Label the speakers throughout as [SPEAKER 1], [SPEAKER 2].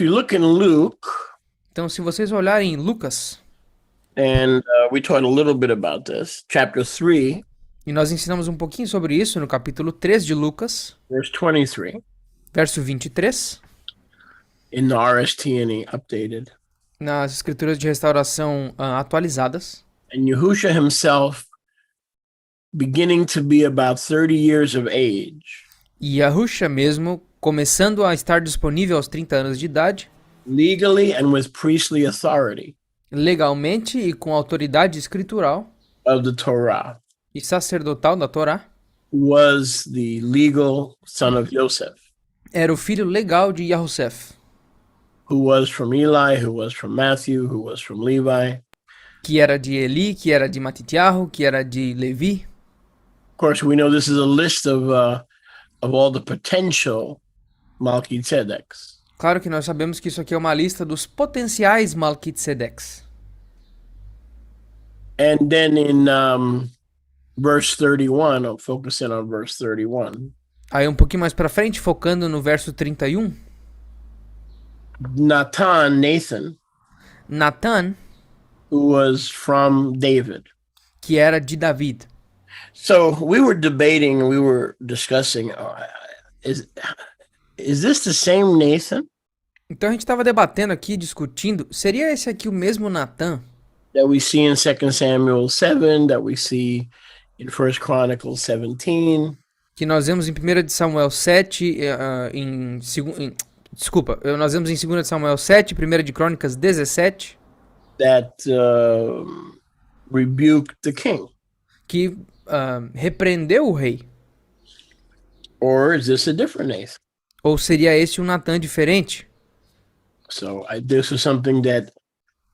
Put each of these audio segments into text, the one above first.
[SPEAKER 1] If you look in Luke,
[SPEAKER 2] Então, se vocês olharem em Lucas,
[SPEAKER 1] and we taught a little bit about this, chapter 3,
[SPEAKER 2] e nós ensinamos um pouquinho sobre isso no capítulo 3 de Lucas,
[SPEAKER 1] verse 23,
[SPEAKER 2] verso 23,
[SPEAKER 1] in the RST&E updated.
[SPEAKER 2] nas escrituras de restauração atualizadas.
[SPEAKER 1] And Yahusha himself, beginning to be about 30 years of age,
[SPEAKER 2] E Yahusha mesmo, começando a estar disponível aos 30 anos de idade,
[SPEAKER 1] legally and with priestly authority
[SPEAKER 2] legalmente e com autoridade escritural
[SPEAKER 1] of the Torah,
[SPEAKER 2] e sacerdotal da Torá,
[SPEAKER 1] was the legal son of Joseph,
[SPEAKER 2] era o filho legal de Yahusef,
[SPEAKER 1] who was from Eli, who was from Matthew, who was from Levi.
[SPEAKER 2] que era de Eli, que era de Matitiarro, que era de Levi.
[SPEAKER 1] Of course, we know this is a list of all the potential Melchizedeks.
[SPEAKER 2] Claro que nós sabemos que isso aqui é uma lista dos potenciais Malquisedecs.
[SPEAKER 1] And then in verse 31, I'm focusing on verse 31.
[SPEAKER 2] Aí um pouquinho mais pra frente, focando no verso 31,
[SPEAKER 1] Nathan,
[SPEAKER 2] Natã,
[SPEAKER 1] who was from David.
[SPEAKER 2] que era de David.
[SPEAKER 1] So we were debating, we were discussing, is this the same Nathan
[SPEAKER 2] Então a gente estava debatendo aqui, discutindo, seria esse aqui o mesmo Natã
[SPEAKER 1] that we see in 2 Samuel 7, that we see in 1 Chronicles 17?
[SPEAKER 2] que nós vemos em 1 de Samuel 7, desculpa, nós vemos em 2 de Samuel 7, 1 de Crônicas 17,
[SPEAKER 1] That rebuked the king?
[SPEAKER 2] que repreendeu o rei.
[SPEAKER 1] Or is this a different Nathan?
[SPEAKER 2] Ou seria esse um Natã diferente?
[SPEAKER 1] So this was something that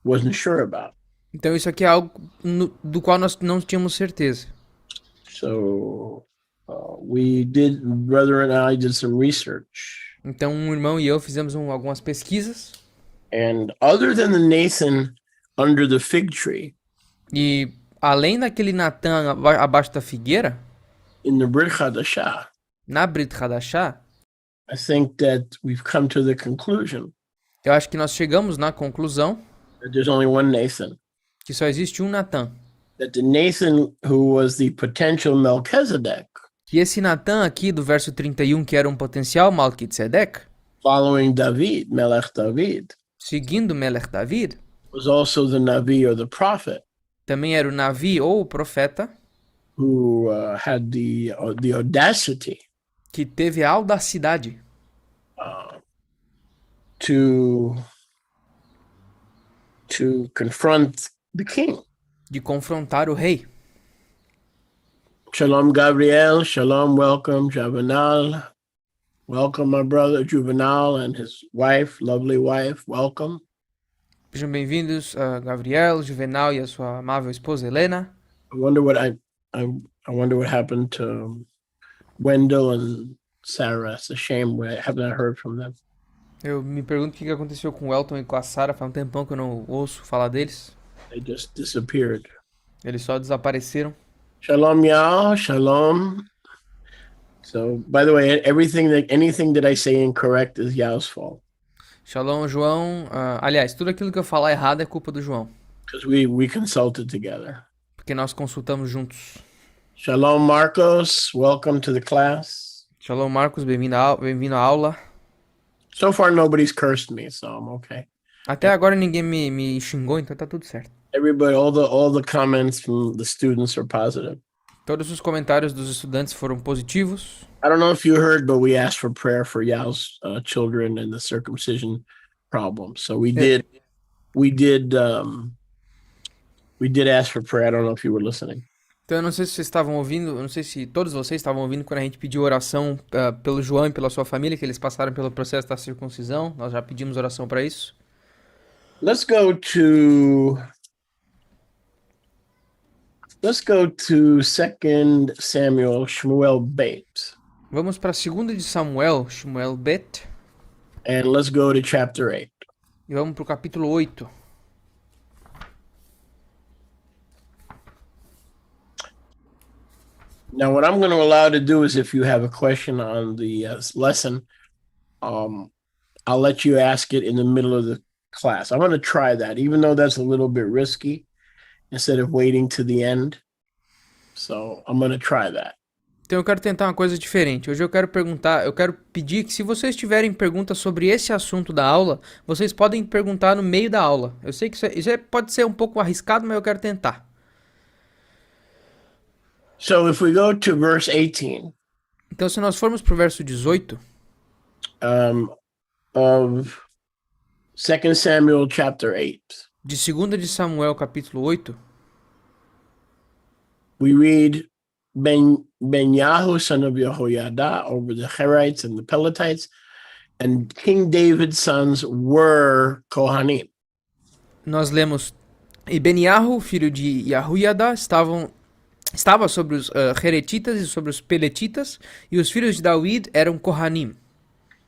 [SPEAKER 1] wasn't sure about.
[SPEAKER 2] Então isso aqui é algo do qual nós não tínhamos certeza.
[SPEAKER 1] So brother and I did some research.
[SPEAKER 2] Então um irmão e eu fizemos algumas pesquisas.
[SPEAKER 1] And other than the Nathan under the fig tree,
[SPEAKER 2] E além daquele Natã abaixo da figueira,
[SPEAKER 1] in the Brit Hadashah,
[SPEAKER 2] na Brit Hadashah,
[SPEAKER 1] I think that we've come to the conclusion
[SPEAKER 2] eu acho que nós chegamos na conclusão
[SPEAKER 1] that there's only one Nathan.
[SPEAKER 2] que só existe um Natã.
[SPEAKER 1] That the Nathan who was the potential Melchizedek,
[SPEAKER 2] Que esse Natã aqui do verso 31, que era um potencial Malquisedec,
[SPEAKER 1] following David, Melech David,
[SPEAKER 2] seguindo Melech David,
[SPEAKER 1] was also the Navi or the prophet
[SPEAKER 2] também era o Navi ou o profeta,
[SPEAKER 1] who had the audacity
[SPEAKER 2] que teve a audacidade
[SPEAKER 1] to confront the king.
[SPEAKER 2] de confrontar o rei.
[SPEAKER 1] Shalom, Gabriel. Shalom, welcome, Juvenal. Welcome, my brother Juvenal and his wife, lovely wife. Welcome.
[SPEAKER 2] Sejam bem-vindos a Gabriel, Juvenal e a sua amável esposa Helena.
[SPEAKER 1] I wonder what happened to Wendell and Sarah. It's a shame we haven't heard from them.
[SPEAKER 2] Eu me pergunto o que aconteceu com o Elton e com a Sarah. Faz um tempão que eu não ouço falar deles.
[SPEAKER 1] They just disappeared.
[SPEAKER 2] Eles só desapareceram.
[SPEAKER 1] Shalom, y'all. Shalom. So, by the way, anything that I say incorrect is Yao's fault.
[SPEAKER 2] Shalom, João. Aliás, tudo aquilo que eu falar errado é culpa do João.
[SPEAKER 1] Because we consulted together.
[SPEAKER 2] Porque nós consultamos juntos.
[SPEAKER 1] Shalom, Marcos. Welcome to the class.
[SPEAKER 2] Shalom, Marcos. Bem-vindo à aula.
[SPEAKER 1] So far, nobody's cursed me, so I'm okay.
[SPEAKER 2] Até agora ninguém me xingou, então tá tudo certo.
[SPEAKER 1] Everybody, all the comments from the students are positive.
[SPEAKER 2] Todos os comentários dos estudantes foram positivos.
[SPEAKER 1] I don't know if you heard, but we asked for prayer for Yao's children and the circumcision problem. So we did ask for prayer. I don't know if you were listening.
[SPEAKER 2] Então eu não sei se vocês estavam ouvindo, eu não sei se todos vocês estavam ouvindo quando a gente pediu oração pelo João e pela sua família, que eles passaram pelo processo da circuncisão. Nós já pedimos oração para isso.
[SPEAKER 1] Let's go to 2 Samuel, Shmuel Bet.
[SPEAKER 2] Vamos para 2 de Samuel, Shmuel Bet.
[SPEAKER 1] And let's go to chapter 8.
[SPEAKER 2] E vamos para o capítulo 8.
[SPEAKER 1] Now, what I'm going to allow to do is if you have a question on the lesson, I'll let you ask it in the middle of the class. I'm going to try that, even though that's a little bit risky, instead of waiting to the end. So I'm going to try that.
[SPEAKER 2] Então eu quero tentar uma coisa diferente. Hoje eu quero pedir que se vocês tiverem perguntas sobre esse assunto da aula, vocês podem perguntar no meio da aula. Eu sei que pode ser um pouco arriscado, mas eu quero tentar.
[SPEAKER 1] So if we go to verse 18.
[SPEAKER 2] Então se nós formos para o verso 18
[SPEAKER 1] of 2 Samuel chapter 8.
[SPEAKER 2] De 2 de Samuel capítulo 8,
[SPEAKER 1] we read Benyahu, son of Jehoiada, over the Herites and the Peletites, and King David's sons were Kohanim.
[SPEAKER 2] Nós lemos: E Beniarro, filho de Jehoiada, estava sobre os Heretitas e sobre os Peletitas, e os filhos de David eram Kohanim.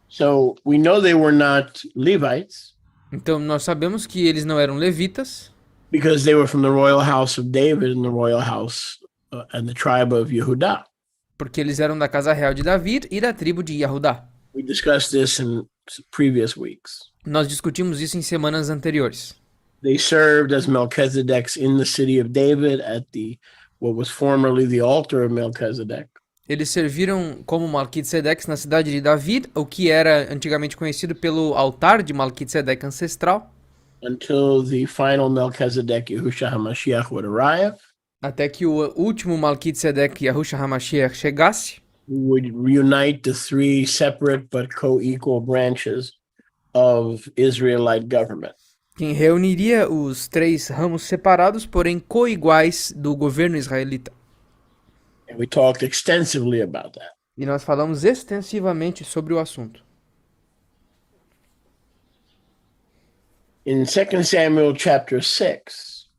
[SPEAKER 1] So we know they were not Levites.
[SPEAKER 2] Então nós sabemos que eles não eram levitas,
[SPEAKER 1] because they were from the royal house of David and the royal house and the tribe of Yehudah.
[SPEAKER 2] porque eles eram da casa real de David e da tribo de Yahudá.
[SPEAKER 1] We discussed this in previous weeks.
[SPEAKER 2] Nós discutimos isso em semanas anteriores.
[SPEAKER 1] They served as Melchizedek's in the city of David at what was formerly the altar of Melchizedek.
[SPEAKER 2] Eles serviram como Malquisedeques na cidade de David, o que era antigamente conhecido pelo altar de Malquisedeque ancestral,
[SPEAKER 1] until the final Melchizedek Yahushua HaMashiach would arrive.
[SPEAKER 2] Até que o último Malquisedeque Yahushua HaMashiach chegasse.
[SPEAKER 1] Who would reunite the three separate but co-equal branches of Israelite government.
[SPEAKER 2] Quem reuniria os três ramos separados, porém coiguais do governo israelita.
[SPEAKER 1] And we talked extensively about that.
[SPEAKER 2] E nós falamos extensivamente sobre o assunto.
[SPEAKER 1] In 2 Samuel chapter 6,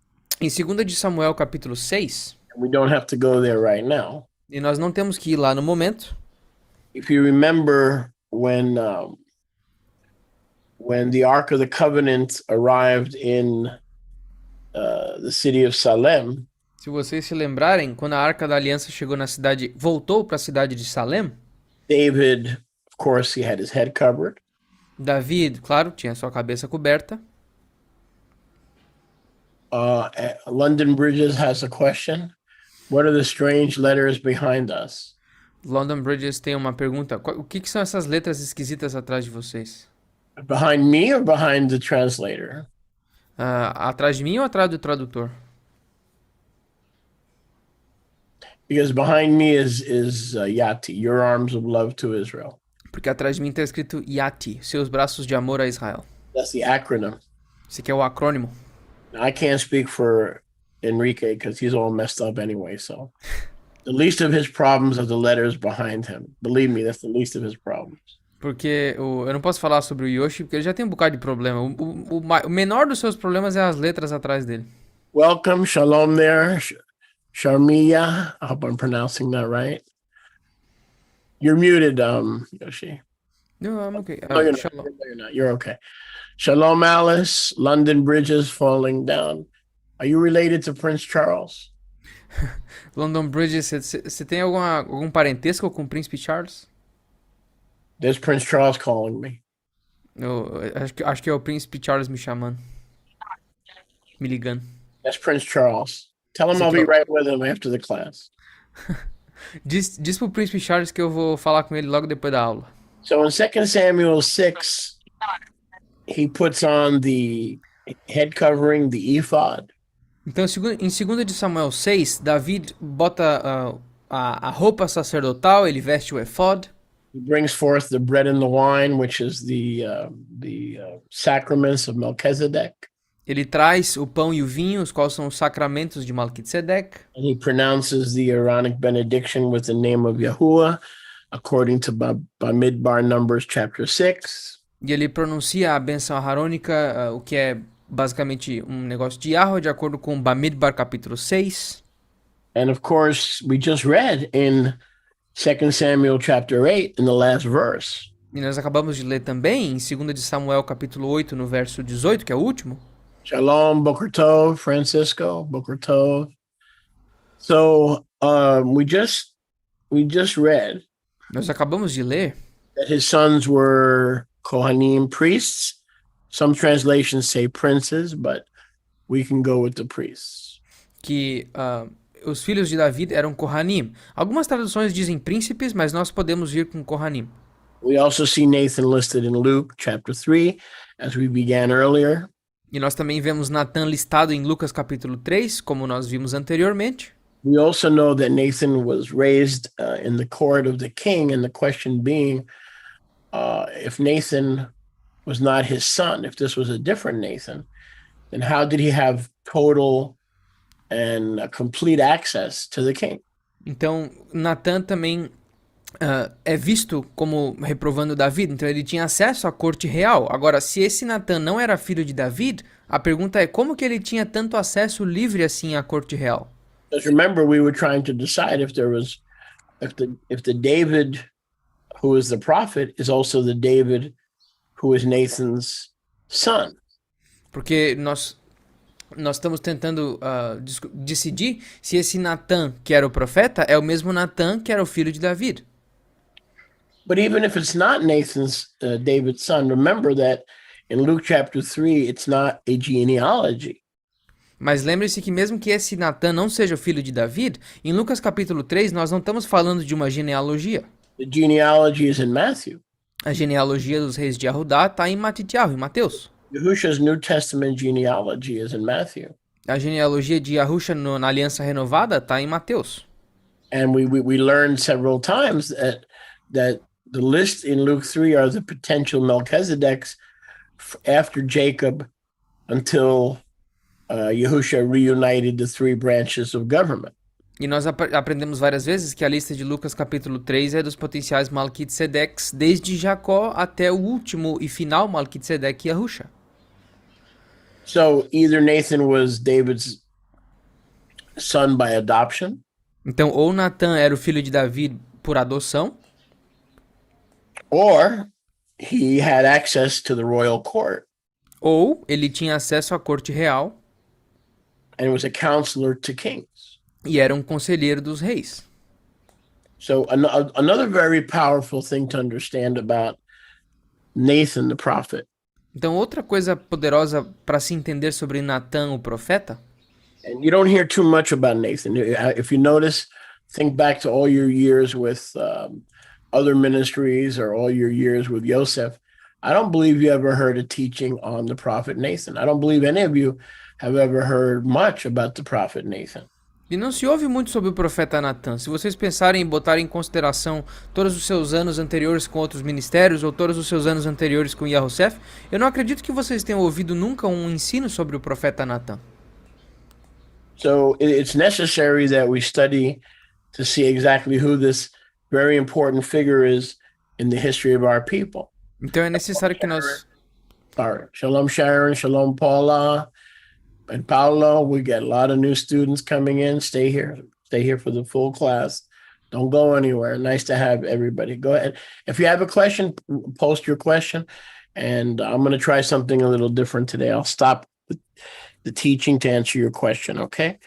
[SPEAKER 2] Em 2 de Samuel capítulo 6,
[SPEAKER 1] we don't have to go there right now.
[SPEAKER 2] e nós não temos que ir lá no momento.
[SPEAKER 1] If you remember when the Ark of the Covenant arrived in the city of Salem,
[SPEAKER 2] Se vocês se lembrarem, quando a Arca da Aliança voltou para a cidade de Salem,
[SPEAKER 1] David, of course, he had his head covered.
[SPEAKER 2] David, claro, tinha sua cabeça coberta.
[SPEAKER 1] London Bridges has a question. What are the strange letters behind us?
[SPEAKER 2] London Bridges tem uma pergunta. O que são essas letras esquisitas atrás de vocês?
[SPEAKER 1] Behind me or behind the translator?
[SPEAKER 2] Atrás de mim ou atrás do tradutor?
[SPEAKER 1] Because behind me is YATI, your arms of love to Israel.
[SPEAKER 2] Porque atrás de mim está escrito YATI, seus braços de amor a Israel.
[SPEAKER 1] That's the acronym.
[SPEAKER 2] Esse aqui é o acrônimo.
[SPEAKER 1] Now, I can't speak for Enrique because he's all messed up anyway, so the least of his problems are the letters behind him. Believe me, that's the least of his problems.
[SPEAKER 2] Porque eu não posso falar sobre o Yoshi, porque ele já tem um bocado de problema. O menor dos seus problemas é as letras atrás dele.
[SPEAKER 1] Welcome, shalom there, Sharmiya. I hope I'm pronouncing that right. You're muted, Yoshi.
[SPEAKER 2] No, I'm okay.
[SPEAKER 1] No, you're not. No, you're not. You're okay. Shalom, Alice. London Bridges falling down. Are you related to Prince Charles?
[SPEAKER 2] London Bridges, você tem algum parentesco com o Príncipe Charles?
[SPEAKER 1] There's Prince Charles calling me.
[SPEAKER 2] Acho que é o Príncipe Charles me chamando. Me ligando.
[SPEAKER 1] That's Prince Charles. Tell him I'll be right with him after the class.
[SPEAKER 2] Diz pro Príncipe Charles que eu vou falar com ele logo depois da aula.
[SPEAKER 1] So in 2 Samuel 6, he puts on the head covering, the ephod.
[SPEAKER 2] Então, em 2 de Samuel 6, David bota a roupa sacerdotal, ele veste o efod.
[SPEAKER 1] He brings forth the bread and the wine, which is the sacraments of Melchizedek.
[SPEAKER 2] Ele traz o pão e o vinho, os quais são os sacramentos de Malquisedeque.
[SPEAKER 1] And he pronounces the Aaronic benediction with the name of Yahuwah, according to Bamidbar Numbers chapter 6.
[SPEAKER 2] E ele pronuncia a bênção arônica, o que é basicamente um negócio de Yahweh, de acordo com Bamidbar capítulo 6.
[SPEAKER 1] And of course, we just read in 2 Samuel chapter 8 in the last verse.
[SPEAKER 2] E nós acabamos de ler também em 2 de Samuel capítulo 8, no verso 18, que é o último.
[SPEAKER 1] Shalom, Boker Tov, Francisco, Boker Tov. So we just read
[SPEAKER 2] Nós acabamos de ler
[SPEAKER 1] that his sons were Kohanim, priests. Some translations say princes, but we can go with the priests.
[SPEAKER 2] Que os filhos de Davi eram Kohanim. Algumas traduções dizem príncipes, mas nós podemos ir com Kohanim.
[SPEAKER 1] We also see Nathan listed in Luke chapter 3, as we began earlier.
[SPEAKER 2] E nós também vemos Natã listado em Lucas capítulo 3, como nós vimos anteriormente.
[SPEAKER 1] We also know that Nathan was raised in the court of the king, and the question being, if Nathan was not his son, if this was a different Nathan, then how did he have total and complete access to the king?
[SPEAKER 2] Então, Natã também é visto como reprovando Davi, então ele tinha acesso à corte real. Agora, se esse Natã não era filho de Davi, a pergunta é como que ele tinha tanto acesso livre assim à corte real?
[SPEAKER 1] Because remember, we were trying to decide if the David who is the prophet is also the David who is Nathan's son.
[SPEAKER 2] Porque nós estamos tentando decidir se esse Natã que era o profeta é o mesmo Natã que era o filho de Davi.
[SPEAKER 1] But even if it's not Nathan's David's son, remember that in Luke chapter 3, it's not a genealogy.
[SPEAKER 2] Mas lembre-se que mesmo que esse Natã não seja o filho de Davi, em Lucas capítulo 3 nós não estamos falando de uma genealogia.
[SPEAKER 1] The genealogy is in Matthew.
[SPEAKER 2] A genealogia dos reis de Arudá está em Matitiahu, em Mateus.
[SPEAKER 1] Yahusha's New Testament genealogy is in Matthew.
[SPEAKER 2] A genealogia de Yahusha na Aliança Renovada está em Mateus.
[SPEAKER 1] And we learned several times that the list in Luke 3 are the potential Melchizedeks after Jacob until Yahusha reunited the three branches of government.
[SPEAKER 2] E nós aprendemos várias vezes que a lista de Lucas capítulo 3 é dos potenciais Melquisedeques desde Jacó até o último e final Melquisedeque Yahusha.
[SPEAKER 1] So either Nathan was David's son by adoption.
[SPEAKER 2] Então, ou Natã era o filho de Davi por adoção,
[SPEAKER 1] or he had access to the royal court
[SPEAKER 2] ou ele tinha acesso à corte real
[SPEAKER 1] and was a counselor to kings.
[SPEAKER 2] E era um conselheiro dos reis.
[SPEAKER 1] So another very powerful thing to understand about Nathan the prophet.
[SPEAKER 2] Então, outra coisa poderosa para se entender sobre Natã, o profeta.
[SPEAKER 1] And you don't hear too much about Nathan. If you notice, think back to all your years with other ministries or all your years with Yosef. I don't believe you ever heard a teaching on the prophet Nathan. I don't believe any of you have ever heard much about the prophet Nathan.
[SPEAKER 2] E não se ouve muito sobre o profeta Natã. Se vocês pensarem em botar em consideração todos os seus anos anteriores com outros ministérios ou todos os seus anos anteriores com Yahosef, eu não acredito que vocês tenham ouvido nunca um ensino sobre o profeta Natã.
[SPEAKER 1] So it's necessary that we study to see exactly who this very important figure is in the history of our people.
[SPEAKER 2] Então é necessário que nós...
[SPEAKER 1] All right. Shalom Sharon, Shalom Paula, and Paulo. We got a lot of new students coming in. Stay here for the full class. Don't go anywhere. Nice to have everybody. Go ahead. If you have a question, post your question, and I'm going to try something a little different today. I'll stop the teaching to answer your question, okay?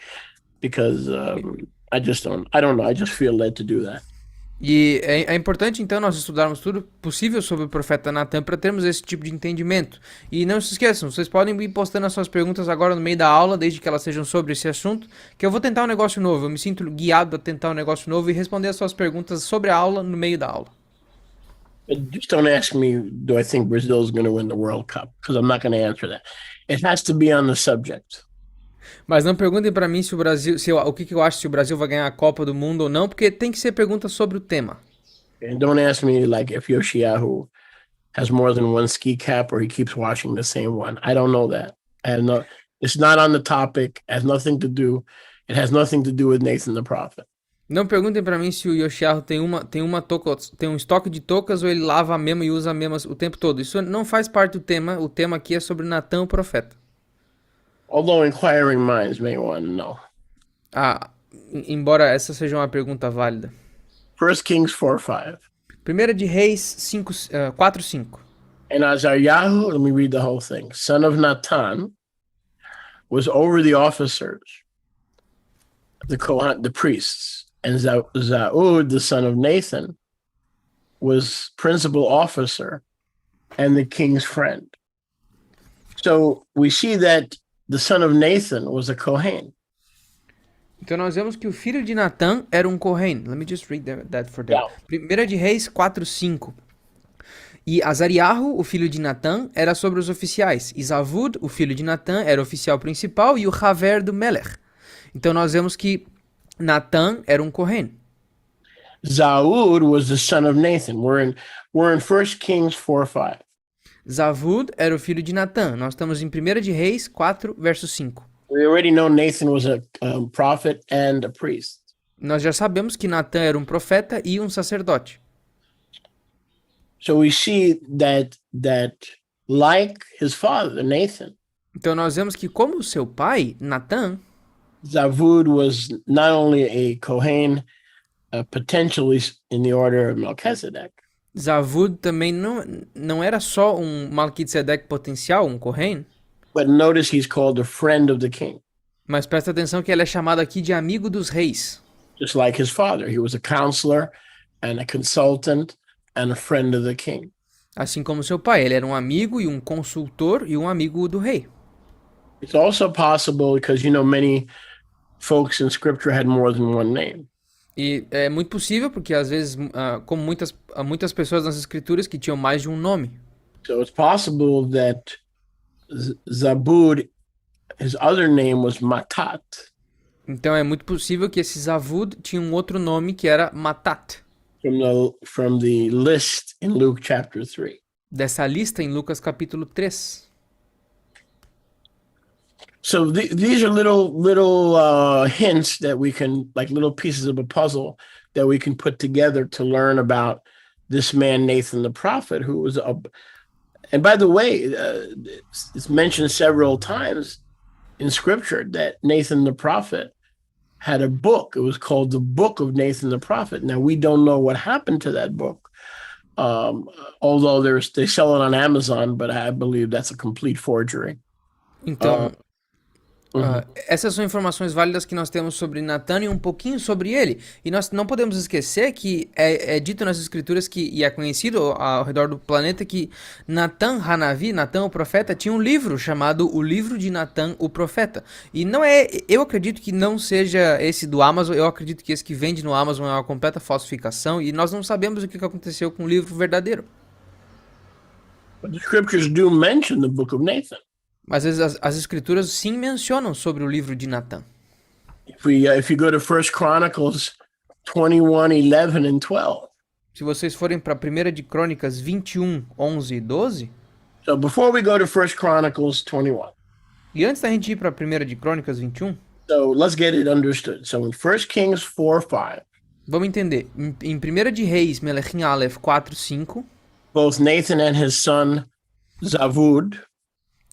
[SPEAKER 1] Because I don't know. I just feel led to do that.
[SPEAKER 2] E é importante, então, nós estudarmos tudo possível sobre o profeta Natã para termos esse tipo de entendimento. E não se esqueçam, vocês podem ir postando as suas perguntas agora no meio da aula, desde que elas sejam sobre esse assunto, que eu vou tentar um negócio novo. Eu me sinto guiado a tentar um negócio novo e responder as suas perguntas sobre a aula no meio da aula.
[SPEAKER 1] But just don't ask me, do I think Brazil is going to win the World Cup? Because I'm not going to answer that. It has to be on the subject.
[SPEAKER 2] Mas não perguntem para mim se o Brasil, o que eu acho se o Brasil vai ganhar a Copa do Mundo ou não, porque tem que ser perguntas sobre o tema.
[SPEAKER 1] And don't ask me like if Yoshiyahu has more than one ski cap or he keeps watching the same one. I don't know that. It's not on the topic. It has nothing to do with Nathan the prophet.
[SPEAKER 2] Não perguntem para mim se o Yoshiyahu tem um estoque de toucas ou ele lava a mesma e usa a mesma o tempo todo. Isso não faz parte do tema. O tema aqui é sobre Natã, o profeta.
[SPEAKER 1] Although inquiring minds may want to know.
[SPEAKER 2] Embora essa seja uma pergunta válida.
[SPEAKER 1] 1 Kings 4:5.
[SPEAKER 2] Primeira de Reis 4:5.
[SPEAKER 1] And Azariah, let me read the whole thing. Son of Nathan was over the officers, the priests, and Zaud, the son of Nathan, was principal officer and the king's friend. So we see that the son of Nathan was a Kohen.
[SPEAKER 2] Então nós vemos que o filho de Natã era um Kohen. Let me just read that for them.
[SPEAKER 1] Yeah.
[SPEAKER 2] Primeira de Reis 4:5. E Azariahu, o filho de Natã, era sobre os oficiais. E Zavud, o filho de Natã, era o oficial principal e o Haver do Melech. Então nós vemos que Natã era um Kohen.
[SPEAKER 1] Zaud was the son of Nathan. We're in 1 Kings 4:5.
[SPEAKER 2] Zavud era o filho de Natã. Nós estamos em 1 de Reis 4, verso 5.
[SPEAKER 1] We already know Nathan was a prophet and a priest.
[SPEAKER 2] Nós já sabemos que Natã era um profeta e um sacerdote.
[SPEAKER 1] So we see that like his father, Nathan,
[SPEAKER 2] Então nós vemos que como seu pai, Natã,
[SPEAKER 1] Zavud was not only a Kohen, potentially in the order of Melchizedek,
[SPEAKER 2] Zavud também não era só um Malquitzedek potencial, um Kohen,
[SPEAKER 1] but notice he's called a friend of the king.
[SPEAKER 2] mas presta atenção que ele é chamado aqui de amigo dos reis.
[SPEAKER 1] Just like his father, he was a counselor and a consultant and a friend of the king.
[SPEAKER 2] Assim como seu pai, ele era um amigo e um consultor e um amigo do rei.
[SPEAKER 1] It's also possible because, many folks in scripture had more than one name.
[SPEAKER 2] E é muito possível porque às vezes, como muitas pessoas nas escrituras que tinham mais de um nome.
[SPEAKER 1] So it's possible that Zabud, his other name was Matat.
[SPEAKER 2] Então é muito possível que esse Zavud tinha um outro nome que era Matat.
[SPEAKER 1] From the list in Luke chapter 3.
[SPEAKER 2] Dessa lista em Lucas capítulo 3.
[SPEAKER 1] So these are little hints that we can, like little pieces of a puzzle that we can put together to learn about this man, Nathan the prophet, who was and by the way, it's mentioned several times in scripture that Nathan the prophet had a book. It was called the Book of Nathan the Prophet. Now, we don't know what happened to that book, although they sell it on Amazon, but I believe that's a complete forgery.
[SPEAKER 2] Então, essas são informações válidas que nós temos sobre Natã e um pouquinho sobre ele. E nós não podemos esquecer que é dito nas escrituras e é conhecido ao redor do planeta que Natã Hanavi, Natã o profeta, tinha um livro chamado O Livro de Natã o Profeta. E não é, eu acredito que não seja esse do Amazon, eu acredito que esse que vende no Amazon é uma completa falsificação e nós não sabemos o que aconteceu com o livro verdadeiro.
[SPEAKER 1] But the scriptures do mention the Book of Nathan.
[SPEAKER 2] Mas às vezes as escrituras sim mencionam sobre o livro de Natã.
[SPEAKER 1] If you go to 1 Chronicles 21:11 and 12.
[SPEAKER 2] Se vocês forem para 1 de Crônicas 21, 11 e 12.
[SPEAKER 1] So before we go to 1 Chronicles 21.
[SPEAKER 2] E antes da gente ir para 1 de Crônicas 21.
[SPEAKER 1] So let's get it understood. So in 1 Kings 4:5.
[SPEAKER 2] Vamos entender. Em 1 de Reis, Melechim Aleph 4:5.
[SPEAKER 1] Both Nathan and his son Zavud,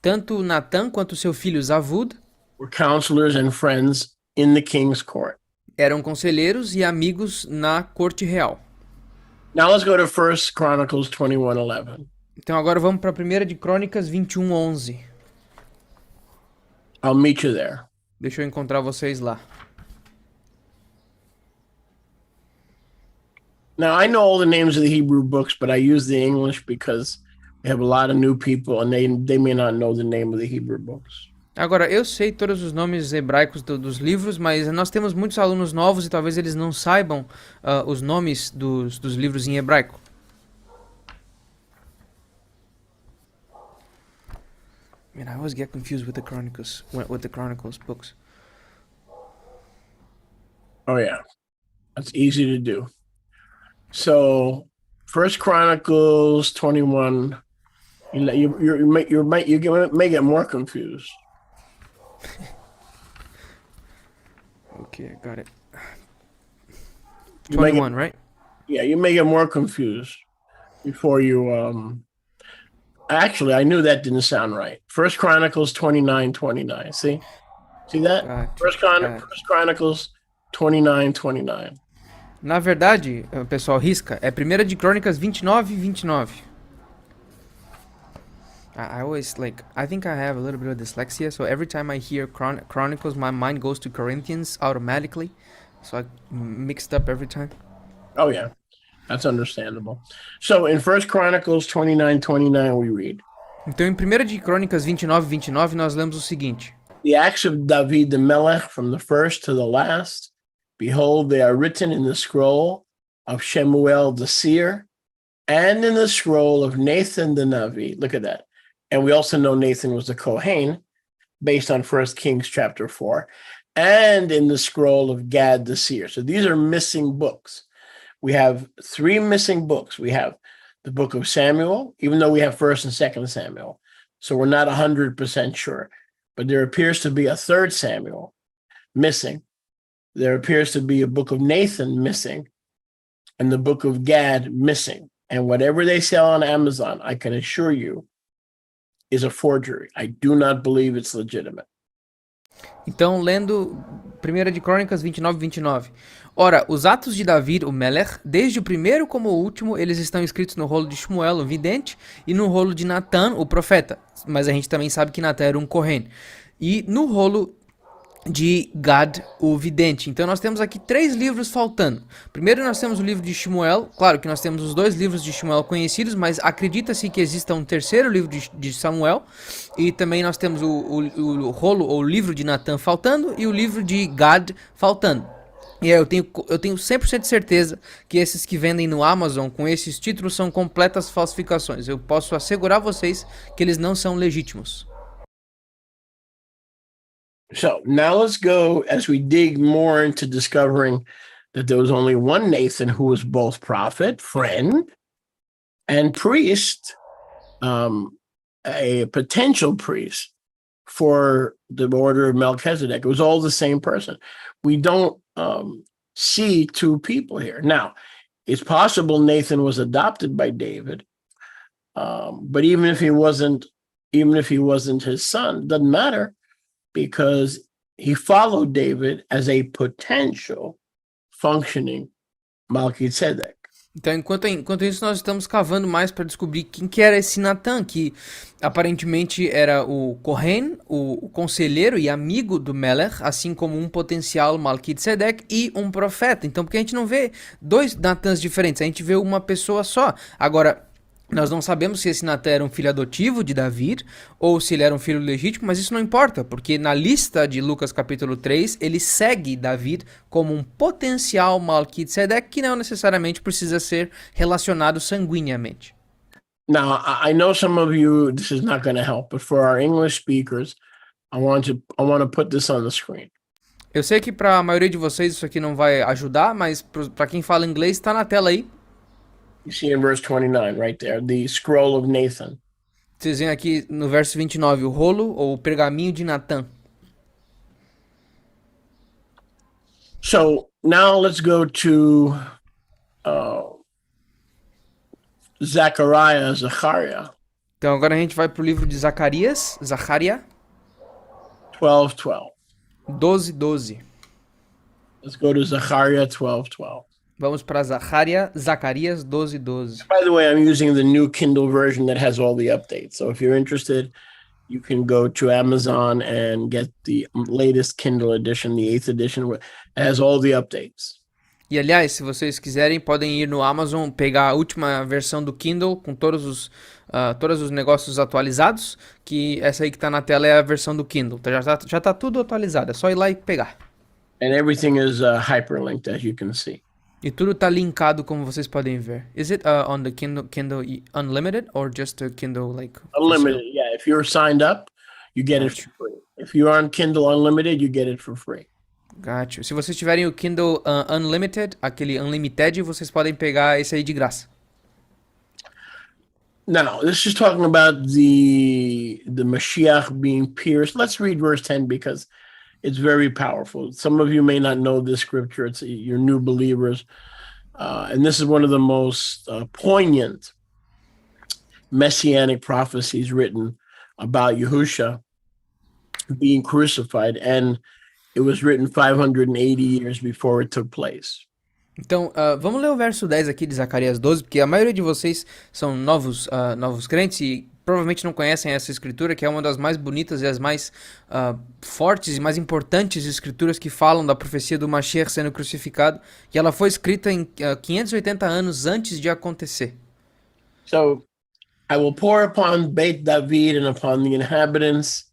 [SPEAKER 2] tanto Natã quanto seu filho Zavud,
[SPEAKER 1] were counselors and friends in the king's court.
[SPEAKER 2] Eram conselheiros e amigos na corte real.
[SPEAKER 1] Now let's go to 1 Chronicles 21:11.
[SPEAKER 2] Então agora vamos para 1 de Crônicas 21:11.
[SPEAKER 1] I'll meet you there.
[SPEAKER 2] Deixa eu encontrar vocês lá.
[SPEAKER 1] Now I know all the names of the Hebrew books, but I use the English because we have a lot of new people and they may not know the name of the Hebrew books.
[SPEAKER 2] Agora, eu sei todos os nomes hebraicos dos livros, mas nós temos muitos alunos novos e talvez eles não saibam os nomes dos livros em hebraico. Man, I always get confused with the Chronicles books.
[SPEAKER 1] Oh yeah, that's easy to do. So, 1 Chronicles 21. You may get more confused.
[SPEAKER 2] Okay, I got it.
[SPEAKER 1] You may
[SPEAKER 2] 21, right?
[SPEAKER 1] Yeah, you may get more confused before you. Actually, I knew that didn't sound right. 1 Chronicles 29:29. See that?
[SPEAKER 2] Gotcha.
[SPEAKER 1] 1 Chronicles 29:29.
[SPEAKER 2] Na verdade, pessoal, risca. É 1 de Crônicas 29:29. I always I think I have a little bit of dyslexia, so every time I hear Chronicles, my mind goes to Corinthians automatically. So I mixed up every time.
[SPEAKER 1] Oh yeah. That's understandable. So in First Chronicles 29:29 we read,
[SPEAKER 2] Então, em 1 de Crônicas 29:29, nós lemos o seguinte:
[SPEAKER 1] the acts of David the Melech from the first to the last, behold, they are written in the scroll of Shemuel the seer and in the scroll of Nathan the Navi. Look at that. And we also know Nathan was a Kohen based on 1 Kings chapter 4, and in the scroll of Gad the seer. So these are missing books. We have 3 missing books. We have the book of Samuel, even though we have 1st and 2nd Samuel. So we're not 100% sure. But there appears to be a 3rd Samuel missing. There appears to be a book of Nathan missing and the book of Gad missing. And whatever they sell on Amazon, I can assure you, is a forgery. I do not believe it's legitimate.
[SPEAKER 2] Então, lendo 1 de Crônicas 29:29. Ora, os atos de Davi, o Melech, desde o primeiro como o último, eles estão escritos no rolo de Shmuel, o vidente, e no rolo de Natã, o profeta. Mas a gente também sabe que Natã era um Kohen. E no rolo de Gad, o vidente. Então nós temos aqui 3 livros faltando. Primeiro nós temos o livro de Shmuel. Claro que nós temos os 2 livros de Shmuel conhecidos, mas acredita-se que exista um terceiro livro de Samuel. E também nós temos o rolo ou livro de Natã faltando e o livro de Gad faltando. E aí eu tenho 100% de certeza que esses que vendem no Amazon com esses títulos são completas falsificações. Eu posso assegurar a vocês que eles não são legítimos.
[SPEAKER 1] So now let's go as we dig more into discovering that there was only one Nathan who was both prophet, friend, and priest, a potential priest for the order of Melchizedek. It was all the same person. We don't see 2 people here. Now, it's possible Nathan was adopted by David, but even if he wasn't his son, doesn't matter, because he followed David as a potential functioning Melchizedek.
[SPEAKER 2] Então, enquanto isso, nós estamos cavando mais para descobrir quem que era esse Natã, que aparentemente era o Kohen, o conselheiro e amigo do Melech, assim como um potencial Melchizedek e um profeta. Então, porque a gente não vê 2 Natãs diferentes, a gente vê uma pessoa só. Agora, nós não sabemos se esse Natã era um filho adotivo de Davi ou se ele era um filho legítimo, mas isso não importa, porque na lista de Lucas capítulo 3, ele segue Davi como um potencial Melchizedek que não necessariamente precisa ser relacionado sanguineamente.
[SPEAKER 1] Now, I know some of you, this is not going to help, but for our English speakers, I want to put this on the screen.
[SPEAKER 2] Eu sei que para a maioria de vocês isso aqui não vai ajudar, mas para quem fala inglês, está na tela aí.
[SPEAKER 1] You see in verse 29 right there, the scroll of Nathan.
[SPEAKER 2] Vocês veem aqui no verso 29, o rolo ou o pergaminho de Natã.
[SPEAKER 1] So now let's go to Zechariah.
[SPEAKER 2] Então agora a gente vai para o livro de Zacarias, Zacharia
[SPEAKER 1] 12:12.
[SPEAKER 2] 12:12.
[SPEAKER 1] Let's go to Zechariah 12:12.
[SPEAKER 2] Vamos para Zacarias 12:12.
[SPEAKER 1] By the way, I'm using the new Kindle version that has all the updates. So if you're interested, you can go to Amazon and get the latest Kindle edition, the 8th edition. It has all the updates.
[SPEAKER 2] E aliás, se vocês quiserem, podem ir no Amazon, pegar a última versão do Kindle com todos os negócios atualizados, que essa aí que tá na tela é a versão do Kindle. Já tá tudo atualizado, é só ir lá e pegar.
[SPEAKER 1] And everything is hyperlinked, as you can see.
[SPEAKER 2] E tudo tá linkado, como vocês podem ver. Is it on the Kindle Unlimited or just the Kindle like
[SPEAKER 1] Unlimited? Yeah, if you're signed up, you get it for free. If you're on Kindle Unlimited, you get it for free.
[SPEAKER 2] Gotcha. Se vocês tiverem o Kindle Unlimited, aquele Unlimited, vocês podem pegar esse aí de graça.
[SPEAKER 1] Now, this is talking about the Mashiach being pierced. Let's read verse 10 because it's very powerful. Some of you may not know this scripture. It's you're new believers. And this is one of the most poignant messianic prophecies written about Yahusha being crucified. And it was written 580 years before it took place.
[SPEAKER 2] Então, vamos ler o verso 10 aqui de Zacarias 12, porque a maioria de vocês são novos crentes e provavelmente não conhecem essa escritura, que é uma das mais bonitas e as mais fortes e mais importantes escrituras que falam da profecia do Mashiach sendo crucificado, e ela foi escrita em 580 anos antes de acontecer.
[SPEAKER 1] So I will pour upon Beit David and upon the inhabitants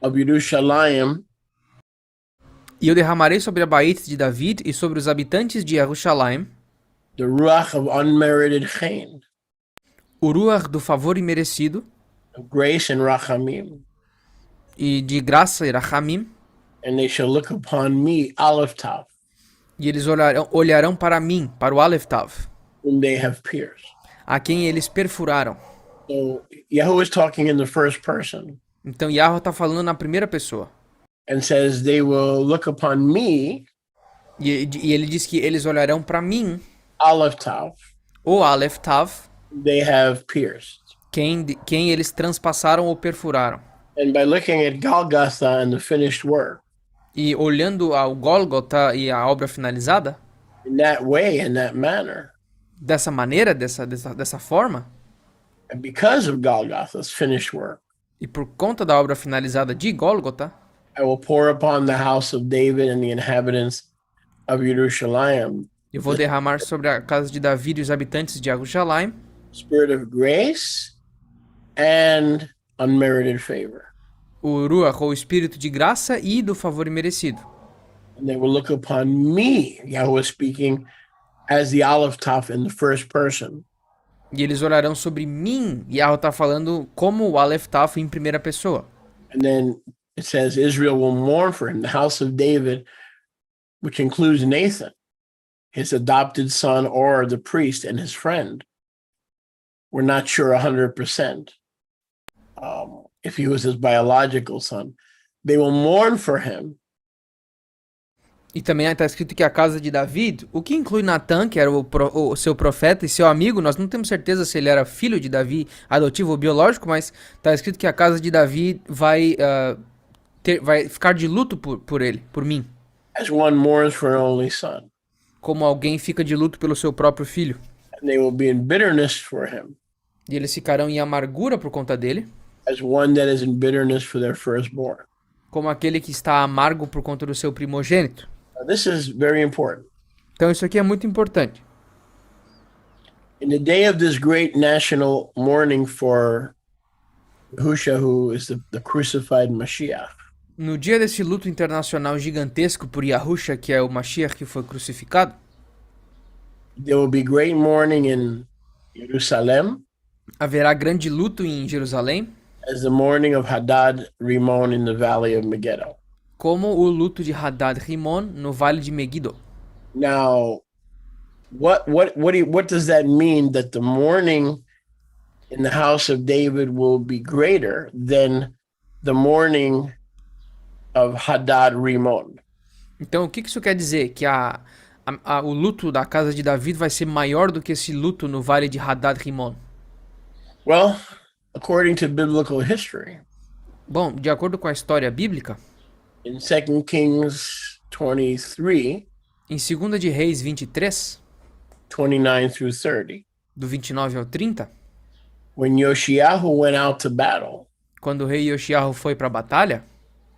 [SPEAKER 1] of Yerushalayim
[SPEAKER 2] E eu derramarei sobre a Baíta de David e sobre os habitantes de Jerusalém
[SPEAKER 1] the ruach of unmerited chen,
[SPEAKER 2] o ruach do favor imerecido
[SPEAKER 1] of grace and rachamim,
[SPEAKER 2] e de graça e rachamim,
[SPEAKER 1] and they shall look upon me, Aleph Tav,
[SPEAKER 2] e eles olharão para mim, para o Aleph Tav,
[SPEAKER 1] whom they have pierced.
[SPEAKER 2] a quem eles perfuraram.
[SPEAKER 1] So Yahuwah is talking in the first person
[SPEAKER 2] Então Yahweh está falando na primeira pessoa.
[SPEAKER 1] and says they will look upon me,
[SPEAKER 2] E ele diz que eles olharão para mim,
[SPEAKER 1] Aleph Tav,
[SPEAKER 2] o Aleph Tav,
[SPEAKER 1] whom they have pierced.
[SPEAKER 2] quem eles transpassaram ou perfuraram.
[SPEAKER 1] And by looking at Golgotha and the finished work,
[SPEAKER 2] E olhando ao Gólgota e a obra finalizada,
[SPEAKER 1] in that way, in that manner,
[SPEAKER 2] dessa maneira, dessa forma,
[SPEAKER 1] and because of Golgotha's finished work,
[SPEAKER 2] e por conta da obra finalizada de Gólgota,
[SPEAKER 1] I will pour upon the house of David and the inhabitants of Yerushalayim
[SPEAKER 2] eu vou derramar sobre a casa de Davi e os habitantes de Jerusalém
[SPEAKER 1] spirit of grace and unmerited favor.
[SPEAKER 2] o Ruach, ou espírito de graça e do favor imerecido.
[SPEAKER 1] And they will look upon me, Yahweh speaking, as the Aleph Tav in the first person.
[SPEAKER 2] E eles olharão sobre mim, e Yahweh está falando como o Aleph Tav em primeira pessoa.
[SPEAKER 1] And then it says Israel will mourn for him, the house of David, which includes Nathan, his adopted son, or the priest and his friend. We're not sure 100% if he was his biological son. They will mourn for him.
[SPEAKER 2] E também está escrito que a casa de Davi, o que inclui NATÁ, que era o seu profeta e seu amigo, nós não temos certeza se ele era filho de Davi, adotivo ou biológico, mas está escrito que a casa de Davi vai ficar de luto por ele, por mim.
[SPEAKER 1] As one mourns for an only son.
[SPEAKER 2] Como alguém fica de luto pelo seu próprio filho.
[SPEAKER 1] And they will be in bitterness for him.
[SPEAKER 2] E eles ficarão em amargura por conta dele.
[SPEAKER 1] As one that is in bitterness for their firstborn.
[SPEAKER 2] Como aquele que está amargo por conta do seu primogênito.
[SPEAKER 1] Now, this is very important.
[SPEAKER 2] Então isso aqui é muito importante.
[SPEAKER 1] In the day of this great national mourning for Yahushua, who is the crucified Mashiach,
[SPEAKER 2] No dia desse luto internacional gigantesco por Yahusha, que é o Mashiach que foi crucificado,
[SPEAKER 1] there will be great mourning in Jerusalem,
[SPEAKER 2] haverá grande luto em Jerusalém,
[SPEAKER 1] as the mourning of Hadad Rimon in the valley of Megiddo.
[SPEAKER 2] como o luto de Hadad Rimon no vale de Megiddo.
[SPEAKER 1] Now, what does that mean? That the mourning in the house of David will be greater than the mourning of Hadad Rimon?
[SPEAKER 2] Então o que isso quer dizer? Que o luto da casa de Davi vai ser maior do que esse luto no vale de Hadad Rimon?
[SPEAKER 1] Well, according to biblical history,
[SPEAKER 2] Bom, de acordo com a história bíblica,
[SPEAKER 1] in 2 Kings 23,
[SPEAKER 2] em 2 de Reis 23,
[SPEAKER 1] 29 through 30,
[SPEAKER 2] do 29 ao 30,
[SPEAKER 1] when Yoshiahu went out to battle
[SPEAKER 2] quando o rei Yoshiahu foi para a batalha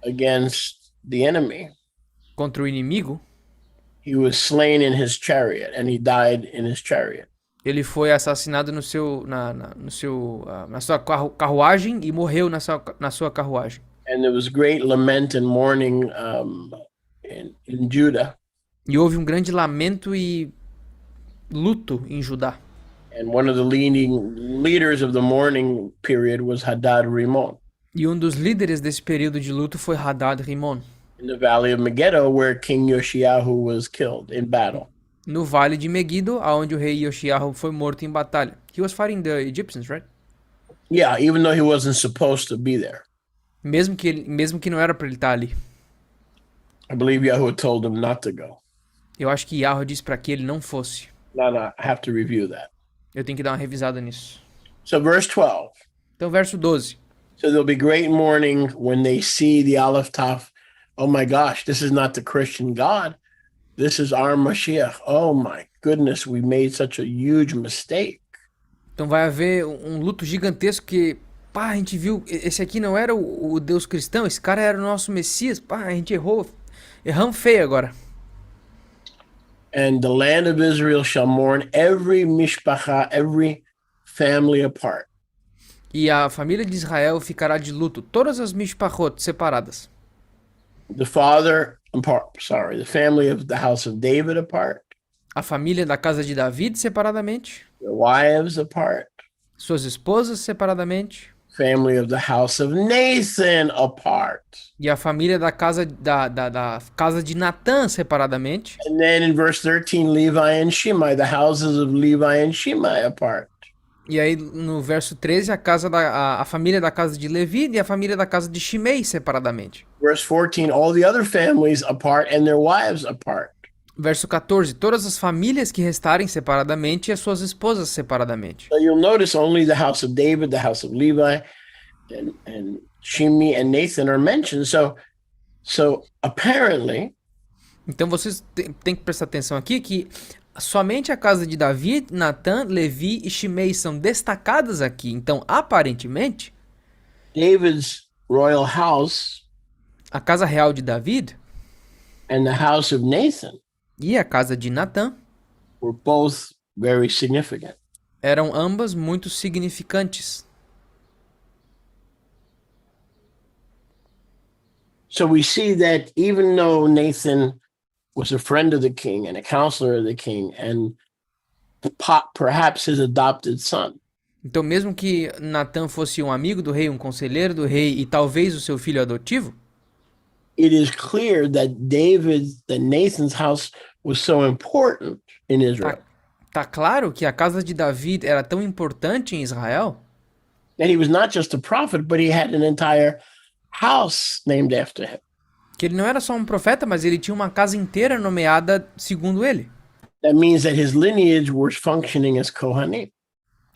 [SPEAKER 1] against the enemy,
[SPEAKER 2] contra o inimigo,
[SPEAKER 1] he was slain in his chariot and he died in his chariot.
[SPEAKER 2] ele foi assassinado na sua carruagem e morreu na sua carruagem.
[SPEAKER 1] And there was great lament and mourning in Judah.
[SPEAKER 2] E houve um grande lamento e luto em Judá.
[SPEAKER 1] And one of the leading leaders of the mourning period was Hadad Rimon
[SPEAKER 2] E um dos líderes desse período de luto foi Hadad Rimon,
[SPEAKER 1] in the valley of Megiddo, where King Yoshiahu was killed in battle.
[SPEAKER 2] no vale de Megiddo, aonde o rei Yoshiahu foi morto em batalha. He was fighting the Egyptians, right?
[SPEAKER 1] Yeah, even though he wasn't supposed to be there.
[SPEAKER 2] Mesmo que não era para ele estar ali.
[SPEAKER 1] I believe Yahuwah told him not to go.
[SPEAKER 2] Eu acho que Yahweh disse para que ele não fosse.
[SPEAKER 1] No, I have to review that.
[SPEAKER 2] Eu tenho que dar uma revisada nisso.
[SPEAKER 1] So verse 12.
[SPEAKER 2] Então, verso 12.
[SPEAKER 1] So there'll be great mourning when they see the Aleph Tav. Oh my gosh, this is not the Christian God. This is our Mashiach. Oh my goodness, we made such a huge mistake.
[SPEAKER 2] Então vai haver um luto gigantesco que, pá, a gente viu, esse aqui não era o Deus cristão, esse cara era o nosso Messias, pá, a gente erramos feio agora.
[SPEAKER 1] And the land of Israel shall mourn every mishpacha, every family apart.
[SPEAKER 2] E a família de Israel ficará de luto, todas as mishpachot separadas.
[SPEAKER 1] The father apart, sorry, the family of the house of David apart,
[SPEAKER 2] A família da casa de David separadamente,
[SPEAKER 1] their wives apart,
[SPEAKER 2] suas esposas separadamente,
[SPEAKER 1] family of the house of Nathan apart.
[SPEAKER 2] e a família da casa da casa de Natã separadamente.
[SPEAKER 1] And then in verse 13, Levi and Shimei, the houses of Levi and Shimei apart.
[SPEAKER 2] E aí no verso 13, a família da casa de Levi e a família da casa de Shimei separadamente.
[SPEAKER 1] Verse 14, all the other families apart and their wives apart.
[SPEAKER 2] Verso 14, todas as famílias que restarem separadamente e as suas esposas separadamente.
[SPEAKER 1] So you'll notice only the house of David, the house of Levi, and Shimei and Nathan are mentioned. So apparently,
[SPEAKER 2] Então vocês têm que prestar atenção aqui que somente a casa de Davi, Natã, Levi e Shimei são destacadas aqui. Então, aparentemente,
[SPEAKER 1] David's royal house
[SPEAKER 2] a casa real de David
[SPEAKER 1] and the house of Nathan
[SPEAKER 2] e a casa de Natã
[SPEAKER 1] were both very significant.
[SPEAKER 2] eram ambas muito significantes.
[SPEAKER 1] So we see that even though Nathan was a friend of the king and a counselor of the king and perhaps his adopted son,
[SPEAKER 2] Então, mesmo que Natã fosse um amigo do rei, um conselheiro do rei e talvez o seu filho adotivo,
[SPEAKER 1] it is clear that Nathan's house was so important in Israel
[SPEAKER 2] tá claro que a casa de Davi era tão importante em Israel
[SPEAKER 1] that he was not just a prophet, but he had an entire house named after him.
[SPEAKER 2] que ele não era só um profeta, mas ele tinha uma casa inteira nomeada segundo ele.
[SPEAKER 1] That means that his lineage was functioning as Kohanim.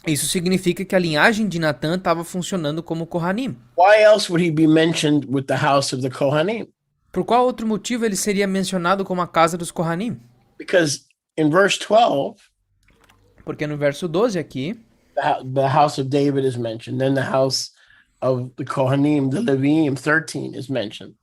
[SPEAKER 2] Isso significa que a linhagem de Natã estava funcionando como Kohanim.
[SPEAKER 1] Why else would he be mentioned with the house of the Kohanim?
[SPEAKER 2] Por qual outro motivo ele seria mencionado como a casa dos Kohanim?
[SPEAKER 1] Because in verse 12,
[SPEAKER 2] Porque no verso 12 aqui,
[SPEAKER 1] the house of David is mentioned. Then the house of the Kohanim, the Leviim, 13 is mentioned.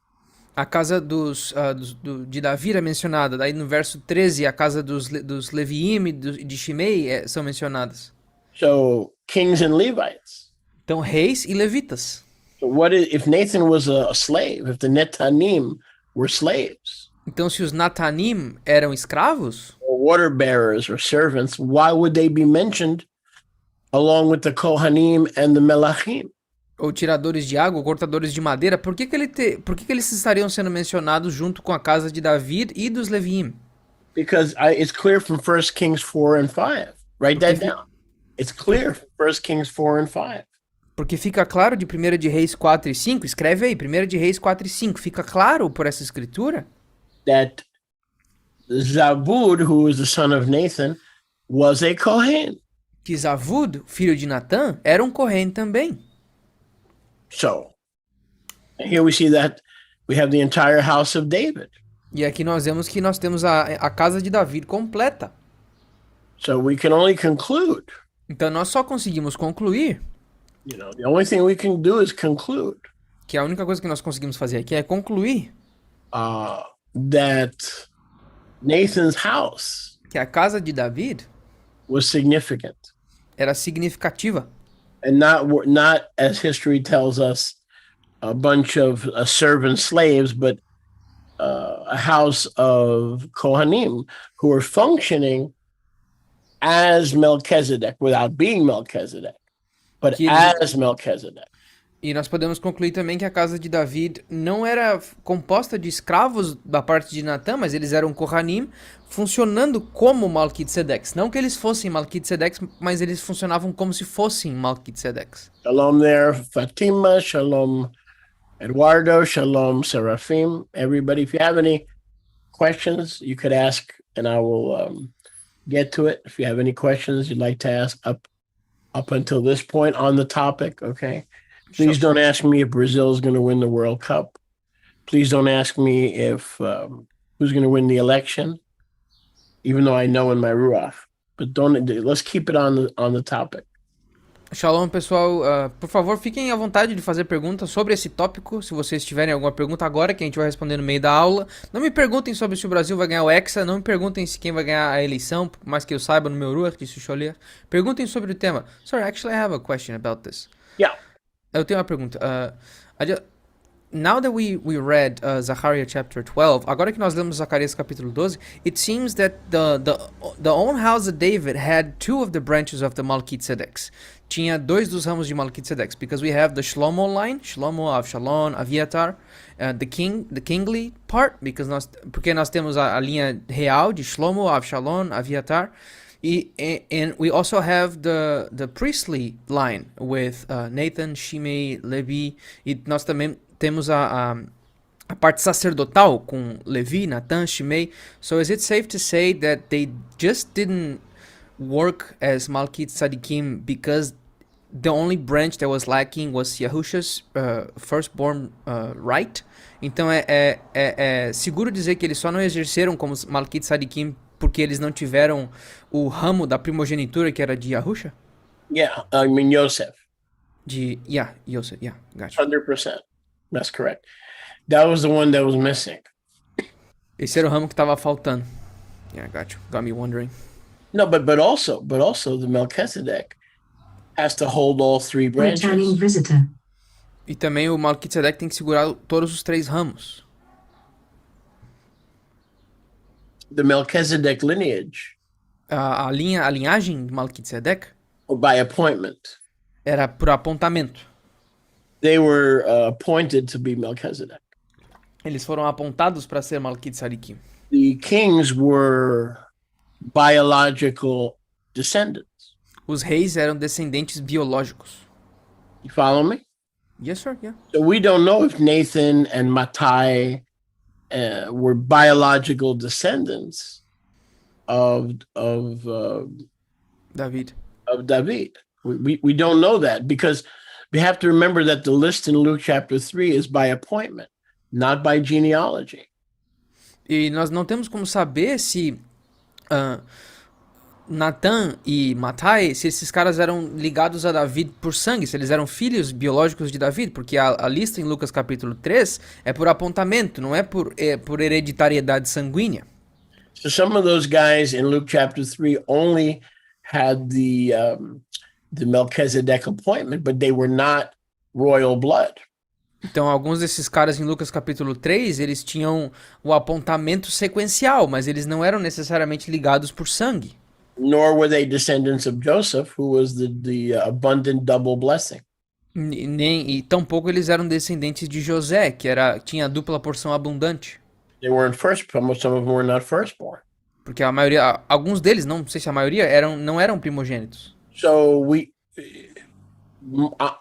[SPEAKER 2] a casa de Davi é mencionada. Daí no verso 13, a casa dos Leviim e de Shimei são mencionadas.
[SPEAKER 1] So kings and Levites.
[SPEAKER 2] Então, reis e levitas.
[SPEAKER 1] So if Nathan was a slave, if the Netanim were slaves,
[SPEAKER 2] Então, se os Natanim eram escravos,
[SPEAKER 1] or water bearers or servants, why would they be mentioned along with the Kohanim and the Melachim?
[SPEAKER 2] ou tiradores de água, ou cortadores de madeira, por que eles estariam sendo mencionados junto com a casa de Davi e dos Leviim?
[SPEAKER 1] Because it's clear from 1 Kings 4 and 5. Write that down. It's clear from 1 Kings 4 and 5.
[SPEAKER 2] Porque fica claro de 1 de Reis 4 e 5, escreve aí, 1 de Reis 4 e 5, fica claro por essa escritura
[SPEAKER 1] That Zabud, who was the son of Nathan, was a Kohen.
[SPEAKER 2] que Zavud, filho de Natã, era um Kohen também.
[SPEAKER 1] So here we see that we have the entire house of David.
[SPEAKER 2] E aqui nós vemos que nós temos a casa de Davi completa.
[SPEAKER 1] So we can only conclude.
[SPEAKER 2] Então nós só conseguimos concluir,
[SPEAKER 1] The only thing we can do is conclude
[SPEAKER 2] que a única coisa que nós conseguimos fazer aqui é concluir
[SPEAKER 1] that Nathan's house
[SPEAKER 2] que a casa de Davi
[SPEAKER 1] was significant,
[SPEAKER 2] era significativa.
[SPEAKER 1] and not as history tells us, a bunch of servant slaves, but a house of Kohanim who were functioning as Melchizedek without being Melchizedek, but as Melchizedek.
[SPEAKER 2] E nós podemos concluir também que a casa de Davi não era composta de escravos da parte de Natã, mas eles eram Kohanim, funcionando como Melquisedeques. Não que eles fossem Melquisedeques, mas eles funcionavam como se fossem Melquisedeques.
[SPEAKER 1] Shalom there, Fatima. Shalom, Eduardo. Shalom, Serafim. Everybody, if you have any questions, you could ask, and I will get to it. If you have any questions you'd like to ask up until this point on the topic, okay? Please don't ask me if Brazil is going to win the World Cup. Please don't ask me if who's going to win the election, even though I know in my ruach. But let's keep it on the topic.
[SPEAKER 2] Shalom, pessoal. Por favor, fiquem à vontade de fazer perguntas sobre esse tópico. Se vocês tiverem alguma pergunta agora, que a gente vai responder no meio da aula. Não me perguntem sobre se o Brasil vai ganhar o Hexa. Não me perguntem se quem vai ganhar a eleição, por mais que eu saiba no meu Ruach, disse o Choler. Perguntem sobre o tema. Sorry, actually I have a question about this.
[SPEAKER 1] Yeah.
[SPEAKER 2] Eu tenho uma pergunta. Now that we read Zechariah chapter 12, agora que nós lemos Zacarias capítulo 12, it seems that the own house of David had two of the branches of the Melchizedeks. Tinha dois dos ramos de Melchizedeks, because we have the Shlomo line, Shlomo, Avshalom, Aviatar, the kingly part, porque nós temos a linha real de Shlomo, Avshalom, Aviatar, and we also have the priestly line with Nathan, Shimei, Levi, e nós também temos a parte sacerdotal com Levi, Natã, Shimei. So is it safe to say that they just didn't work as Malkit Tzadikim because the only branch that was lacking was Yahusha's firstborn right? Então é seguro dizer que eles só não exerceram como Malkit Tzadikim porque eles não tiveram o ramo da primogenitura que era de Yahusha?
[SPEAKER 1] Yeah, I mean Yosef.
[SPEAKER 2] Yosef, gotcha.
[SPEAKER 1] 100%. That's correct. That was the one that was missing.
[SPEAKER 2] Esse era o ramo que estava faltando. Yeah, got you. Got me wondering.
[SPEAKER 1] No, but also the Melchizedek has to hold all three branches.
[SPEAKER 3] Returning visitor.
[SPEAKER 2] E também o Melchizedek tem que segurar todos os três ramos.
[SPEAKER 1] The Melchizedek lineage.
[SPEAKER 2] A linhagem de Melchizedek
[SPEAKER 1] Or by appointment.
[SPEAKER 2] era por apontamento.
[SPEAKER 1] They were appointed to be Melchizedek.
[SPEAKER 2] Eles foram apontados para ser Melchizedek.
[SPEAKER 1] The kings were biological descendants.
[SPEAKER 2] Os reis eram descendentes biológicos.
[SPEAKER 1] You follow me?
[SPEAKER 2] Yes, sir. Yeah.
[SPEAKER 1] So we don't know if Nathan and Mattai were biological descendants of
[SPEAKER 2] David.
[SPEAKER 1] David. We don't know that because we have to remember that the list in Luke chapter 3 is by appointment, not by genealogy.
[SPEAKER 2] E nós não temos como saber se Natã e Mattai, se esses caras eram ligados a David por sangue, se eles eram filhos biológicos de David, porque a lista em Lucas capítulo 3 é por apontamento, não é por hereditariedade sanguínea.
[SPEAKER 1] So some of those guys in Luke chapter 3 only had the Melchizedek appointment, but they were not royal blood.
[SPEAKER 2] Então, alguns desses caras em Lucas capítulo 3, eles tinham o apontamento sequencial, mas eles não eram necessariamente ligados por sangue.
[SPEAKER 1] Nor were they descendants of Joseph, who was the abundant double blessing.
[SPEAKER 2] E tampouco eles eram descendentes de José, que tinha a dupla porção abundante.
[SPEAKER 1] They weren't some of them were not firstborn.
[SPEAKER 2] Porque a maioria, alguns deles, não sei se a maioria, não eram primogênitos.
[SPEAKER 1] So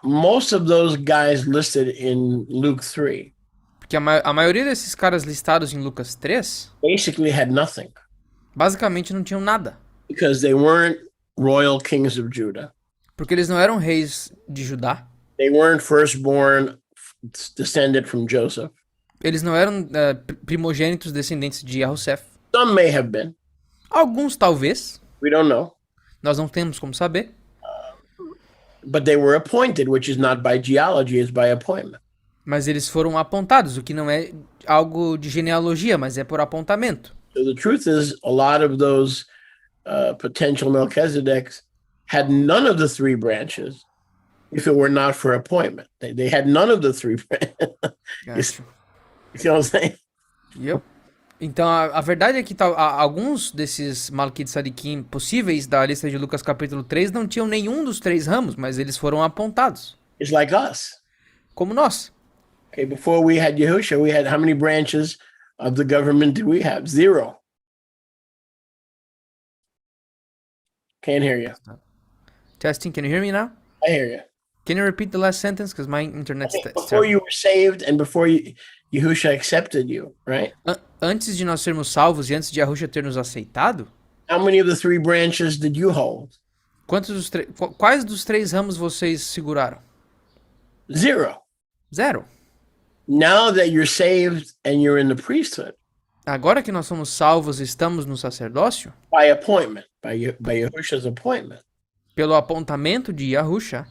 [SPEAKER 1] most of those guys listed in Luke 3
[SPEAKER 2] Porque a maioria desses caras listados em Lucas 3
[SPEAKER 1] basically had nothing
[SPEAKER 2] basicamente não tinham nada.
[SPEAKER 1] because they weren't royal kings of Judah.
[SPEAKER 2] Porque eles não eram reis de Judá.
[SPEAKER 1] They weren't firstborn descended from Joseph.
[SPEAKER 2] Eles não eram primogênitos descendentes de Yahusef.
[SPEAKER 1] Some may have been.
[SPEAKER 2] Alguns talvez.
[SPEAKER 1] We don't know.
[SPEAKER 2] Nós não temos como saber.
[SPEAKER 1] But they were appointed, which is not by genealogy, it's by appointment.
[SPEAKER 2] Mas eles foram apontados, o que não é algo de genealogia, mas é por apontamento.
[SPEAKER 1] So the truth is, a lot of those potential Melchizedeks had none of the three branches if it were not for appointment. They had none of the three branches.
[SPEAKER 2] Gotcha.
[SPEAKER 1] You see what I'm saying?
[SPEAKER 2] Yep. Então, a verdade é que alguns desses Malkit Sadikim possíveis da lista de Lucas capítulo 3 não tinham nenhum dos três ramos, mas eles foram apontados.
[SPEAKER 1] It's like us.
[SPEAKER 2] Como nós.
[SPEAKER 1] Okay, before we had Yahusha, we had how many branches of the government did we have? 0. Can't hear you.
[SPEAKER 2] Testing, can you hear me now?
[SPEAKER 1] I hear you.
[SPEAKER 2] Can you repeat the last sentence? Because my internet's
[SPEAKER 1] Before you were saved and before Yahusha accepted you, right?
[SPEAKER 2] Antes de nós sermos salvos e antes de Yahusha ter nos aceitado,
[SPEAKER 1] How many of the three branches did you hold?
[SPEAKER 2] quais dos três ramos vocês seguraram?
[SPEAKER 1] 0.
[SPEAKER 2] 0.
[SPEAKER 1] Now that you're saved and you're in the priesthood,
[SPEAKER 2] Agora que nós somos salvos e estamos no sacerdócio,
[SPEAKER 1] by appointment, by Yahusha's appointment,
[SPEAKER 2] pelo apontamento de Yahusha.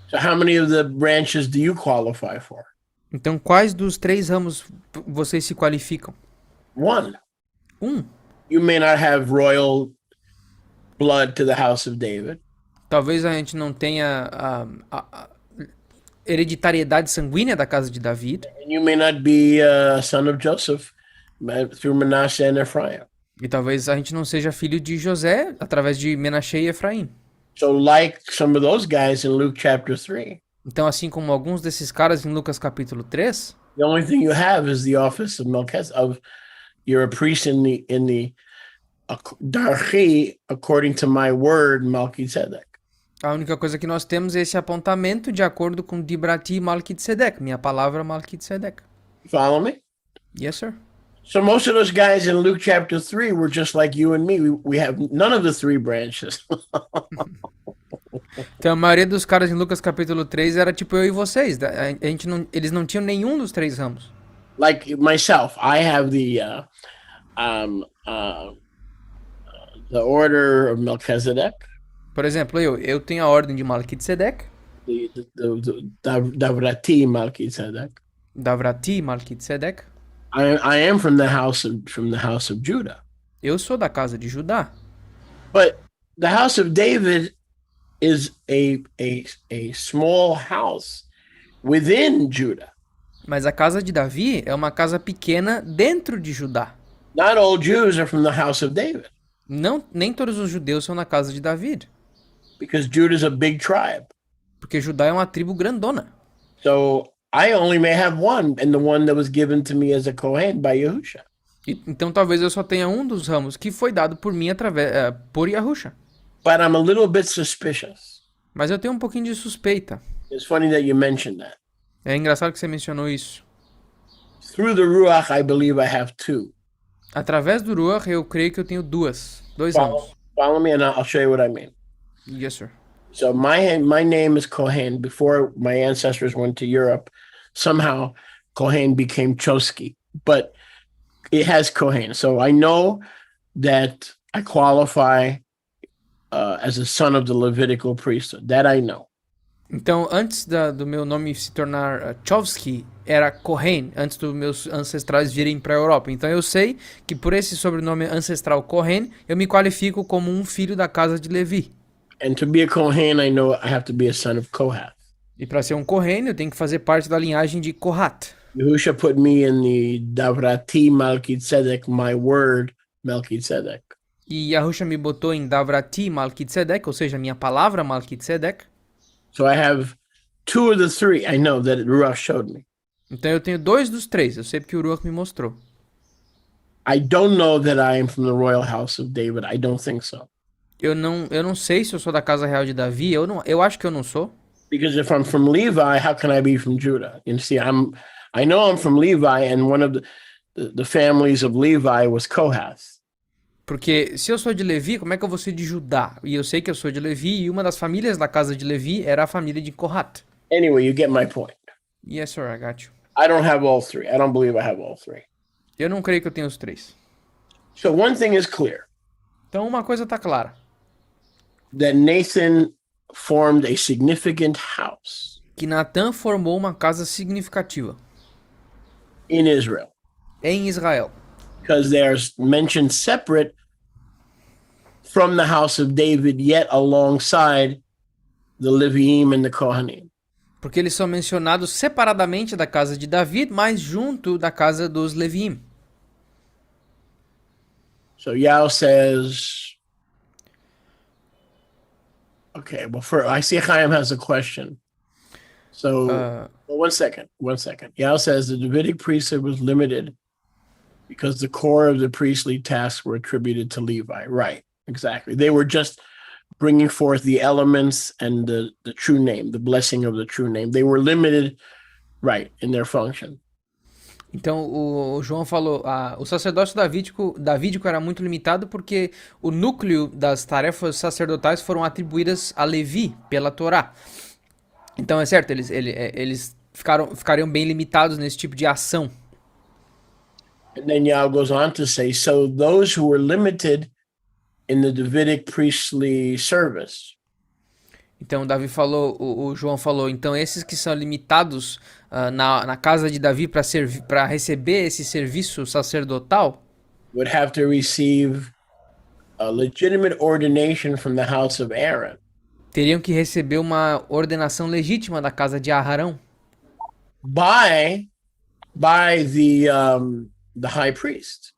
[SPEAKER 1] So how many of the branches do you qualify for?
[SPEAKER 2] Então, quais dos 3 ramos vocês se qualificam?
[SPEAKER 1] One.
[SPEAKER 2] Um.
[SPEAKER 1] You may not have royal blood to the house of David.
[SPEAKER 2] Talvez a gente não tenha a hereditariedade sanguínea da casa de David.
[SPEAKER 1] And you may not be a son of Joseph through Manasseh and Ephraim.
[SPEAKER 2] E talvez a gente não seja filho de José através de Menashe e Efraim.
[SPEAKER 1] So like some of those guys in Luke chapter 3,
[SPEAKER 2] Então, assim como alguns desses caras em Lucas capítulo 3,
[SPEAKER 1] the only thing you have is the office of Melchizedek. You're a priest in the Darchi, according to my word, Melchizedek.
[SPEAKER 2] a única coisa que nós temos é esse apontamento de acordo com Dibrati Malkitzedek, minha palavra Malkitzedek.
[SPEAKER 1] Follow me?
[SPEAKER 2] Yes, sir.
[SPEAKER 1] So most of those guys in Luke chapter 3 were just like you and me. We have none of the 3 branches.
[SPEAKER 2] Então, a maioria dos caras em Lucas capítulo 3 era tipo eu e vocês. Eles não tinham nenhum dos 3 ramos.
[SPEAKER 1] Like myself, I have the order of Melchizedek,
[SPEAKER 2] Por exemplo, eu tenho a ordem de Malkitzedek,
[SPEAKER 1] the Davrati Melchizedek.
[SPEAKER 2] Davrati Malkitzedek.
[SPEAKER 1] I am from the house of Judah.
[SPEAKER 2] Eu sou da casa de Judá.
[SPEAKER 1] But the house of David is a small house within Judah.
[SPEAKER 2] Mas a casa de Davi é uma casa pequena dentro de Judá.
[SPEAKER 1] Not all Jews are from the house of David,
[SPEAKER 2] Não, nem todos os judeus são na casa de Davi,
[SPEAKER 1] because Judah is a big tribe.
[SPEAKER 2] porque Judá é uma tribo grandona.
[SPEAKER 1] So I only may have one, and the one that was given to me as a Kohen by Yahusha.
[SPEAKER 2] Então talvez eu só tenha um dos ramos que foi dado por mim por Yahusha.
[SPEAKER 1] But I'm a little bit suspicious.
[SPEAKER 2] Mas eu tenho um pouquinho de suspeita.
[SPEAKER 1] It's funny that you mentioned that.
[SPEAKER 2] É engraçado que você mencionou isso.
[SPEAKER 1] Through the Ruach, I believe I have 2.
[SPEAKER 2] Através do Ruach, eu creio que eu tenho dois ramos.
[SPEAKER 1] Follow me, and I'll show you what I mean.
[SPEAKER 2] Yes, sir.
[SPEAKER 1] So my name is Kohen. Before my ancestors went to Europe, somehow Kohen became Chosky, but it has Kohen. So I know that I qualify as a son of the Levitical priesthood. That I know.
[SPEAKER 2] Então, antes do meu nome se tornar Chovsky, era Kohen, antes dos meus ancestrais virem para a Europa. Então eu sei que por esse sobrenome ancestral Kohen, eu me qualifico como um filho da casa de Levi.
[SPEAKER 1] And to be a Kohen, I know I have to be a son of Kohath.
[SPEAKER 2] E para ser um Kohen, eu tenho que fazer parte da linhagem de Kohat.
[SPEAKER 1] Yahusha put me in the Davrati Melchizedek, my word Melchizedek.
[SPEAKER 2] E Yahusha me botou em Davrati Malkitzedek, ou seja, minha palavra Malkitzedek.
[SPEAKER 1] So I have 2 of the 3. I know that Ruach showed me.
[SPEAKER 2] Então eu tenho 2 dos 3, eu sei porque o Ruach me mostrou.
[SPEAKER 1] I don't know that I am from the royal house of David. I don't think so.
[SPEAKER 2] Eu não sei se eu sou da casa real de Davi, eu acho que eu não sou.
[SPEAKER 1] Because if I'm from Levi, how can I be from Judah? You see, I know I'm from Levi, and one of the families of Levi was Kohath.
[SPEAKER 2] Porque se eu sou de Levi, como é que eu vou ser de Judá? E eu sei que eu sou de Levi, e uma das famílias da casa de Levi era a família de Kohat.
[SPEAKER 1] Anyway, you get my point.
[SPEAKER 2] Yes, sir, I got you.
[SPEAKER 1] I don't have all 3. I don't believe I have all 3.
[SPEAKER 2] Eu não creio que eu tenha os 3.
[SPEAKER 1] So one thing is clear.
[SPEAKER 2] Então uma coisa tá clara.
[SPEAKER 1] That Nathan formed a significant house
[SPEAKER 2] Que Natã formou uma casa significativa
[SPEAKER 1] in Israel.
[SPEAKER 2] em Israel.
[SPEAKER 1] Because they're mentioned separate from the house of David, yet alongside the Leviim and the Kohanim.
[SPEAKER 2] Porque eles são mencionados separadamente da casa de Davi, mas junto da casa dos Leviim.
[SPEAKER 1] So Yao says, okay, well, I see Chaim has a question. So, well, one second. Yao says the Davidic priesthood was limited because the core of the priestly tasks were attributed to Levi. Right, exactly. They were just bringing forth the elements and the true name, the blessing of the true name. They were limited, right, in their function.
[SPEAKER 2] Então o João falou, o sacerdócio davídico era muito limitado porque o núcleo das tarefas sacerdotais foram atribuídas a Levi pela Torá. Então é certo, eles ficariam bem limitados nesse tipo de ação.
[SPEAKER 1] And then Yao goes on to say, so those who were limited in the Davidic priestly service.
[SPEAKER 2] Então Davi falou, o João falou, então esses que são limitados na casa de Davi para receber esse serviço sacerdotal
[SPEAKER 1] Would have to receive a legitimate ordination from the house of Aaron.
[SPEAKER 2] teriam que receber uma ordenação legítima da casa de Arão
[SPEAKER 1] by the high priest.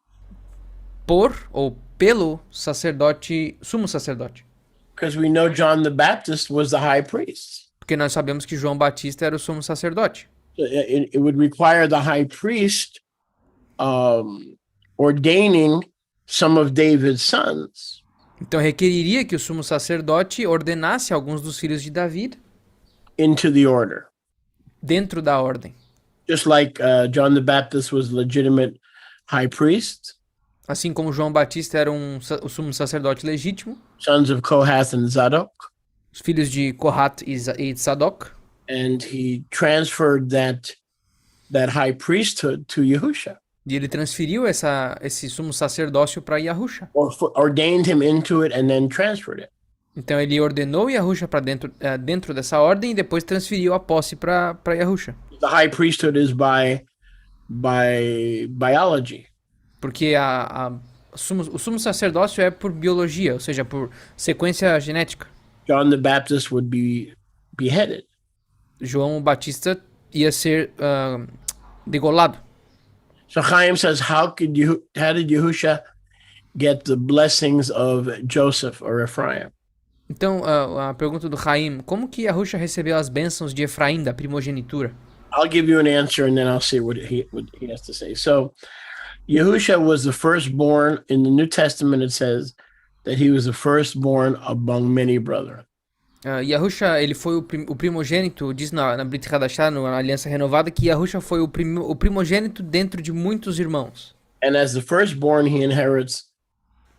[SPEAKER 2] por ou pelo sacerdote, sumo sacerdote.
[SPEAKER 1] Because we know John the Baptist was the high priest.
[SPEAKER 2] Porque nós sabemos que João Batista era o sumo sacerdote.
[SPEAKER 1] So it would require the high priest ordaining some of David's sons.
[SPEAKER 2] Então requeriria que o sumo sacerdote ordenasse alguns dos filhos de Davi
[SPEAKER 1] into the order.
[SPEAKER 2] dentro da ordem.
[SPEAKER 1] Just like John the Baptist was legitimate high priest,
[SPEAKER 2] Assim como João Batista era o sumo sacerdote legítimo,
[SPEAKER 1] sons of Kohath and Zadok,
[SPEAKER 2] os filhos de Kohat e Zadok,
[SPEAKER 1] and he transferred that high priesthood to Yahusha,
[SPEAKER 2] e ele transferiu esse sumo sacerdócio para Yahusha.
[SPEAKER 1] or ordained him into it and then transferred it.
[SPEAKER 2] Então ele ordenou Yahusha para dentro dessa ordem e depois transferiu a posse para Yahusha.
[SPEAKER 1] The high priesthood is by biology.
[SPEAKER 2] Porque o sumo sacerdócio é por biologia, ou seja, por sequência genética.
[SPEAKER 1] John the Baptist would be beheaded.
[SPEAKER 2] João Batista ia ser degolado.
[SPEAKER 1] So Chaim says, how did Yahusha get the blessings of Joseph or Ephraim?
[SPEAKER 2] Então, a pergunta do Chaim, como que Yahusha recebeu as bênçãos de Efraim, da primogenitura?
[SPEAKER 1] I'll give you an answer and then I'll see what he has to say. So Yahusha was the firstborn. In the New Testament, it says that he was the firstborn among many brethren.
[SPEAKER 2] Yahusha, ele foi o primogênito, diz na Brit Hadashah, na Aliança Renovada, que Yahusha foi o primogênito dentro de muitos irmãos.
[SPEAKER 1] And as the firstborn, he inherits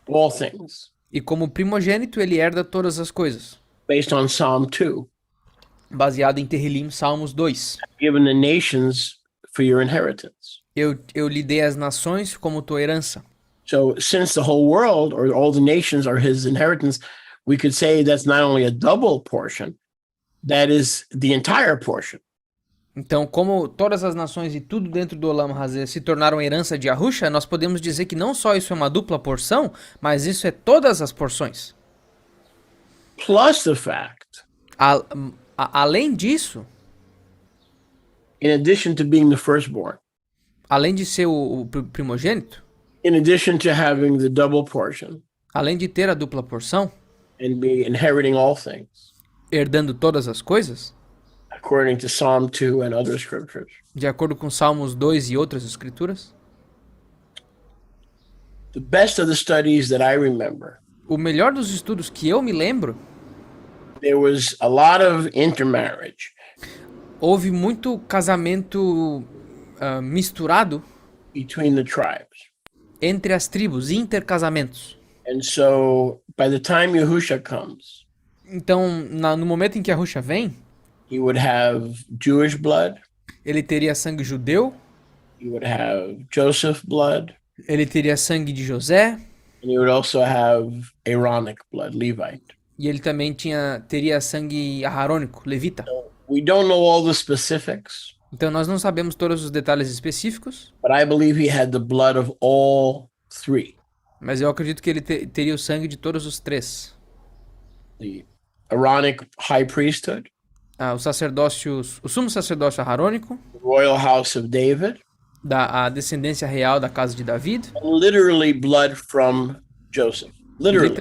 [SPEAKER 1] all things.
[SPEAKER 2] E como primogênito, ele herda todas as coisas.
[SPEAKER 1] Based on Psalm 2.
[SPEAKER 2] Baseado em Terrilim, Salmos 2.
[SPEAKER 1] Given the nations for your inheritance.
[SPEAKER 2] Eu lhe dei as nações como tua herança.
[SPEAKER 1] So since the whole world or all the nations are his inheritance, we could say that's not only a double portion, that is the entire portion.
[SPEAKER 2] Então, como todas as nações e tudo dentro do Olam Hazé se tornaram herança de Yahusha, nós podemos dizer que não só isso é uma dupla porção, mas isso é todas as porções.
[SPEAKER 1] Plus the fact,
[SPEAKER 2] Além disso,
[SPEAKER 1] in addition to being the firstborn,
[SPEAKER 2] além de ser o primogênito,
[SPEAKER 1] in addition to having the double portion,
[SPEAKER 2] além de ter a dupla porção,
[SPEAKER 1] and be inheriting all things,
[SPEAKER 2] herdando todas as coisas,
[SPEAKER 1] according to Psalm 2 and other scriptures,
[SPEAKER 2] de acordo com Salmos 2 e outras escrituras,
[SPEAKER 1] the best of the studies that I remember,
[SPEAKER 2] o melhor dos estudos que eu me lembro,
[SPEAKER 1] there was a lot of intermarriage.
[SPEAKER 2] houve muito casamento misturado
[SPEAKER 1] Between the tribes.
[SPEAKER 2] entre as tribos, intercasamentos.
[SPEAKER 1] And so by the time Yahusha comes,
[SPEAKER 2] Então, no momento em que Yahusha vem,
[SPEAKER 1] he would have Jewish blood,
[SPEAKER 2] ele teria sangue judeu,
[SPEAKER 1] he would have Joseph blood,
[SPEAKER 2] ele teria sangue de José,
[SPEAKER 1] and he would also have Aaronic blood, Levite.
[SPEAKER 2] e ele também teria sangue aarônico, levita.
[SPEAKER 1] We don't know all the specifics,
[SPEAKER 2] Então nós não sabemos todos os detalhes específicos,
[SPEAKER 1] but I believe he had the blood of all three.
[SPEAKER 2] mas eu acredito que ele teria o sangue de todos os três.
[SPEAKER 1] The Aaronic high priesthood,
[SPEAKER 2] O sumo sacerdócio aarônico,
[SPEAKER 1] the royal house of David,
[SPEAKER 2] a descendência real da casa de David,
[SPEAKER 1] and literally blood from Joseph. Literally.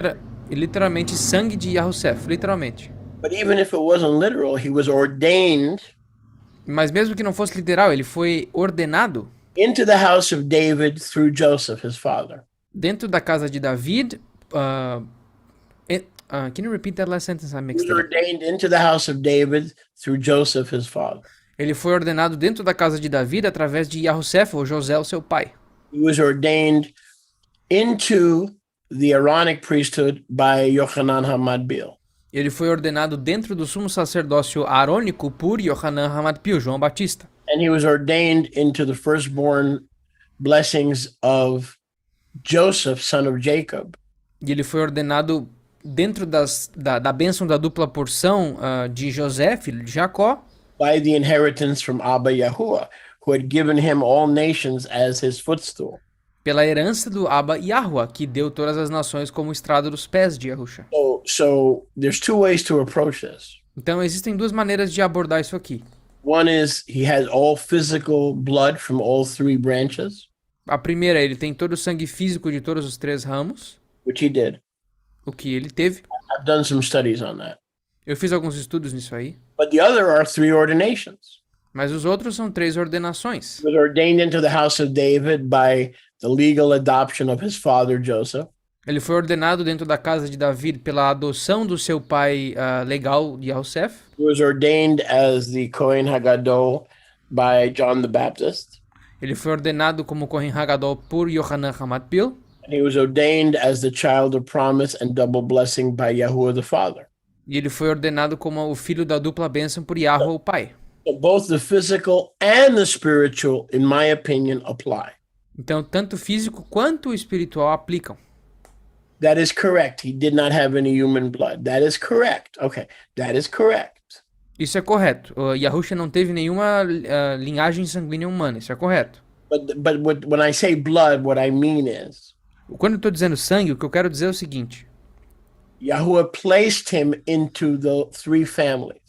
[SPEAKER 2] e literalmente sangue de Yahusef, literalmente.
[SPEAKER 1] But even if it wasn't literal, he was ordained
[SPEAKER 2] Mas mesmo que não fosse literal, ele foi ordenado
[SPEAKER 1] into the house of David through Joseph, his father.
[SPEAKER 2] dentro da casa de David. Can you repeat that last sentence? I
[SPEAKER 1] He
[SPEAKER 2] mixed
[SPEAKER 1] was
[SPEAKER 2] it up.
[SPEAKER 1] ordained into the house of David through Joseph, his father.
[SPEAKER 2] Ele foi ordenado dentro da casa de David através de Yahusef, ou José, o seu pai.
[SPEAKER 1] He was ordained into the Aaronic priesthood by Yochanan Hamadbil.
[SPEAKER 2] Ele foi ordenado dentro do sumo sacerdócio aarônico por Yohanan Hamadpil, João Batista.
[SPEAKER 1] And he was ordained into the firstborn blessings of Joseph, son of Jacob.
[SPEAKER 2] E ele foi ordenado dentro da bênção da dupla porção de José, filho de Jacó,
[SPEAKER 1] by the inheritance from Abba Yahuwah, who had given him all nations as his footstool.
[SPEAKER 2] pela herança do Abba Yahuwah, que deu todas as nações como estrado dos pés de Yahusha.
[SPEAKER 1] So there's two ways to approach this.
[SPEAKER 2] Então existem duas maneiras de abordar isso aqui.
[SPEAKER 1] One is he has all physical blood from all three branches,
[SPEAKER 2] A primeira, ele tem todo o sangue físico de todos os três ramos,
[SPEAKER 1] which he did.
[SPEAKER 2] o que ele teve.
[SPEAKER 1] I've done some studies on that.
[SPEAKER 2] Eu fiz alguns estudos nisso aí.
[SPEAKER 1] But the other are three ordinations.
[SPEAKER 2] Mas os outros são três ordenações.
[SPEAKER 1] He was ordained into the house of David by the legal adoption of his father Joseph.
[SPEAKER 2] Ele foi ordenado dentro da casa de Davi pela adoção do seu pai legal, Yosef.
[SPEAKER 1] He was ordained as the Kohen Hagadol by John the Baptist.
[SPEAKER 2] Ele foi ordenado como Kohen Hagadol por Yohanan Hamatbil.
[SPEAKER 1] And he was ordained as the child of promise and double blessing by Yahuwah the Father.
[SPEAKER 2] E ele foi ordenado como o filho da dupla bênção por Yahuwah, o pai.
[SPEAKER 1] So both the physical and the spiritual, in my opinion, apply.
[SPEAKER 2] Então, tanto o físico quanto o espiritual aplicam.
[SPEAKER 1] That is correct. He did not have any human blood. That is correct. Okay, that is correct.
[SPEAKER 2] Isso é correto. O Yahusha não teve nenhuma linhagem sanguínea humana. Isso é correto.
[SPEAKER 1] But when I say blood, what I mean is
[SPEAKER 2] Quando eu estou dizendo sangue, o que eu quero dizer é o seguinte.
[SPEAKER 1] Yahuwah placed him into the three families.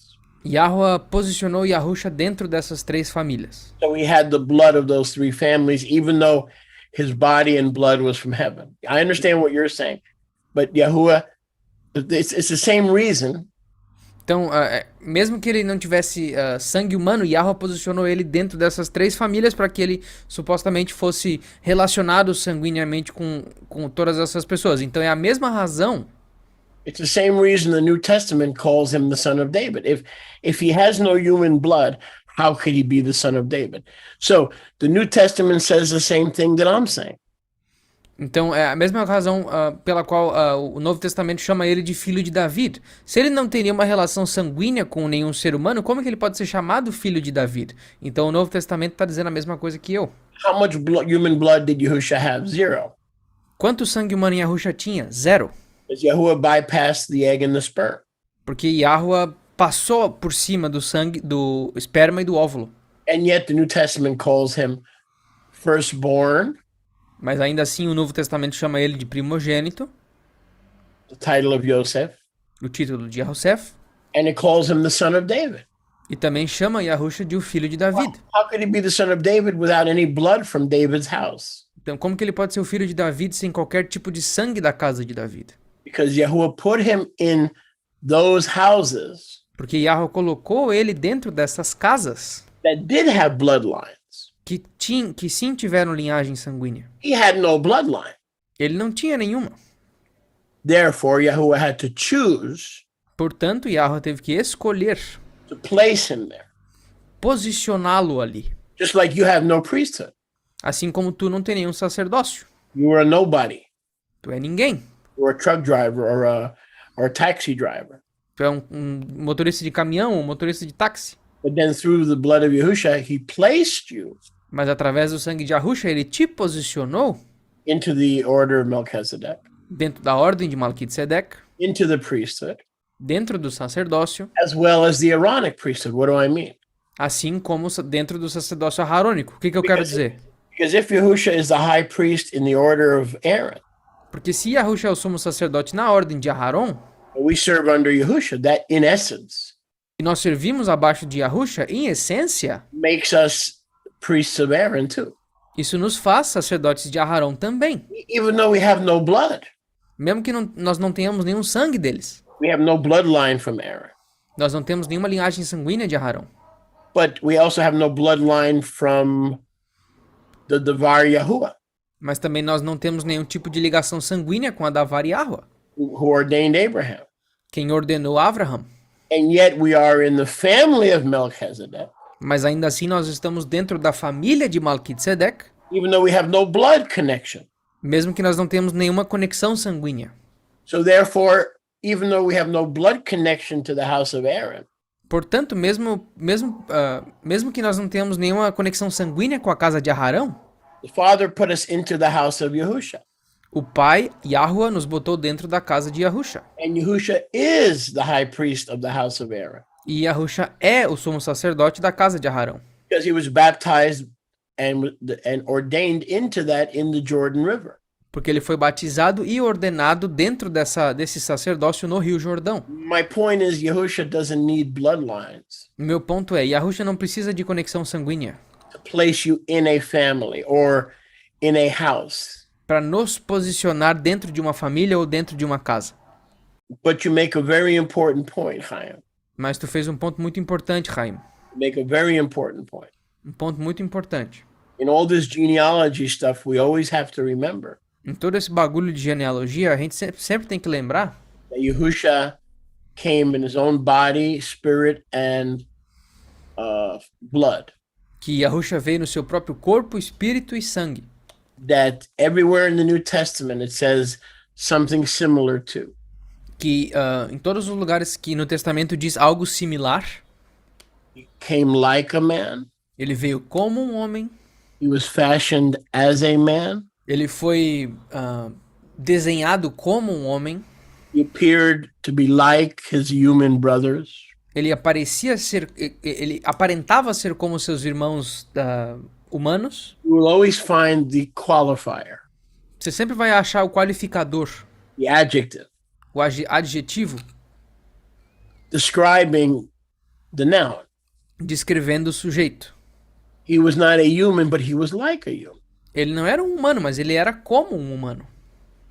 [SPEAKER 2] Yahuwah posicionou Yahusha dentro dessas três famílias.
[SPEAKER 1] So he had the blood of those three families, even though his body and blood was from heaven. I understand what you're saying, but Yahuwah, it's the same reason.
[SPEAKER 2] Então, mesmo que ele não tivesse sangue humano, Yahuwah posicionou ele dentro dessas três famílias para que ele supostamente fosse relacionado sanguineamente com todas essas pessoas. Então, é a mesma razão.
[SPEAKER 1] It's the same reason the New Testament calls him the son of David. If he has no human blood, how could he be the son of David? So the New Testament says the same thing that I'm saying.
[SPEAKER 2] Então, é a mesma razão pela qual o Novo Testamento chama ele de filho de Davi. Se ele não teria uma relação sanguínea com nenhum ser humano, como é que ele pode ser chamado filho de Davi? Então, o Novo Testamento está dizendo a mesma coisa que eu.
[SPEAKER 1] How much human blood did Yahusha have? Zero.
[SPEAKER 2] Quanto sangue humano Yahusha tinha? Zero.
[SPEAKER 1] Because Yahuwah bypassed the egg and the sperm.
[SPEAKER 2] Porque Yahuwah passou por cima do sangue, do esperma e do óvulo.
[SPEAKER 1] And yet the New Testament calls him firstborn,
[SPEAKER 2] Mas ainda assim o Novo Testamento chama ele de primogênito,
[SPEAKER 1] the title of Yosef,
[SPEAKER 2] o título de Yosef,
[SPEAKER 1] and it calls him the son of David.
[SPEAKER 2] e também chama Yahusha de o filho de Davi.
[SPEAKER 1] How could he be the son of David without any blood from David's house?
[SPEAKER 2] Então como que ele pode ser o filho de Davi sem qualquer tipo de sangue da casa de Davi?
[SPEAKER 1] Because Yahuwah put him in those houses
[SPEAKER 2] Porque Yahuwah colocou ele dentro dessas casas
[SPEAKER 1] that did have bloodlines.
[SPEAKER 2] que sim tiveram linhagem sanguínea.
[SPEAKER 1] He had no bloodline.
[SPEAKER 2] Ele não tinha nenhuma.
[SPEAKER 1] Therefore, Yahuwah had to choose
[SPEAKER 2] Portanto, Yahuwah teve que escolher
[SPEAKER 1] to place him there.
[SPEAKER 2] posicioná-lo ali.
[SPEAKER 1] Just like you have no priesthood.
[SPEAKER 2] Assim como tu não tem nenhum sacerdócio.
[SPEAKER 1] You were a nobody.
[SPEAKER 2] Tu é ninguém.
[SPEAKER 1] You were a truck driver or a taxi driver.
[SPEAKER 2] Tu é um motorista de caminhão, um motorista de táxi.
[SPEAKER 1] But then through the blood of Yahusha, he placed you
[SPEAKER 2] Mas através do sangue de Yahusha, ele te posicionou
[SPEAKER 1] into the order of Melchizedek,
[SPEAKER 2] dentro da ordem de Malquitzedek,
[SPEAKER 1] into the priesthood,
[SPEAKER 2] dentro do sacerdócio,
[SPEAKER 1] as well as the Aaronic priesthood. What do I mean?
[SPEAKER 2] assim como dentro do sacerdócio arônico. O que eu quero dizer?
[SPEAKER 1] Because if Yahusha is the high priest in the order of Aaron,
[SPEAKER 2] Porque se Yahusha é o sumo sacerdote na ordem de Aharon,
[SPEAKER 1] we serve under Yahusha, that in essence
[SPEAKER 2] e nós servimos abaixo de Yahusha, em essência,
[SPEAKER 1] makes us priests of Aaron too.
[SPEAKER 2] isso nos faz sacerdotes de Aharon também.
[SPEAKER 1] Even though we have no blood,
[SPEAKER 2] Mesmo que nós não tenhamos nenhum sangue deles.
[SPEAKER 1] we have no bloodline from Aaron.
[SPEAKER 2] Nós não temos nenhuma linhagem sanguínea de Aharon.
[SPEAKER 1] But we also have no bloodline from the Devar Yahuwah,
[SPEAKER 2] Mas também nós não temos nenhum tipo de ligação sanguínea com a Davar Yahuwah,
[SPEAKER 1] who ordained Abraham.
[SPEAKER 2] quem ordenou Abraham.
[SPEAKER 1] And yet we are in the family of Melchizedek,
[SPEAKER 2] Mas ainda assim nós estamos dentro da família de Malquitzedek,
[SPEAKER 1] even though we have no blood connection.
[SPEAKER 2] mesmo que nós não temos nenhuma conexão sanguínea.
[SPEAKER 1] So therefore, even though we have no blood connection to the house of Aaron,
[SPEAKER 2] Portanto, mesmo que nós não tenhamos nenhuma conexão sanguínea com a casa de Aharão,
[SPEAKER 1] the Father put us into the house of Yahusha.
[SPEAKER 2] O pai, Yahuwah, nos botou dentro da casa de Yahusha.
[SPEAKER 1] And Yahusha is the high priest of the house of Aaron.
[SPEAKER 2] E Yahusha é o sumo sacerdote da casa de Arão.
[SPEAKER 1] Because he was baptized and ordained into that in the Jordan River.
[SPEAKER 2] Porque ele foi batizado e ordenado dentro desse sacerdócio no Rio Jordão.
[SPEAKER 1] My point is, Yahusha doesn't need bloodlines.
[SPEAKER 2] Meu ponto é, Yahusha não precisa de conexão sanguínea
[SPEAKER 1] To place you in a family or in a house.
[SPEAKER 2] para nos posicionar dentro de uma família ou dentro de uma casa.
[SPEAKER 1] But you make a very important point, Chaim.
[SPEAKER 2] Mas tu fez um ponto muito importante, Chaim.
[SPEAKER 1] You make a very important point.
[SPEAKER 2] Um ponto muito importante.
[SPEAKER 1] In all this genealogy stuff, we always have to remember
[SPEAKER 2] Em todo esse bagulho de genealogia, a gente sempre tem que lembrar
[SPEAKER 1] that Yahusha came in his own body, spirit, and blood.
[SPEAKER 2] que Yahusha veio no seu próprio corpo, espírito e sangue.
[SPEAKER 1] That everywhere in the New Testament it says something similar to.
[SPEAKER 2] Que em todos os lugares que no Testamento diz algo similar,
[SPEAKER 1] He came like a man.
[SPEAKER 2] ele veio como um homem,
[SPEAKER 1] He was fashioned as a man.
[SPEAKER 2] ele foi desenhado como um homem,
[SPEAKER 1] He appeared to be like his human brothers.
[SPEAKER 2] ele aparentava ser como seus irmãos humanos.
[SPEAKER 1] You will always find the qualifier,
[SPEAKER 2] Você sempre vai achar o qualificador,
[SPEAKER 1] the adjective,
[SPEAKER 2] o adjetivo,
[SPEAKER 1] describing the noun.
[SPEAKER 2] descrevendo o sujeito.
[SPEAKER 1] He was not a human, but he was like a human.
[SPEAKER 2] Ele não era um humano, mas ele era como um humano.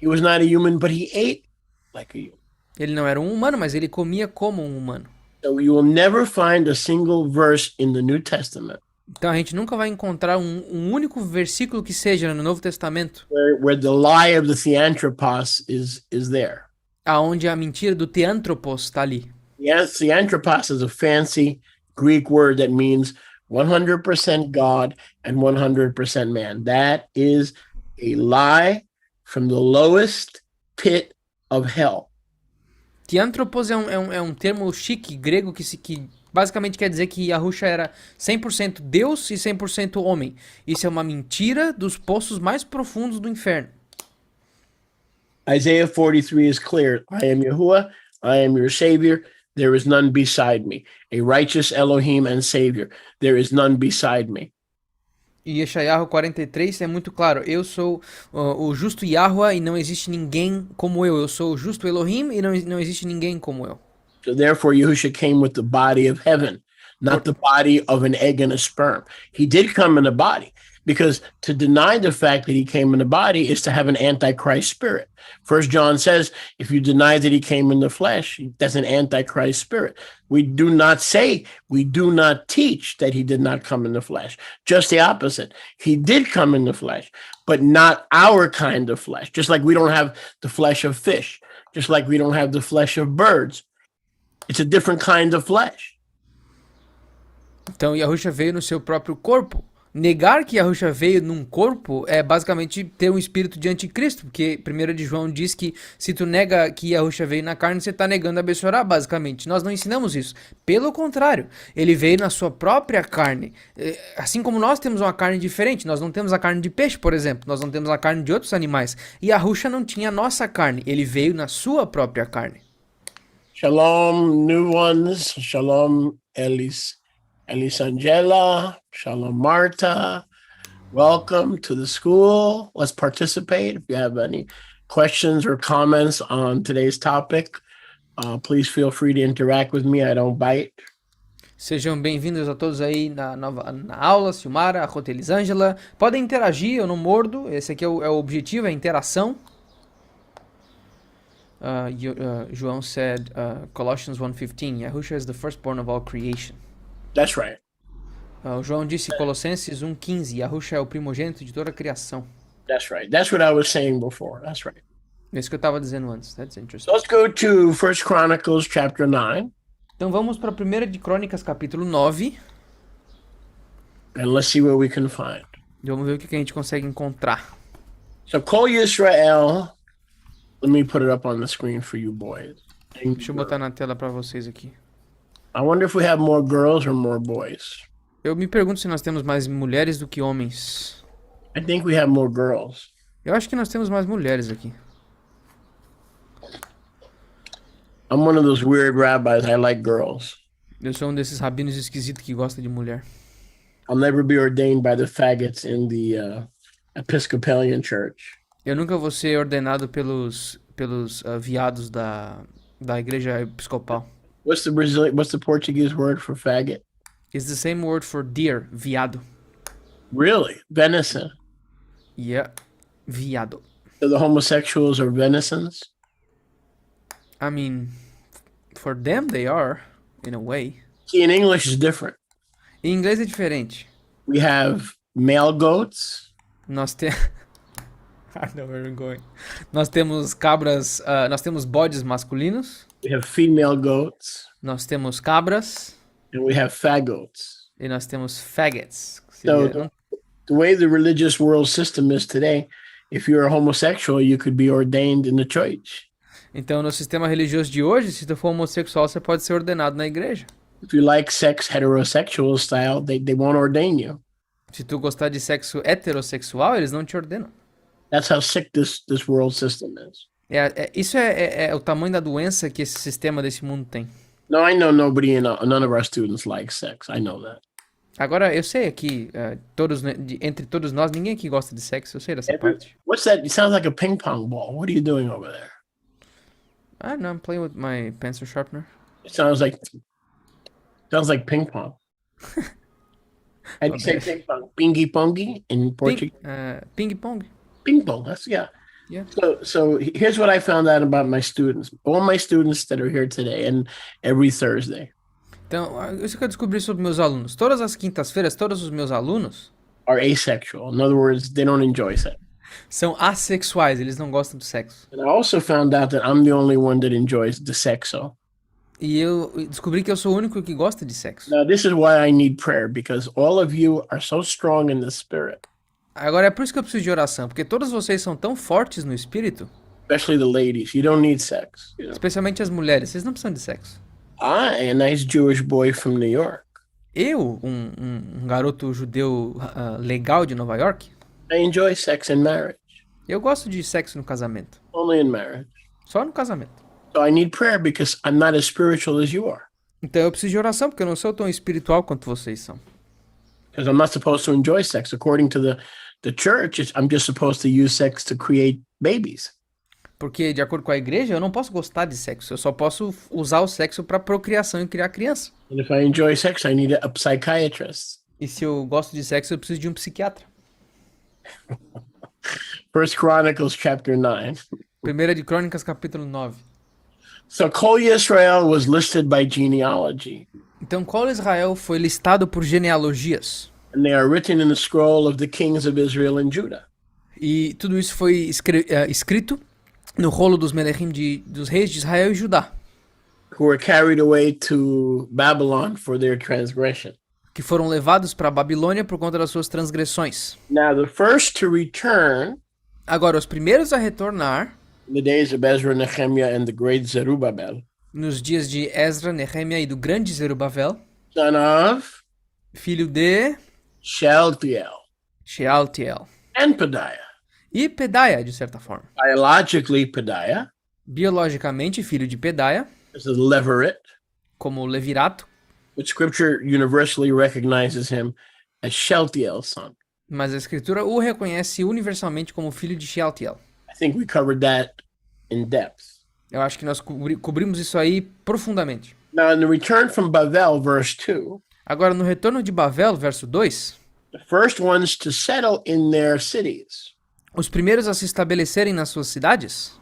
[SPEAKER 1] He was not a human, but he ate like a human.
[SPEAKER 2] Ele não era um humano, mas ele comia como um humano.
[SPEAKER 1] So you will never find a single verse in the New Testament
[SPEAKER 2] Então a gente nunca vai encontrar um único versículo que seja no Novo Testamento
[SPEAKER 1] where the lie of the theanthropos is there.
[SPEAKER 2] aonde a mentira do theanthropos está ali.
[SPEAKER 1] Theanthropos is a fancy Greek word that means 100% God and 100% man. That is a lie from the lowest pit of hell.
[SPEAKER 2] Theanthropos é um termo chique grego que basicamente quer dizer que Yahusha era 100% Deus e 100% homem. Isso é uma mentira dos poços mais profundos do inferno.
[SPEAKER 1] Isaiah 43 is clear. I am Yahuwah, I am your savior. There is none beside me. A righteous Elohim and savior. There is none beside me.
[SPEAKER 2] E Yeshayahu 43 é muito claro. Eu sou o justo Yahuwah e não existe ninguém como eu. Eu sou o justo Elohim e não existe ninguém como eu.
[SPEAKER 1] So therefore, Yahushua came with the body of heaven, not the body of an egg and a sperm. He did come in a body, because to deny the fact that he came in a body is to have an antichrist spirit. First John says, if you deny that he came in the flesh, that's an antichrist spirit. We do not teach that he did not come in the flesh. Just the opposite. He did come in the flesh, but not our kind of flesh. Just like we don't have the flesh of fish, just like we don't have the flesh of birds. It's a different kind of flesh.
[SPEAKER 2] Então Yahusha veio no seu próprio corpo. Negar que Yahusha veio num corpo é basicamente ter um espírito de anticristo, porque 1 de João diz que se tu nega que Yahusha veio na carne, você está negando a Bessorá, basicamente. Nós não ensinamos isso. Pelo contrário, ele veio na sua própria carne. Assim como nós temos uma carne diferente, nós não temos a carne de peixe, por exemplo, nós não temos a carne de outros animais. E Yahusha não tinha a nossa carne, ele veio na sua própria carne.
[SPEAKER 1] Shalom, new ones. Shalom, Elisangela. Shalom, Marta. Welcome to the school. Let's participate. If you have any questions or comments on today's topic, please feel free to interact with me. I don't bite.
[SPEAKER 2] Sejam bem-vindos a todos aí na aula, Silmara, a Rota Elisângela. Podem interagir, eu não mordo. Esse aqui é o objetivo, é a interação. João said, Colossians 1:15, Yahusha is the firstborn of all creation.
[SPEAKER 1] That's right.
[SPEAKER 2] O João disse Colossenses 1:15, Yahusha é o primogênito de toda a criação.
[SPEAKER 1] That's right. That's what I was saying before. That's right.
[SPEAKER 2] É isso que eu estava dizendo antes. That's interesting.
[SPEAKER 1] So let's go to 1 Chronicles chapter 9.
[SPEAKER 2] Então vamos para a 1 de Crônicas, capítulo 9.
[SPEAKER 1] And let's see what we can find.
[SPEAKER 2] E vamos ver o que a gente consegue encontrar.
[SPEAKER 1] So Kol Yisrael, let me put it up on the screen for you boys.
[SPEAKER 2] Deixa eu botar na tela para vocês aqui.
[SPEAKER 1] I wonder if we have more girls or more boys.
[SPEAKER 2] Eu me pergunto se nós temos mais mulheres do que homens.
[SPEAKER 1] I think we have more girls.
[SPEAKER 2] Eu acho que nós temos mais mulheres aqui.
[SPEAKER 1] I'm one of those weird rabbis. I like girls.
[SPEAKER 2] Eu sou um desses rabinos esquisitos que gosta de mulher.
[SPEAKER 1] I'll never be ordained by the faggots in the Episcopalian Church.
[SPEAKER 2] Eu nunca vou ser ordenado pelos viados da igreja episcopal.
[SPEAKER 1] What's the Portuguese word for faggot?
[SPEAKER 2] It's the same word for deer, viado.
[SPEAKER 1] Really? Venison.
[SPEAKER 2] Yeah, viado.
[SPEAKER 1] So the homosexuals are venisons?
[SPEAKER 2] I mean, for them they are, in a way.
[SPEAKER 1] See, in English it's different.
[SPEAKER 2] Em inglês é diferente.
[SPEAKER 1] We have male goats.
[SPEAKER 2] Nós temos... I know where we're going. Nós temos cabras, nós temos bodes masculinos,
[SPEAKER 1] We have female goats.
[SPEAKER 2] nós temos cabras
[SPEAKER 1] And we have faggots.
[SPEAKER 2] e nós temos faggots.
[SPEAKER 1] So the way the religious world system is today, if you're a homosexual, you could be ordained in the church.
[SPEAKER 2] Então, no sistema religioso de hoje, se tu for homossexual, você pode ser ordenado na igreja.
[SPEAKER 1] If you like sex heterosexual style, they won't ordain you.
[SPEAKER 2] Se tu gostar de sexo heterossexual, eles não te ordenam.
[SPEAKER 1] That's how sick this world system is.
[SPEAKER 2] Isso é o tamanho da doença que esse sistema desse mundo tem.
[SPEAKER 1] No, I know none of our students like sex. I know that.
[SPEAKER 2] Agora, eu sei aqui, entre todos nós, ninguém aqui gosta de sexo. Eu sei dessa parte.
[SPEAKER 1] What's that? It sounds like a ping pong ball. What are you doing over there?
[SPEAKER 2] Ah, não, I'm playing with my pencil sharpener.
[SPEAKER 1] It sounds like ping pong. How do you say ping pong? Pingy pongy in Portuguese?
[SPEAKER 2] Ping pong.
[SPEAKER 1] Ping pong. That's yeah.
[SPEAKER 2] Yeah.
[SPEAKER 1] So here's what I found out about my students. All my students that are here today and every Thursday
[SPEAKER 2] Então, isso que eu descobri sobre meus alunos. Todas as quintas-feiras, todos os meus alunos
[SPEAKER 1] are asexual. In other words, they don't enjoy sex.
[SPEAKER 2] são assexuais, eles não gostam de sexo.
[SPEAKER 1] And I also found out that I'm the only one that enjoys the sexo.
[SPEAKER 2] E eu descobri que eu sou o único que gosta de sexo.
[SPEAKER 1] Now, this is why I need prayer, because all of you are so strong in the spirit,
[SPEAKER 2] Agora é por isso que eu preciso de oração, porque todos vocês são tão fortes no espírito,
[SPEAKER 1] especially the ladies. You don't need sex. You know?
[SPEAKER 2] especialmente as mulheres, vocês não precisam de sexo.
[SPEAKER 1] I, a nice Jewish boy from New York,
[SPEAKER 2] Eu, um garoto judeu legal de Nova York,
[SPEAKER 1] I enjoy sex in marriage,
[SPEAKER 2] eu gosto de sexo no casamento.
[SPEAKER 1] only in marriage.
[SPEAKER 2] Só no casamento.
[SPEAKER 1] So I need prayer because I'm not as spiritual as you are.
[SPEAKER 2] Então eu preciso de oração, porque eu não sou tão espiritual quanto vocês são.
[SPEAKER 1] Because I'm not supposed to enjoy sex. According to the church, I'm just supposed to use sex to create babies.
[SPEAKER 2] Porque, de acordo com a igreja, eu não posso gostar de sexo. Eu só posso usar o sexo para procriação e criar criança.
[SPEAKER 1] And if I enjoy sex, I need a psychiatrist.
[SPEAKER 2] E se eu gosto de sexo, eu preciso de um psiquiatra.
[SPEAKER 1] First Chronicles chapter 9.
[SPEAKER 2] Primeira de Crônicas, capítulo 9.
[SPEAKER 1] So Kol Yisrael was listed by genealogy,
[SPEAKER 2] Então, qual Israel foi listado por genealogias?
[SPEAKER 1] and they are written in the scroll of the kings of Israel and Judah.
[SPEAKER 2] E tudo isso foi escrito no rolo dos Melechim dos reis de Israel e Judá,
[SPEAKER 1] Who were carried away to Babylon for their transgression.
[SPEAKER 2] que foram levados para a Babilônia por conta das suas transgressões.
[SPEAKER 1] Now, the first to return
[SPEAKER 2] Agora, os primeiros a retornar,
[SPEAKER 1] in the days of Ezra, Nehemiah, and the great Zerubbabel,
[SPEAKER 2] nos dias de Esdra, Nehemia e do grande Zerubabel,
[SPEAKER 1] son of
[SPEAKER 2] filho de
[SPEAKER 1] Shealtiel
[SPEAKER 2] Shealtiel,
[SPEAKER 1] and Pedaiah.
[SPEAKER 2] e Pedaia, de certa forma.
[SPEAKER 1] Biologically, Pedaiah
[SPEAKER 2] Biologicamente, filho de Pedaia,
[SPEAKER 1] is a Levirate,
[SPEAKER 2] como Levirato,
[SPEAKER 1] but Scripture universally recognizes him as Shealtiel's son.
[SPEAKER 2] mas a escritura o reconhece universalmente como filho de Shealtiel.
[SPEAKER 1] I think we covered that in depth.
[SPEAKER 2] Eu acho que nós cobrimos isso aí profundamente.
[SPEAKER 1] Now, in the return from Bavel, verse 2,
[SPEAKER 2] Agora, no retorno de Bavel, verso 2,
[SPEAKER 1] the first ones to settle in their cities
[SPEAKER 2] os primeiros a se estabelecerem nas suas cidades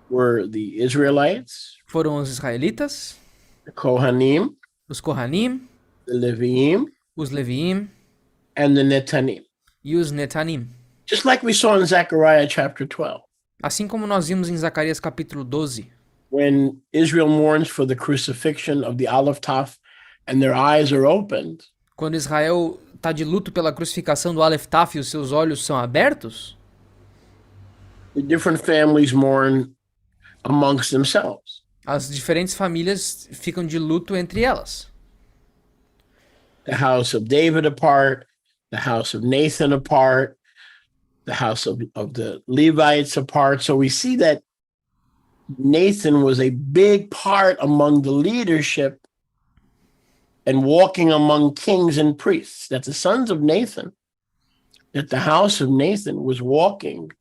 [SPEAKER 1] were the Israelites,
[SPEAKER 2] foram os israelitas,
[SPEAKER 1] the Kohanim,
[SPEAKER 2] os Kohanim,
[SPEAKER 1] the Leviim,
[SPEAKER 2] os Leviim
[SPEAKER 1] and the Netanim.
[SPEAKER 2] e os Netanim.
[SPEAKER 1] Just like we saw in Zechariah chapter 12,
[SPEAKER 2] Assim como nós vimos em Zacarias capítulo 12,
[SPEAKER 1] when Israel mourns for the crucifixion of the Aleph Taf and their eyes are opened,
[SPEAKER 2] quando Israel está de luto pela crucificação do Aleph Taf e os seus olhos são abertos,
[SPEAKER 1] the different families mourn amongst themselves.
[SPEAKER 2] as diferentes famílias ficam de luto entre elas.
[SPEAKER 1] The house of David apart, the house of Nathan apart, the house of the Levites apart. So we see that Nathan was a big part among the leadership and walking among kings and priests. That the sons of Nathan, that the house of Nathan was walking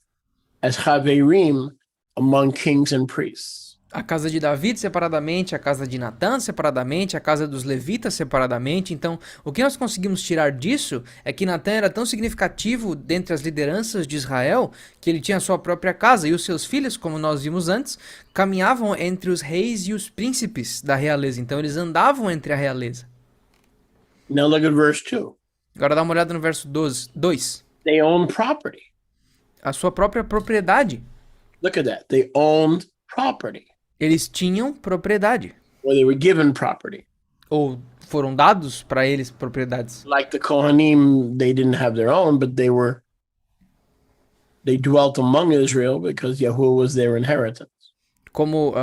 [SPEAKER 1] as Chaverim among kings and priests.
[SPEAKER 2] A casa de David separadamente, a casa de Natã separadamente, a casa dos levitas separadamente. Então, o que nós conseguimos tirar disso é que Natã era tão significativo dentre as lideranças de Israel que ele tinha a sua própria casa e os seus filhos, como nós vimos antes, caminhavam entre os reis e os príncipes da realeza. Então, eles andavam entre a realeza.
[SPEAKER 1] Now look at verse 2.
[SPEAKER 2] Agora dá uma olhada no verso 2.
[SPEAKER 1] They owned property.
[SPEAKER 2] A sua própria propriedade.
[SPEAKER 1] Look at that. They owned property.
[SPEAKER 2] Eles tinham propriedade.
[SPEAKER 1] Or they were given property.
[SPEAKER 2] Ou foram dados para eles propriedades.
[SPEAKER 1] Like the Kohanim, they didn't have their own, but they dwelt among Israel because Yahuwah was their inheritance.
[SPEAKER 2] Como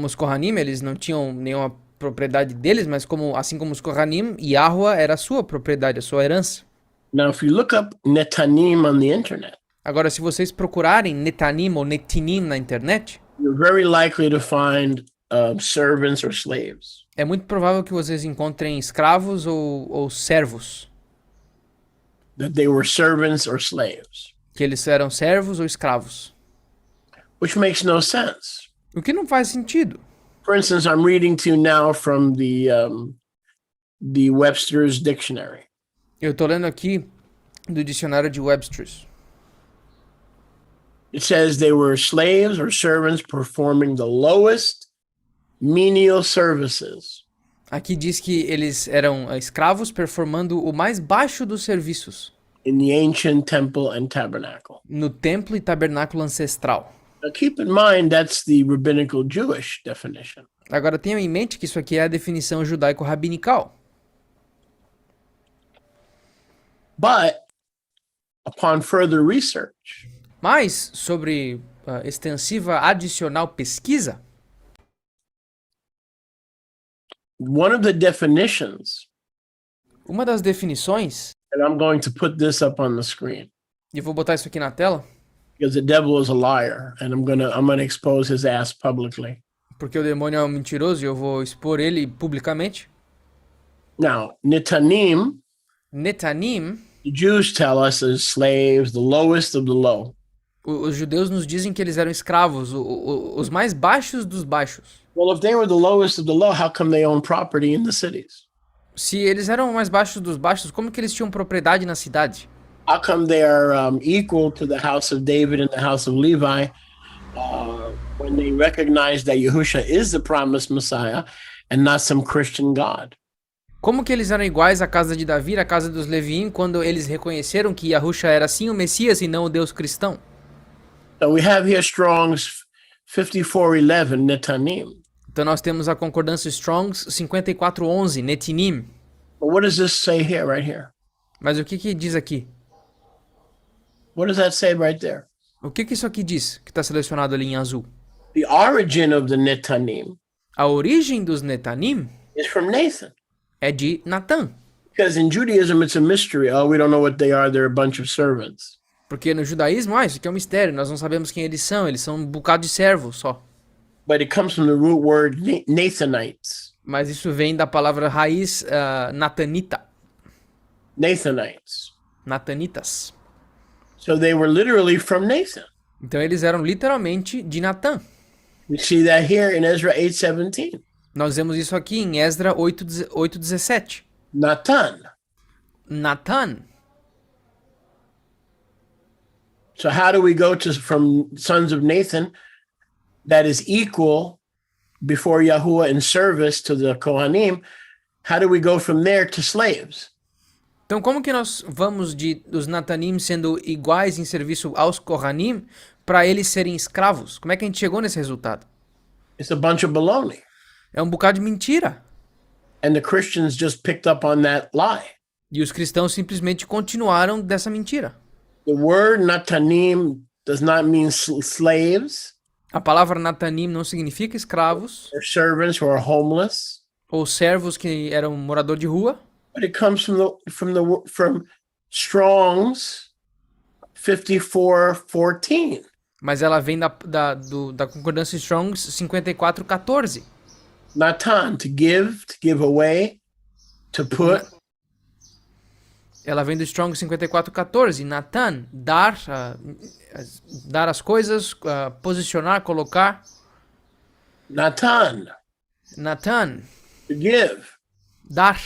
[SPEAKER 2] os Kohanim, eles não tinham nenhuma propriedade deles, mas assim como os Kohanim, Yahuwah era a sua propriedade, a sua herança.
[SPEAKER 1] Now, if you look up Netanim on the internet,
[SPEAKER 2] agora, se vocês procurarem Netanim ou Netinim na internet,
[SPEAKER 1] you're very likely to find servants or slaves.
[SPEAKER 2] É muito provável que vocês encontrem escravos ou servos.
[SPEAKER 1] That they were servants or slaves.
[SPEAKER 2] Que eles eram servos ou escravos.
[SPEAKER 1] Which makes no sense.
[SPEAKER 2] O que não faz sentido.
[SPEAKER 1] For instance, I'm reading to you now from the Webster's Dictionary.
[SPEAKER 2] Eu estou lendo aqui do dicionário de Webster's.
[SPEAKER 1] It says they were slaves or servants performing the lowest menial services.
[SPEAKER 2] Aqui diz que eles eram escravos performando o mais baixo dos serviços.
[SPEAKER 1] In the ancient temple and tabernacle.
[SPEAKER 2] No templo e tabernáculo ancestral.
[SPEAKER 1] Now keep in mind that's the rabbinical Jewish definition.
[SPEAKER 2] Agora tenham em mente que isso aqui é a definição judaico-rabinical.
[SPEAKER 1] But upon further research,
[SPEAKER 2] mas sobre extensiva adicional pesquisa,
[SPEAKER 1] one of the definitions,
[SPEAKER 2] uma das definições,
[SPEAKER 1] and I'm going to put this up on the screen.
[SPEAKER 2] E vou botar isso aqui na tela.
[SPEAKER 1] Because the devil is a liar, and I'm gonna expose his ass publicly.
[SPEAKER 2] Porque o demônio é um mentiroso e eu vou expor ele publicamente.
[SPEAKER 1] Now, Netanim, the Jews tell us as slaves, the lowest of the low.
[SPEAKER 2] Os judeus nos dizem que eles eram escravos, os mais baixos dos baixos.
[SPEAKER 1] Well, if they were the lowest of the low, how come they own property in the cities?
[SPEAKER 2] Se eles eram mais baixos dos baixos, como que eles tinham propriedade na cidade?
[SPEAKER 1] How come they are equal to the house of David and the house of Levi when they recognize that Yahusha is the promised Messiah and not some Christian God?
[SPEAKER 2] Como que eles eram iguais à casa de Davi e à casa dos Leviim quando eles reconheceram que Yahusha era sim o Messias e não o Deus cristão?
[SPEAKER 1] So we have here Strong's 5411 Netanim.
[SPEAKER 2] Então nós temos a concordância Strong's 5411 Netinim.
[SPEAKER 1] But what does this say here, right here?
[SPEAKER 2] Mas o que que diz aqui?
[SPEAKER 1] What does that say right there?
[SPEAKER 2] O que que isso aqui diz, que está selecionado ali em azul?
[SPEAKER 1] The origin of the Netanim.
[SPEAKER 2] A origem dos Netanim
[SPEAKER 1] is from Nathan.
[SPEAKER 2] É de Natã.
[SPEAKER 1] Because in Judaism it's a mystery. Oh, we don't know what they are. They're a bunch of servants.
[SPEAKER 2] Porque no judaísmo, isso aqui é um mistério. Nós não sabemos quem eles são um bocado de servos só.
[SPEAKER 1] But it comes from the root word Nathanites.
[SPEAKER 2] Mas isso vem da palavra raiz natanita.
[SPEAKER 1] Nathanites.
[SPEAKER 2] Natanitas.
[SPEAKER 1] So they were literally from Nathan.
[SPEAKER 2] Então eles eram literalmente de Natã.
[SPEAKER 1] We see that here in Ezra 8:17.
[SPEAKER 2] Nós vemos isso aqui em Esdra 8:17.
[SPEAKER 1] Nathan. So how do we go from sons of Nathan that is equal before Yahuwah in service to the Kohanim? How do we go from there to slaves?
[SPEAKER 2] Então como que nós vamos dos Natanim sendo iguais em serviço aos Kohanim para eles serem escravos? Como é que a gente chegou nesse resultado?
[SPEAKER 1] It's a bunch of baloney.
[SPEAKER 2] É um bocado de mentira.
[SPEAKER 1] And the Christians just picked up on that lie.
[SPEAKER 2] E os cristãos simplesmente continuaram dessa mentira.
[SPEAKER 1] The word Natanim does not mean slaves.
[SPEAKER 2] A palavra Natanim não significa escravos.
[SPEAKER 1] Or servants who are homeless.
[SPEAKER 2] Ou servos que eram morador de rua.
[SPEAKER 1] But it comes from Strong's 54:14.
[SPEAKER 2] Mas ela vem da concordância Strong's 54:14.
[SPEAKER 1] Natan, to give away, to put.
[SPEAKER 2] Ela vem do Strong 54:14. Natã, dar as coisas, posicionar, colocar.
[SPEAKER 1] Natan,
[SPEAKER 2] Natã,
[SPEAKER 1] to give.
[SPEAKER 2] dar.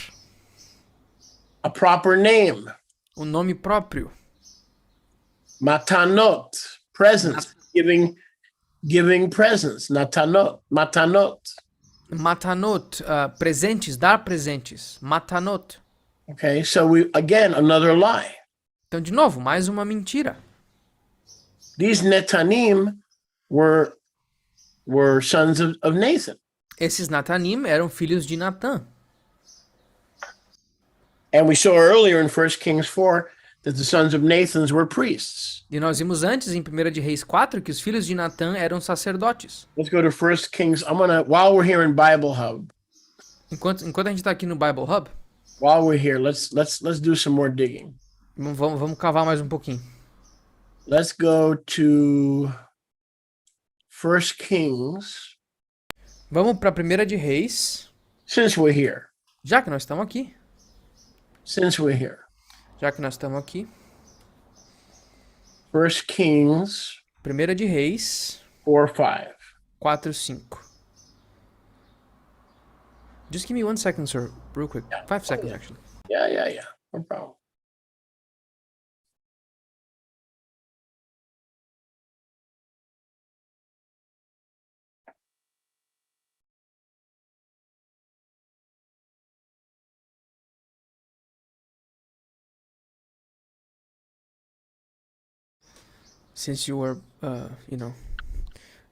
[SPEAKER 1] A proper name.
[SPEAKER 2] O nome próprio.
[SPEAKER 1] Matanot, presents, giving presents. Matanot.
[SPEAKER 2] Matanot, presentes, dar presentes. Matanot.
[SPEAKER 1] Okay, so again, another lie.
[SPEAKER 2] Então, de novo, mais uma mentira.
[SPEAKER 1] These Netanim were sons of Nathan.
[SPEAKER 2] Esses Natanim eram filhos de Natã.
[SPEAKER 1] And we saw earlier in 1 Kings 4 that the sons of Nathan were priests.
[SPEAKER 2] E nós vimos antes, em 1 de Reis 4, que os filhos de Natã eram sacerdotes.
[SPEAKER 1] Let's go to 1 Kings. While we're here in Bible Hub.
[SPEAKER 2] Enquanto a gente está aqui no Bible Hub,
[SPEAKER 1] while we're here, let's do some more digging.
[SPEAKER 2] Vamos cavar mais um pouquinho.
[SPEAKER 1] Let's go to 1 Kings.
[SPEAKER 2] Vamos para 1 de Reis.
[SPEAKER 1] Since we're here.
[SPEAKER 2] Já que nós estamos aqui.
[SPEAKER 1] Since we're here.
[SPEAKER 2] Já que nós estamos aqui.
[SPEAKER 1] 1 Kings.
[SPEAKER 2] 1 de Reis.
[SPEAKER 1] 4:5.
[SPEAKER 2] 4:5. Just give me 1 second, sir. Real quick. 5 seconds, actually.
[SPEAKER 1] Yeah. No problem.
[SPEAKER 2] Since you were,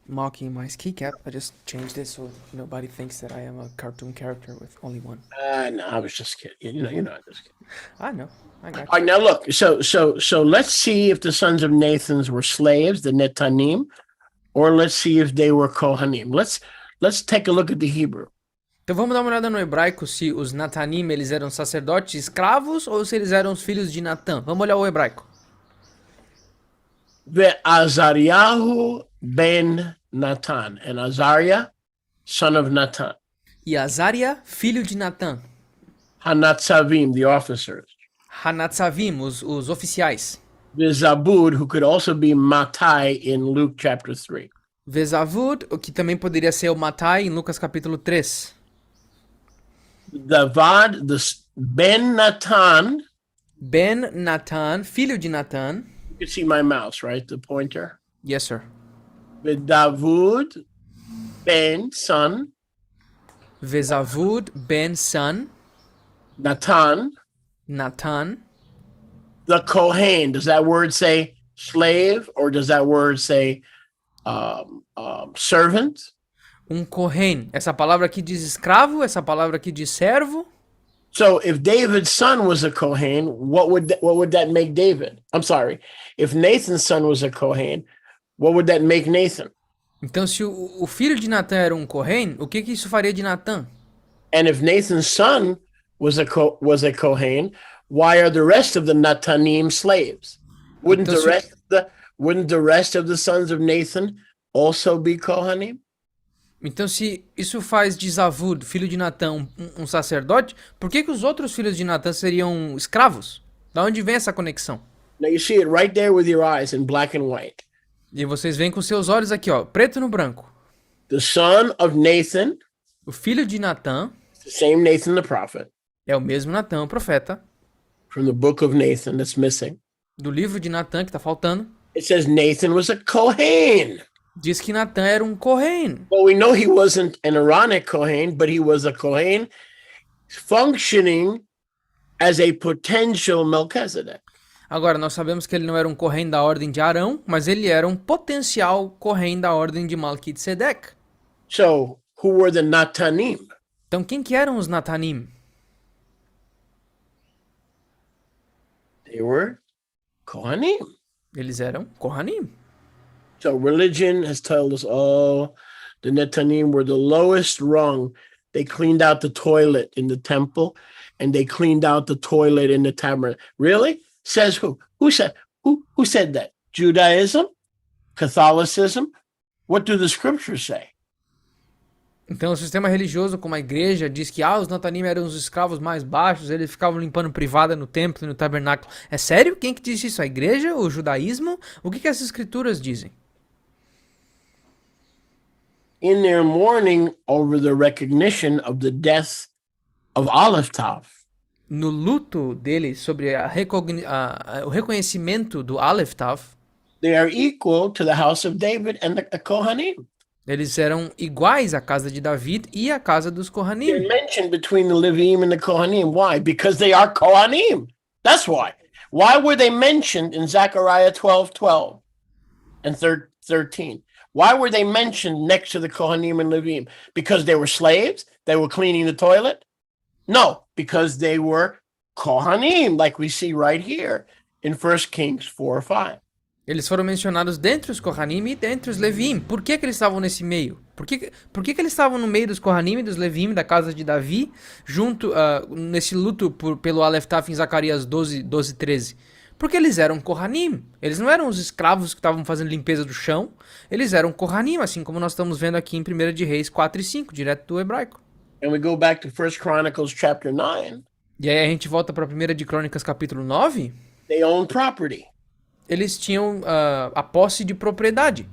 [SPEAKER 2] mocking my ski cap, I just changed it so nobody thinks that I am a cartoon character with only one.
[SPEAKER 1] No, I was just kidding. You know, I'm just kidding.
[SPEAKER 2] I know. I got you.
[SPEAKER 1] All right, now look. So let's see if the sons of Nathan were slaves, the Netanim, or let's see if they were Kohanim. Let's take a look at the Hebrew.
[SPEAKER 2] Então vamos dar uma olhada no hebraico se os Natanim eles eram sacerdotes escravos ou se eles eram os filhos de Natã. Vamos olhar o hebraico.
[SPEAKER 1] Azariahu ben Natan, and Azariah, son of Natan.
[SPEAKER 2] E Azaria, filho de Natã.
[SPEAKER 1] Hanatzavim, the officers.
[SPEAKER 2] Hanatzavim, os oficiais.
[SPEAKER 1] Zabud, who could also be Matai in Luke chapter 3.
[SPEAKER 2] Vezavud, o que também poderia ser o Matai em Lucas capítulo 3.
[SPEAKER 1] Davad, Ben Natan.
[SPEAKER 2] Ben Natan, filho de Natã.
[SPEAKER 1] You can see my mouse, right? The pointer.
[SPEAKER 2] Yes, sir.
[SPEAKER 1] Davud, Ben, son.
[SPEAKER 2] Vezavud, ben, son.
[SPEAKER 1] Natan.
[SPEAKER 2] Natã.
[SPEAKER 1] The Kohen. Does that word say slave or does that word say servant?
[SPEAKER 2] Kohen. Essa palavra aqui diz escravo, essa palavra aqui diz servo.
[SPEAKER 1] So if David's son was a Kohen, what would that make David? I'm sorry. If Nathan's son was a Kohen, what would that make Nathan?
[SPEAKER 2] Então se o filho de Natã era Kohen, o que isso faria de Natã?
[SPEAKER 1] And if Nathan's son was a Kohen, why are the rest of the Natanim slaves? Wouldn't the rest of the sons of Nathan also be Kohanim?
[SPEAKER 2] Então, se isso faz de Zavud, filho de Natã, um sacerdote, por que os outros filhos de Natã seriam escravos? Da onde vem essa conexão?
[SPEAKER 1] Now you see it right there with your eyes in black and white.
[SPEAKER 2] E vocês veem com seus olhos aqui, ó, preto no branco.
[SPEAKER 1] The son of Nathan,
[SPEAKER 2] o filho de Natã,
[SPEAKER 1] the same Nathan the prophet,
[SPEAKER 2] é o mesmo Natã, o profeta.
[SPEAKER 1] From the book of Nathan that's missing.
[SPEAKER 2] Do livro de Natã que tá faltando.
[SPEAKER 1] It says Nathan was a Kohen.
[SPEAKER 2] Diz que Natã era Kohen.
[SPEAKER 1] Well, we know he wasn't an Aaronic Kohen, but he was a Kohen functioning as a potential Melchizedek.
[SPEAKER 2] Agora, nós sabemos que ele não era Kohen da ordem de Arão, mas ele era potencial Kohen da ordem de Melquisedeque.
[SPEAKER 1] So, who were the Natanim?
[SPEAKER 2] Então, quem que eram os Natanim?
[SPEAKER 1] They were Kohanim.
[SPEAKER 2] Eles eram Kohanim.
[SPEAKER 1] So religion has told us, the Netanim were the lowest rung. They cleaned out the toilet in the temple, and they cleaned out the toilet in the tabernacle. Really? Says who? Who said? Who said that? Judaism? Catholicism? What do the scriptures say?
[SPEAKER 2] Então, o sistema religioso, como a igreja, diz que os Natanim eram os escravos mais baixos, eles ficavam limpando privada no templo e no tabernáculo. É sério? Quem que diz isso? A igreja? O judaísmo? O que as escrituras dizem?
[SPEAKER 1] In their mourning over the recognition of the death of Aleph-Tav,
[SPEAKER 2] No luto deles sobre o reconhecimento do Aleph-Tav,
[SPEAKER 1] they are equal to the house of David and the Kohanim.
[SPEAKER 2] eles eram iguais à casa de David e à casa dos
[SPEAKER 1] They're
[SPEAKER 2] Kohanim.
[SPEAKER 1] mentioned between the Levim and the Kohanim. Why? Because they are Kohanim. That's why. Why were they mentioned in Zechariah 12:12 and 13? Why were they mentioned next to the Kohanim and Levim? Because they were slaves? They were cleaning the toilet? No, because they were Kohanim, like we see right here in 1 Kings 4:5.
[SPEAKER 2] Eles foram mencionados dentre os Kohanim e dentre os Levim. Por que eles estavam nesse meio? Por que eles estavam no meio dos Kohanim e dos Levim, da casa de Davi, junto nesse luto pelo Aleph-Tav em Zacarias 12:13? Porque eles eram Kohanim. Eles não eram os escravos que estavam fazendo limpeza do chão. Eles eram Kohanim, assim como nós estamos vendo aqui em 1 de Reis 4 e 5, direto do hebraico.
[SPEAKER 1] And we go back to 1 Chronicles chapter 9.
[SPEAKER 2] E aí a gente volta para 1 de Crônicas capítulo 9.
[SPEAKER 1] They own property.
[SPEAKER 2] Eles tinham a posse de propriedade.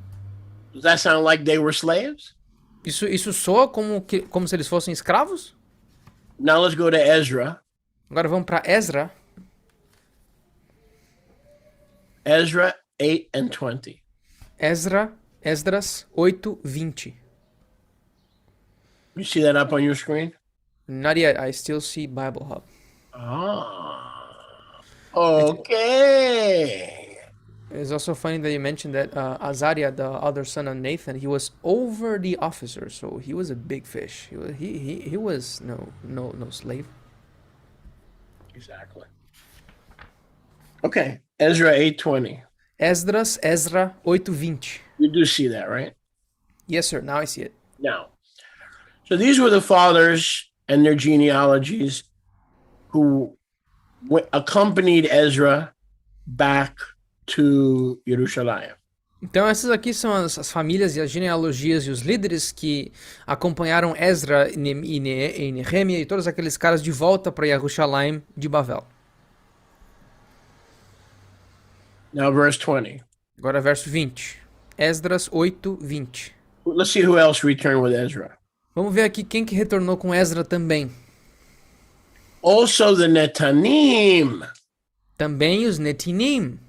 [SPEAKER 1] Does that sound like they were slaves?
[SPEAKER 2] Isso soa como se eles fossem escravos?
[SPEAKER 1] Now let's go to Ezra.
[SPEAKER 2] Agora vamos para Ezra.
[SPEAKER 1] Ezra 8 and 20.
[SPEAKER 2] Esdras 8:20.
[SPEAKER 1] You see that up on your screen?
[SPEAKER 2] Not yet, I still see Bible Hub.
[SPEAKER 1] Okay.
[SPEAKER 2] It's also funny that you mentioned that Azariah, the other son of Nathan, he was over the officer, so he was a big fish. He was no slave.
[SPEAKER 1] Exactly. Okay, Ezra 8:20.
[SPEAKER 2] Ezra 8:20.
[SPEAKER 1] You do see that, right?
[SPEAKER 2] Yes, sir. Now I see it.
[SPEAKER 1] Now, so these were the fathers and their genealogies who accompanied Ezra back to Jerusalem.
[SPEAKER 2] Então essas aqui são as famílias e as genealogias e os líderes que acompanharam Ezra e Nehemia e todos aqueles caras de volta para Jerusalém de Babel.
[SPEAKER 1] Now verse 20.
[SPEAKER 2] Agora verso 20. Esdras 8:20.
[SPEAKER 1] Let's see who else returned with Ezra.
[SPEAKER 2] Vamos ver aqui quem que retornou com Ezra também.
[SPEAKER 1] Also the Netanim,
[SPEAKER 2] Também os Netinim,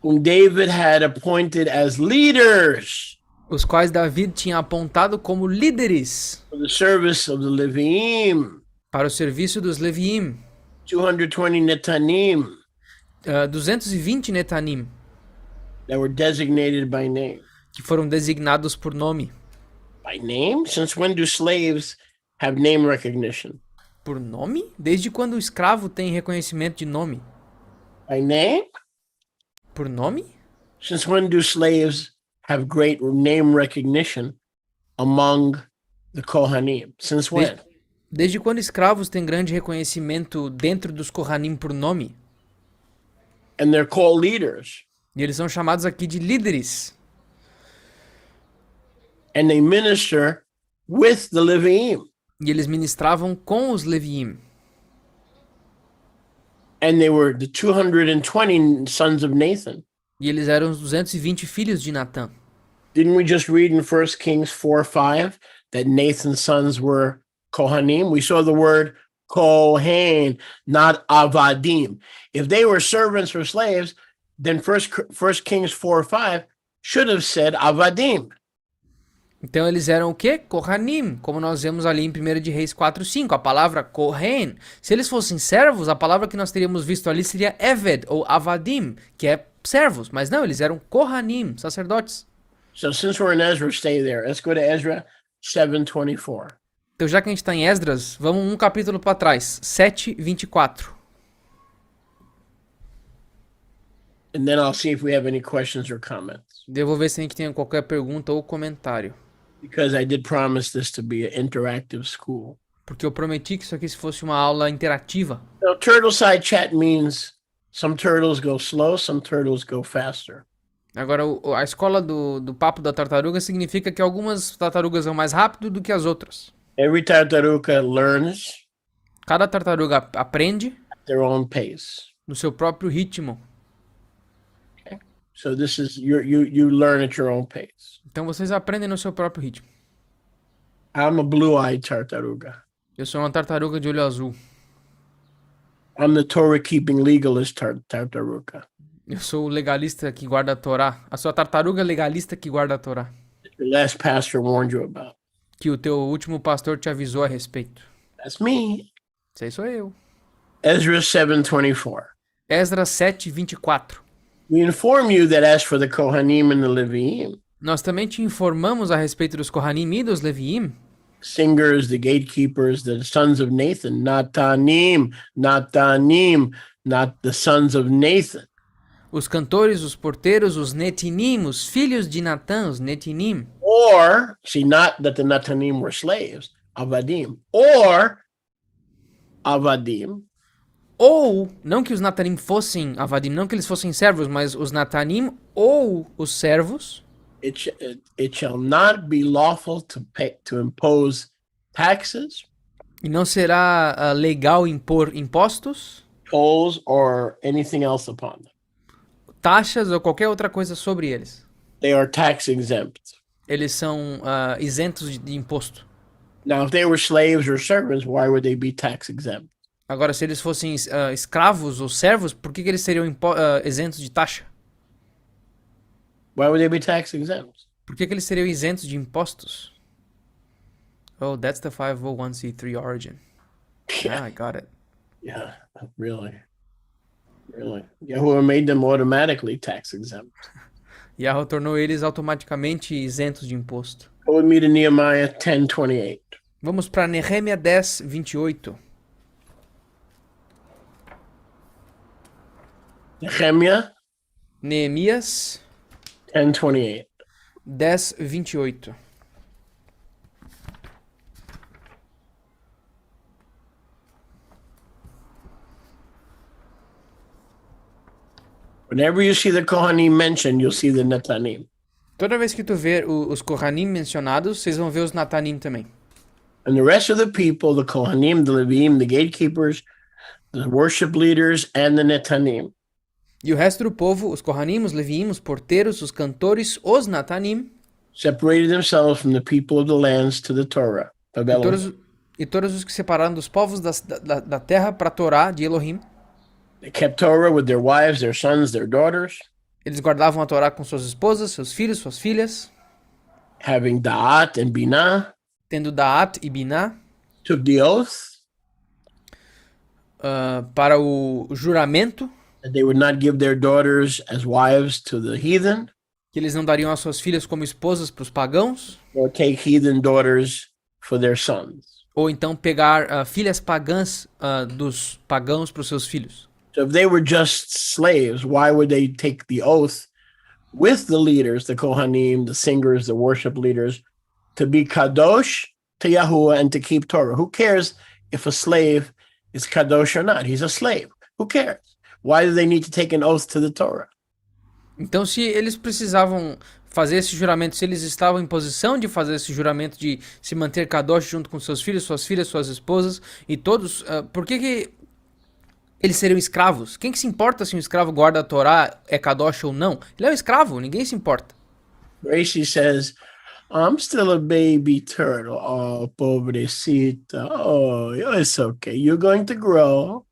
[SPEAKER 1] whom David had appointed as leaders
[SPEAKER 2] os quais David tinha apontado como líderes
[SPEAKER 1] for the service of the Levim.
[SPEAKER 2] para o serviço dos Leviim.
[SPEAKER 1] 220 Netanim
[SPEAKER 2] 220 Netanim,
[SPEAKER 1] that were designated by name.
[SPEAKER 2] que foram designados por nome.
[SPEAKER 1] By name? Since when do slaves have name recognition?
[SPEAKER 2] Por nome? Desde quando o escravo tem reconhecimento de nome?
[SPEAKER 1] By name?
[SPEAKER 2] Por nome?
[SPEAKER 1] Since when do slaves have great name recognition among the Kohanim? Since when?
[SPEAKER 2] Desde quando escravos têm grande reconhecimento dentro dos Kohanim por nome?
[SPEAKER 1] And they're called leaders.
[SPEAKER 2] E eles são chamados aqui de líderes.
[SPEAKER 1] And they minister with the Levim.
[SPEAKER 2] E eles ministravam com os Leviim.
[SPEAKER 1] And they were the 220 sons of Nathan.
[SPEAKER 2] E eles eram os 220 filhos de Natã.
[SPEAKER 1] Didn't we just read in 1 Kings 4:5 that Nathan's sons were Kohanim? We saw the word Kohen, not Avadim. If they were servants or slaves, then 1 Kings 4:5 should have said Avadim.
[SPEAKER 2] Então eles eram o quê? Kohanim, como nós vemos ali em 1 de Reis 4:5, a palavra Kohen. Se eles fossem servos, a palavra que nós teríamos visto ali seria Eved ou Avadim, que é servos, mas não, eles eram Kohanim, sacerdotes.
[SPEAKER 1] So since we're in Ezra, stay there. Let's go to Ezra 7:24.
[SPEAKER 2] Então já que a gente está em Esdras, vamos um capítulo para trás, 7:24.
[SPEAKER 1] And then I'll see if we have any questions or comments.
[SPEAKER 2] Eu vou ver se a gente tem qualquer pergunta ou comentário.
[SPEAKER 1] Because I did promise this to be an interactive school.
[SPEAKER 2] Porque eu prometi que isso aqui fosse uma aula interativa.
[SPEAKER 1] Now, turtle side chat means Some turtles go slow, some turtles go faster.
[SPEAKER 2] Agora, a escola do papo da tartaruga significa que algumas tartarugas vão mais rápido do que as outras.
[SPEAKER 1] Every tartaruga learns
[SPEAKER 2] Cada tartaruga aprende
[SPEAKER 1] at their own pace.
[SPEAKER 2] no seu próprio ritmo.
[SPEAKER 1] So this is you learn at your own pace.
[SPEAKER 2] Então vocês aprendem no seu próprio ritmo.
[SPEAKER 1] I'm a blue-eyed tartaruga.
[SPEAKER 2] Eu sou uma tartaruga de olho azul.
[SPEAKER 1] I'm the Torah-keeping legalist tartaruga.
[SPEAKER 2] Eu sou o legalista que guarda a Torá. A sua tartaruga legalista que guarda a Torá.
[SPEAKER 1] The last pastor warned you about.
[SPEAKER 2] Que o teu último pastor te avisou a respeito.
[SPEAKER 1] That's me.
[SPEAKER 2] Isso aí sou eu.
[SPEAKER 1] Ezra 7:24.
[SPEAKER 2] Esdras 7:24.
[SPEAKER 1] We inform you that as for the Kohanim and the Leviim,
[SPEAKER 2] Nós também te informamos a respeito dos Kohanim e dos Leviim,
[SPEAKER 1] singers, the gatekeepers, the sons of Nathan, not the sons of Nathan.
[SPEAKER 2] os cantores, os porteiros, os netinim, os filhos de Natã, os netinim.
[SPEAKER 1] Or, see, not that the Natanim were slaves, avadim, or avadim,
[SPEAKER 2] Ou, não que os Natanim fossem avadim, não que eles fossem servos, mas os Natanim ou os servos,
[SPEAKER 1] it shall not be lawful to impose taxes,
[SPEAKER 2] e não será legal impor impostos,
[SPEAKER 1] tolls, or anything else upon them.
[SPEAKER 2] taxas ou qualquer outra coisa sobre eles.
[SPEAKER 1] They are tax exempt.
[SPEAKER 2] Eles são isentos de imposto.
[SPEAKER 1] Now, if they were slaves or servants, why would they be tax exempt?
[SPEAKER 2] Agora, se eles fossem escravos ou servos, por que eles seriam isentos de taxa?
[SPEAKER 1] Why would they be tax exempt?
[SPEAKER 2] Por que eles seriam isentos de impostos? Oh, that's the 501c3 origin.
[SPEAKER 1] Yeah,
[SPEAKER 2] I got it.
[SPEAKER 1] yeah, really. Yahuwah made them automatically tax exempt.
[SPEAKER 2] Yahweh tornou eles automaticamente isentos de imposto.
[SPEAKER 1] Go with me to Nehemiah 10:28.
[SPEAKER 2] Vamos para Nehemia 10:28.
[SPEAKER 1] Nehemiah
[SPEAKER 2] Neemias
[SPEAKER 1] 10:28.
[SPEAKER 2] 10:28.
[SPEAKER 1] Whenever you see the Kohanim mentioned, you'll see the Netanim.
[SPEAKER 2] Toda vez que tu ver os Kohanim mencionados, vocês vão ver os Natanim também.
[SPEAKER 1] And the rest of the people, the Kohanim, the Levim, the gatekeepers, the worship leaders, and the Netanim,
[SPEAKER 2] E o resto do povo, os Kohanim, os Leviim, os porteiros, os cantores, os Natanim,
[SPEAKER 1] separated themselves from the people of the lands to the Torah of Elohim.
[SPEAKER 2] e todos os que separaram dos povos da terra para a Torá de Elohim.
[SPEAKER 1] They kept Torah with their wives, their sons, their daughters,
[SPEAKER 2] Eles guardavam a Torá com suas esposas, seus filhos, suas filhas,
[SPEAKER 1] having Da'at and Binah,
[SPEAKER 2] tendo Da'at e Binah,
[SPEAKER 1] took the oath
[SPEAKER 2] para o juramento,
[SPEAKER 1] that they would not give their daughters as wives to the heathen,
[SPEAKER 2] que eles não dariam as suas filhas como esposas para os pagãos,
[SPEAKER 1] or take heathen daughters for their sons.
[SPEAKER 2] ou então pegar filhas pagãs dos pagãos para os seus filhos.
[SPEAKER 1] So if they were just slaves, why would they take the oath with the leaders, the Kohanim, the singers, the worship leaders, to be kadosh to Yahuwah and to keep Torah? Who cares if a slave is kadosh or not? He's a slave. Who cares? Why do they need to take an oath to the Torah?
[SPEAKER 2] Então, se eles precisavam fazer esse juramento, se eles estavam em posição de fazer esse juramento de se manter kadosh junto com seus filhos, suas filhas, suas esposas e todos, por que eles seriam escravos? Quem que se importa se um escravo guarda a Torá, é kadosh ou não? Ele é um escravo, ninguém se importa.
[SPEAKER 1] Gracie says, I'm still a baby turtle. Oh, pobrecita. Oh, it's okay. You're going to grow.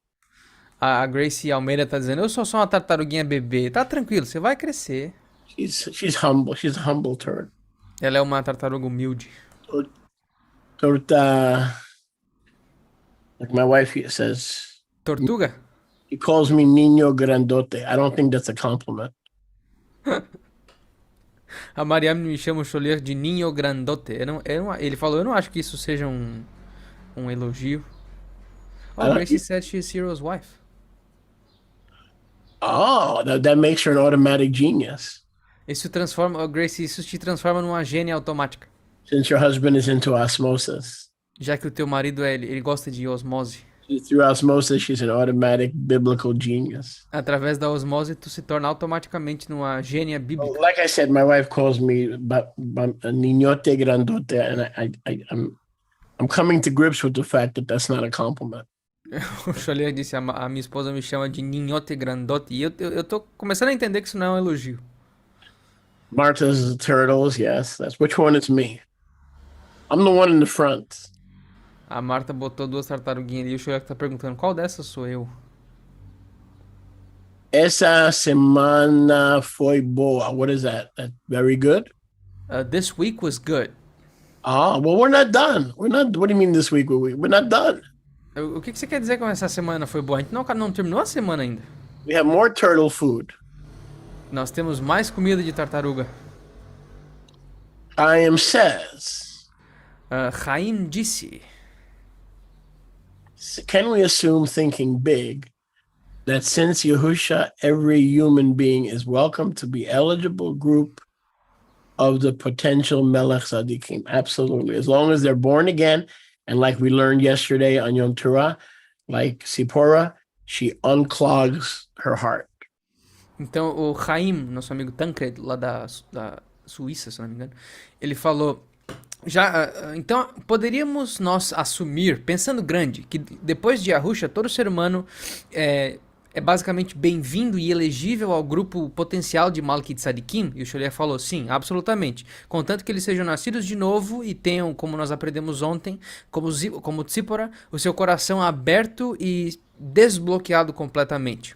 [SPEAKER 2] A Gracie Almeida tá dizendo, eu sou só uma tartaruguinha bebê. Tá tranquilo, você vai crescer.
[SPEAKER 1] She's humble. She's a humble turtle.
[SPEAKER 2] Ela é uma tartaruga humilde.
[SPEAKER 1] Torta. Like my wife says,
[SPEAKER 2] Tortuga?
[SPEAKER 1] he calls me niño grandote. I don't think that's a compliment.
[SPEAKER 2] A Mariam me chama o Cholier de ninho grandote. Ele falou, eu não acho que isso seja um elogio. Oh, Gracie said she's Ciro's wife.
[SPEAKER 1] Oh, that makes her an automatic genius.
[SPEAKER 2] Isso transforma, Gracie, isso te transforma numa gênia automática.
[SPEAKER 1] Since your husband is into osmosis.
[SPEAKER 2] Já que o teu marido ele gosta de osmose.
[SPEAKER 1] Through osmosis, she's an automatic biblical genius.
[SPEAKER 2] Através da osmose, tu se torna automaticamente numa gênia bíblica.
[SPEAKER 1] Like I said, my wife calls me a niñote grandote, and I'm coming to grips with the fact that that's not a compliment.
[SPEAKER 2] O Cholia disse, a minha esposa me chama de ninhote grandote. E eu tô começando a entender que isso não é um elogio.
[SPEAKER 1] Martha's turtles, yes. That's which one is me. I'm the one in the front.
[SPEAKER 2] A Marta botou duas tartaruguinhas ali e o Cholia tá perguntando, qual dessas sou eu?
[SPEAKER 1] Esa semana foi boa. What is that? That's very good?
[SPEAKER 2] This week was good.
[SPEAKER 1] Ah, well, we're not done. We're not. What do you mean this week? We're not done.
[SPEAKER 2] O que você quer dizer com essa semana foi boa? A gente não terminou a semana ainda.
[SPEAKER 1] We have more turtle food.
[SPEAKER 2] Nós temos mais comida de tartaruga.
[SPEAKER 1] Chaim says,
[SPEAKER 2] Chaim disse,
[SPEAKER 1] can we assume, thinking big, that since Yahusha, every human being is welcome to be eligible group of the potential Melech Tzadikim? Absolutely. As long as they're born again, and like we learned yesterday on Yom Teruah, like Sipporah, she unclogs her heart.
[SPEAKER 2] Então o Chaim, nosso amigo Tancred, lá da Suíça, se não me engano, ele falou, então poderíamos nós assumir, pensando grande, que depois de Yahusha, todo ser humano é basicamente bem-vindo e elegível ao grupo potencial de Malki Tzadikim? E o Cholia falou, sim, absolutamente. Contanto que eles sejam nascidos de novo e tenham, como nós aprendemos ontem, como Tzipora, o seu coração aberto e desbloqueado completamente.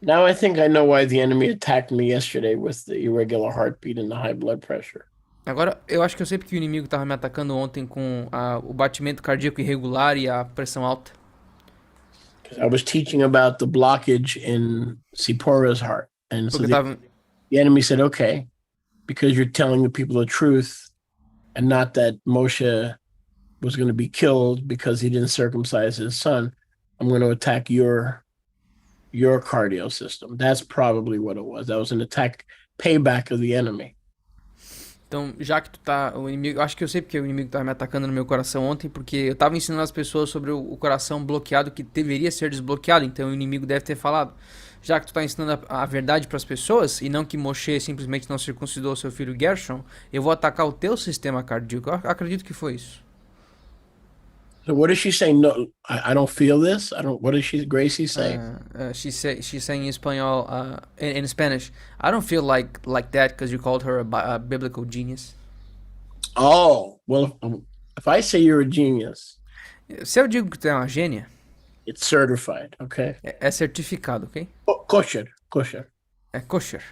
[SPEAKER 1] Now I think I know why the enemy attacked me yesterday with the irregular heartbeat and the high blood pressure.
[SPEAKER 2] Agora, eu acho que eu sei porque o inimigo estava me atacando ontem com o batimento cardíaco irregular e a pressão alta.
[SPEAKER 1] I was teaching about the blockage in Sipporah's heart. And so the enemy said, okay, because you're telling the people the truth and not that Moshe was going to be killed because he didn't circumcise his son, I'm going to attack your cardio system. That's probably what it was. That was an attack, payback of the enemy.
[SPEAKER 2] Então, já que o inimigo, acho que eu sei porque o inimigo estava me atacando no meu coração ontem, porque eu estava ensinando as pessoas sobre o coração bloqueado que deveria ser desbloqueado, então o inimigo deve ter falado, já que tu está ensinando a verdade para as pessoas, e não que Moshe simplesmente não circuncidou seu filho Gershon, eu vou atacar o teu sistema cardíaco. Eu acredito que foi isso.
[SPEAKER 1] So what is she saying? No, I don't feel this. What is Gracie saying?
[SPEAKER 2] She's saying in Español, in Spanish, I don't feel like that because you called her a biblical genius.
[SPEAKER 1] Oh, well, if I say you're a genius,
[SPEAKER 2] se eu digo que tu é uma gênia,
[SPEAKER 1] it's certified, okay?
[SPEAKER 2] É certificado, ok?
[SPEAKER 1] Kosher.
[SPEAKER 2] É kosher.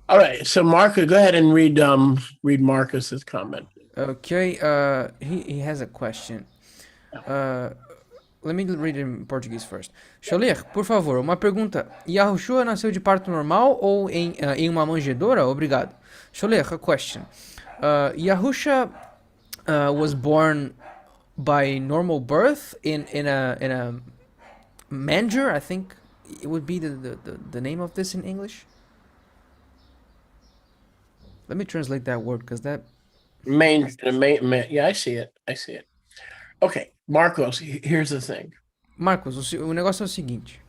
[SPEAKER 1] All right, so Marcus, go ahead and read Marcus's comment.
[SPEAKER 2] Okay, he has a question. Let me read it in Portuguese first. Cholir, por favor, uma pergunta. Yahushua nasceu de parto normal ou em uma manjedoura? Obrigado. Cholir, a question. Yahusha was born by normal birth in a manger, I think it would be the name of this in English. Let me translate that word because that
[SPEAKER 1] yeah, I see it. Okay, Marcos, here's the thing.
[SPEAKER 2] Marcos, o negócio é o seguinte.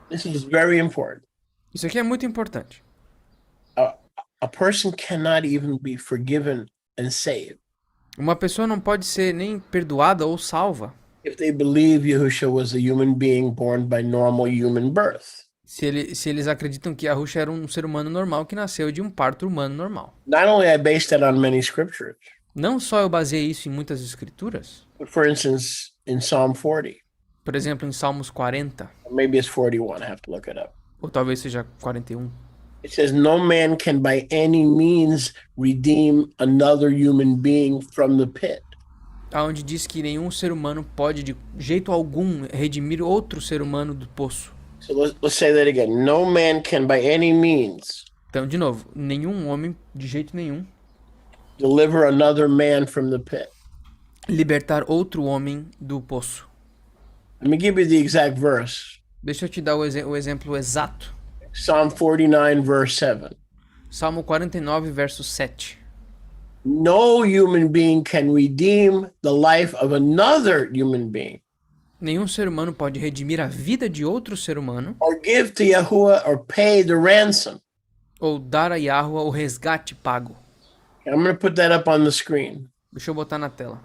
[SPEAKER 1] This is very important.
[SPEAKER 2] Isso aqui é muito importante.
[SPEAKER 1] A person cannot even be forgiven and saved.
[SPEAKER 2] Uma pessoa não pode ser nem perdoada ou salva
[SPEAKER 1] if they believe Yahushua was a human being born by normal human birth.
[SPEAKER 2] se eles acreditam que Yahusha era um ser humano normal que nasceu de um parto humano normal.
[SPEAKER 1] Not only I based that on many scriptures,
[SPEAKER 2] Não só eu baseei isso em muitas escrituras,
[SPEAKER 1] but for instance, in Psalm 40,
[SPEAKER 2] por exemplo, em Salmos 40,
[SPEAKER 1] maybe it's 41, I have to look it up.
[SPEAKER 2] ou talvez seja 41.
[SPEAKER 1] It says, no man can by any means redeem another human being from the pit.
[SPEAKER 2] Onde diz que nenhum ser humano pode de jeito algum redimir outro ser humano do poço.
[SPEAKER 1] So let's say that again. No man can by any means
[SPEAKER 2] Então, de novo, nenhum homem, de jeito nenhum,
[SPEAKER 1] deliver another man from the pit.
[SPEAKER 2] libertar outro homem do poço.
[SPEAKER 1] Let me give you the exact verse.
[SPEAKER 2] Deixa eu te dar o exemplo exato.
[SPEAKER 1] Psalm 49, verse 7.
[SPEAKER 2] Salmo 49, verso 7.
[SPEAKER 1] No human being can redeem the life of another human being
[SPEAKER 2] Nenhum ser humano pode redimir a vida de outro ser humano
[SPEAKER 1] or give to Yahuwah or pay the ransom.
[SPEAKER 2] ou dar a Yahuwah o resgate pago.
[SPEAKER 1] I'm going to put that up on the screen.
[SPEAKER 2] Deixa eu botar na tela.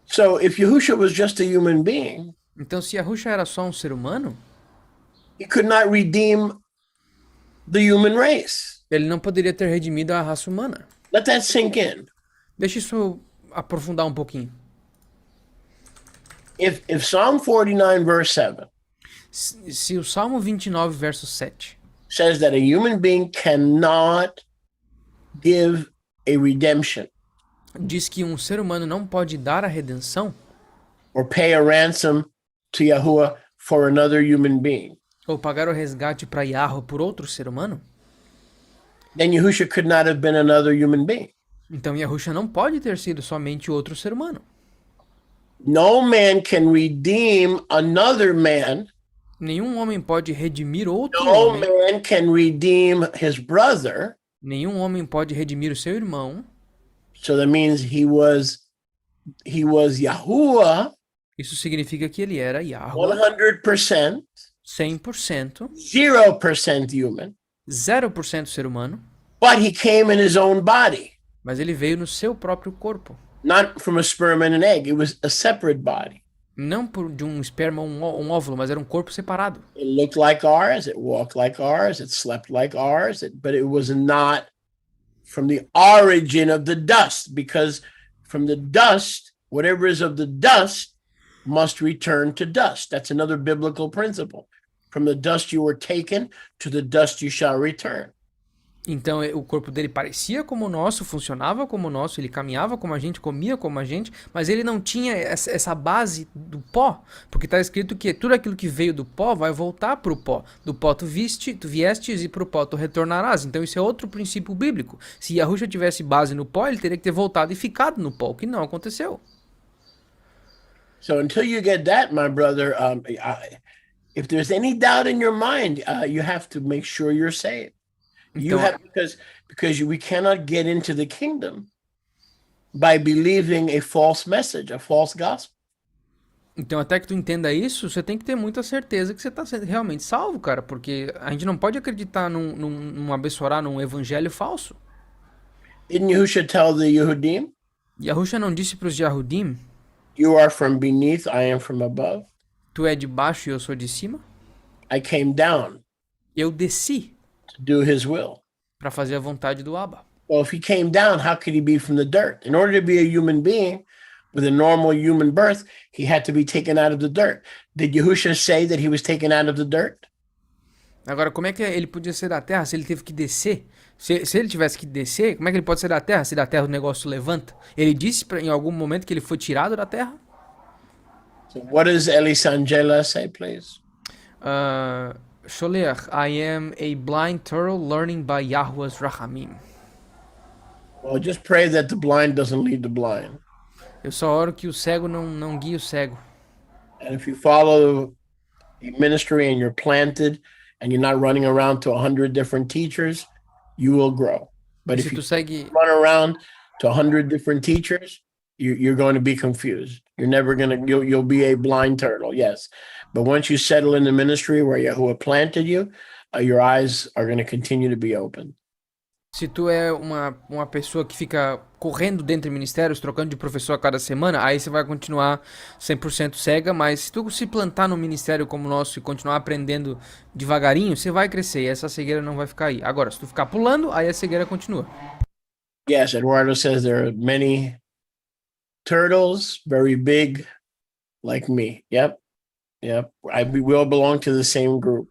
[SPEAKER 1] So if Yahushua was just a human being,
[SPEAKER 2] Então, se Yahusha era só um ser humano,
[SPEAKER 1] he could not redeem the human race.
[SPEAKER 2] ele não poderia ter redimido a raça humana.
[SPEAKER 1] Let that sink in.
[SPEAKER 2] Deixa isso aprofundar um pouquinho.
[SPEAKER 1] If Psalm 49, verse 7
[SPEAKER 2] Se o Salmo 29, verso 7
[SPEAKER 1] says that a human being cannot give a redemption
[SPEAKER 2] diz que um ser humano não pode dar a redenção
[SPEAKER 1] or pay a ransom to Yahuwah for another human being,
[SPEAKER 2] ou pagar o resgate para Yahweh por outro ser humano,
[SPEAKER 1] then Yahushua could not have been another human being.
[SPEAKER 2] então Yahusha não pode ter sido somente outro ser humano.
[SPEAKER 1] No man can redeem another man.
[SPEAKER 2] Nenhum homem pode redimir outro
[SPEAKER 1] No
[SPEAKER 2] homem.
[SPEAKER 1] man can redeem his brother.
[SPEAKER 2] Nenhum homem pode redimir o seu irmão.
[SPEAKER 1] So that means he was Yahuwah
[SPEAKER 2] Isso significa que ele era Yahweh
[SPEAKER 1] 100%,
[SPEAKER 2] 100%,
[SPEAKER 1] 0% human,
[SPEAKER 2] 0% ser humano,
[SPEAKER 1] but he came in his own body,
[SPEAKER 2] mas ele veio no seu próprio corpo.
[SPEAKER 1] not from a sperm and an egg. It was a separate body.
[SPEAKER 2] Não de um esperma ou um óvulo, mas era um corpo separado.
[SPEAKER 1] It looked like ours, it walked like ours, it slept like ours, but it was not from the origin of the dust, because from the dust, whatever is of the dust must return to dust. That's another biblical principle. From the dust you were taken, to the dust you shall return.
[SPEAKER 2] Então o corpo dele parecia como o nosso, funcionava como o nosso, ele caminhava como a gente, comia como a gente, mas ele não tinha essa base do pó, porque está escrito que tudo aquilo que veio do pó vai voltar para o pó. Do pó tu viestes e para o pó tu retornarás. Então isso é outro princípio bíblico. Se Yahusha tivesse base no pó, ele teria que ter voltado e ficado no pó, o que não aconteceu.
[SPEAKER 1] So until you get that, my brother, if there's any doubt in your mind, you have to make sure you're saved. You have, because we cannot get into the kingdom by believing a false message, a false gospel.
[SPEAKER 2] Então, até que tu entenda isso, você tem que ter muita certeza que você está realmente salvo, cara, porque a gente não pode acreditar num abençoar, num evangelho falso.
[SPEAKER 1] Didn't Yahushua tell the Yehudim?
[SPEAKER 2] Yahusha não disse para os Yahudim,
[SPEAKER 1] You are from beneath, I am from above.
[SPEAKER 2] tu é de baixo e eu sou de cima?
[SPEAKER 1] I came down
[SPEAKER 2] Eu desci
[SPEAKER 1] to do his will.
[SPEAKER 2] para fazer a vontade do Abba.
[SPEAKER 1] Well, if he came down, how could he be from the dirt? In order to be a human being with a normal human birth, he had to be taken out of the dirt. Did Yahushua say that he was taken out of the dirt?
[SPEAKER 2] Agora, como é que ele podia ser da terra se ele teve que descer? Se ele tivesse que descer, como é que ele pode ser da terra se da terra o negócio levanta? Ele disse em algum momento que ele foi tirado da terra?
[SPEAKER 1] So what does Elisangela say, please?
[SPEAKER 2] Sholer, I am a blind turtle learning by Yahuwah's Rahamim.
[SPEAKER 1] Well, just pray that the blind doesn't lead the blind.
[SPEAKER 2] Eu só oro que o cego não guie o cego.
[SPEAKER 1] And if you follow the ministry and you're planted and you're not running around to 100 different teachers, you will grow. But if you run around to 100 different teachers, you're going to be confused. You're never going to, you'll be a blind turtle, yes. But once you settle in the ministry where Yahuwah planted you, your eyes are going to continue to be open.
[SPEAKER 2] Se tu é uma pessoa que fica correndo dentro de ministérios, trocando de professor a cada semana, aí você vai continuar 100% cega, mas se tu se plantar num ministério como o nosso e continuar aprendendo devagarinho, você vai crescer e essa cegueira não vai ficar aí. Agora, se tu ficar pulando, aí a cegueira continua.
[SPEAKER 1] Yes, Eduardo says there are many turtles, very big, like me. Yep. We will belong to the same group.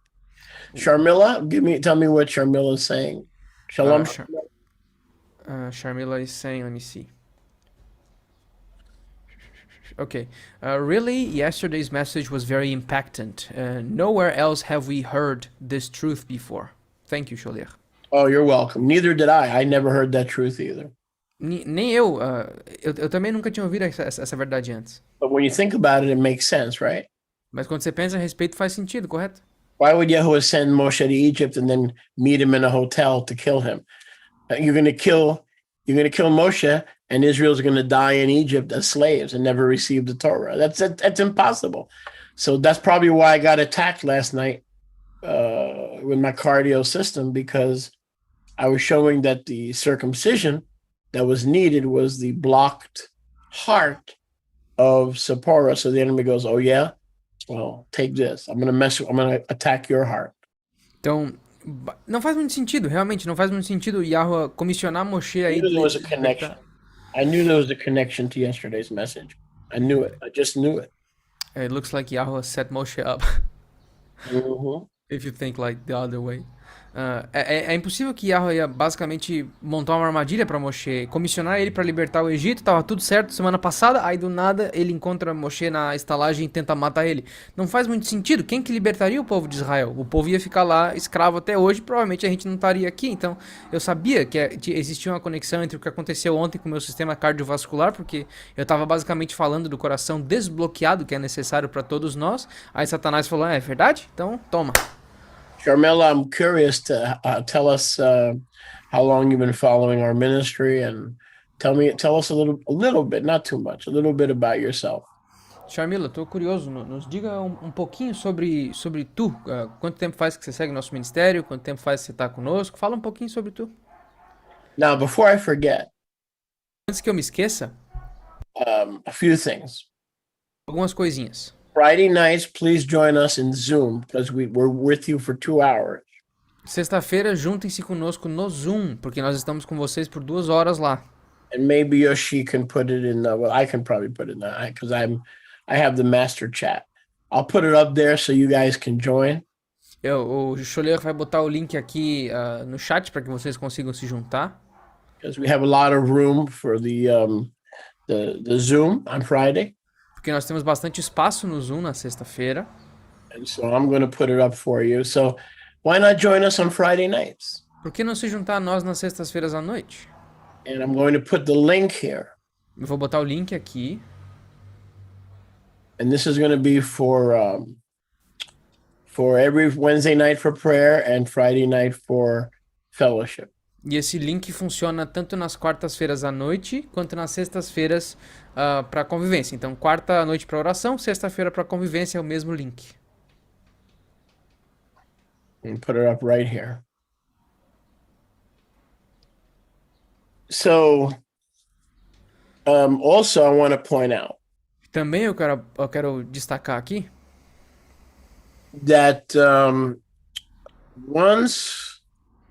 [SPEAKER 1] Sharmila, tell me what Sharmila is saying. Shalom.
[SPEAKER 2] Sharmila is saying, let me see. Okay. Really, yesterday's message was very impactant. Nowhere else have we heard this truth before. Thank you, Sholir.
[SPEAKER 1] Oh, you're welcome. Neither did I. I never heard that truth either.
[SPEAKER 2] Nem eu. Eu também nunca tinha ouvido essa verdade antes.
[SPEAKER 1] But when you think about it, it makes sense, right?
[SPEAKER 2] Mas quando você pensa a respeito, faz sentido, correto?
[SPEAKER 1] Why would Yahuwah send Moshe to Egypt and then meet him in a hotel to kill him? You're going you're going to kill Moshe, and Israel's going to die in Egypt as slaves and never receive the Torah. That's impossible. So that's probably why I got attacked last night with my cardio system, because I was showing that the circumcision that was needed was the blocked heart of Sephora. So the enemy goes, "Oh yeah, well, take this. I'm gonna attack your heart."
[SPEAKER 2] Então, não faz muito sentido, realmente, não faz muito sentido Yahweh comissionar Moshe aí.
[SPEAKER 1] There was a connection. I knew there was a connection to yesterday's message. I knew it. I just knew it.
[SPEAKER 2] It looks like Yahweh set Moshe up.
[SPEAKER 1] Mm-hmm.
[SPEAKER 2] If you think like the other way. É impossível que Yahweh ia basicamente montar uma armadilha pra Moshe, comissionar ele pra libertar o Egito, tava tudo certo semana passada, aí do nada ele encontra Moshe na estalagem e tenta matar ele. Não faz muito sentido. Quem que libertaria o povo de Israel? O povo ia ficar lá escravo até hoje, provavelmente a gente não estaria aqui. Então eu sabia que existia uma conexão entre o que aconteceu ontem com o meu sistema cardiovascular, porque eu tava basicamente falando do coração desbloqueado que é necessário pra todos nós. Aí Satanás falou, é verdade? Então toma.
[SPEAKER 1] Carmela, I'm curious to tell us how long you've been following our ministry, and tell us a little bit, not too much, a little bit about yourself.
[SPEAKER 2] Charmila, tô curioso, nos diga um pouquinho sobre tu. Quanto tempo faz que você segue nosso ministério? Quanto tempo faz que você tá conosco? Fala um pouquinho sobre tu.
[SPEAKER 1] Now, before I forget,
[SPEAKER 2] Antes que eu me esqueça,
[SPEAKER 1] a few things.
[SPEAKER 2] algumas coisinhas.
[SPEAKER 1] Friday nights, please join us in Zoom, because we're with you for 2 hours.
[SPEAKER 2] Sexta-feira, juntem-se conosco no Zoom, porque nós estamos com vocês por 2 horas lá.
[SPEAKER 1] And maybe Yoshi can put it in. Well, I can probably put it in because I have the master chat. I'll put it up there so you guys can join.
[SPEAKER 2] O Choleiro vai botar o link aqui no chat para que vocês consigam se juntar.
[SPEAKER 1] Because we have a lot of room for the Zoom on Friday.
[SPEAKER 2] Porque nós temos bastante espaço no Zoom na sexta-feira.
[SPEAKER 1] And so I'm going to put it up for you. So why not join us on Friday nights?
[SPEAKER 2] Por que não se juntar a nós nas sextas-feiras à noite?
[SPEAKER 1] And I'm going to put the link here.
[SPEAKER 2] Eu vou botar o link aqui.
[SPEAKER 1] And this is going to be for every Wednesday night for prayer and Friday night for fellowship.
[SPEAKER 2] E esse link funciona tanto nas quartas-feiras à noite quanto nas sextas-feiras para convivência. Então, quarta à noite para oração, sexta-feira para convivência é o mesmo link.
[SPEAKER 1] And put it up right here. So, also I want to point out
[SPEAKER 2] Também eu quero destacar aqui
[SPEAKER 1] that once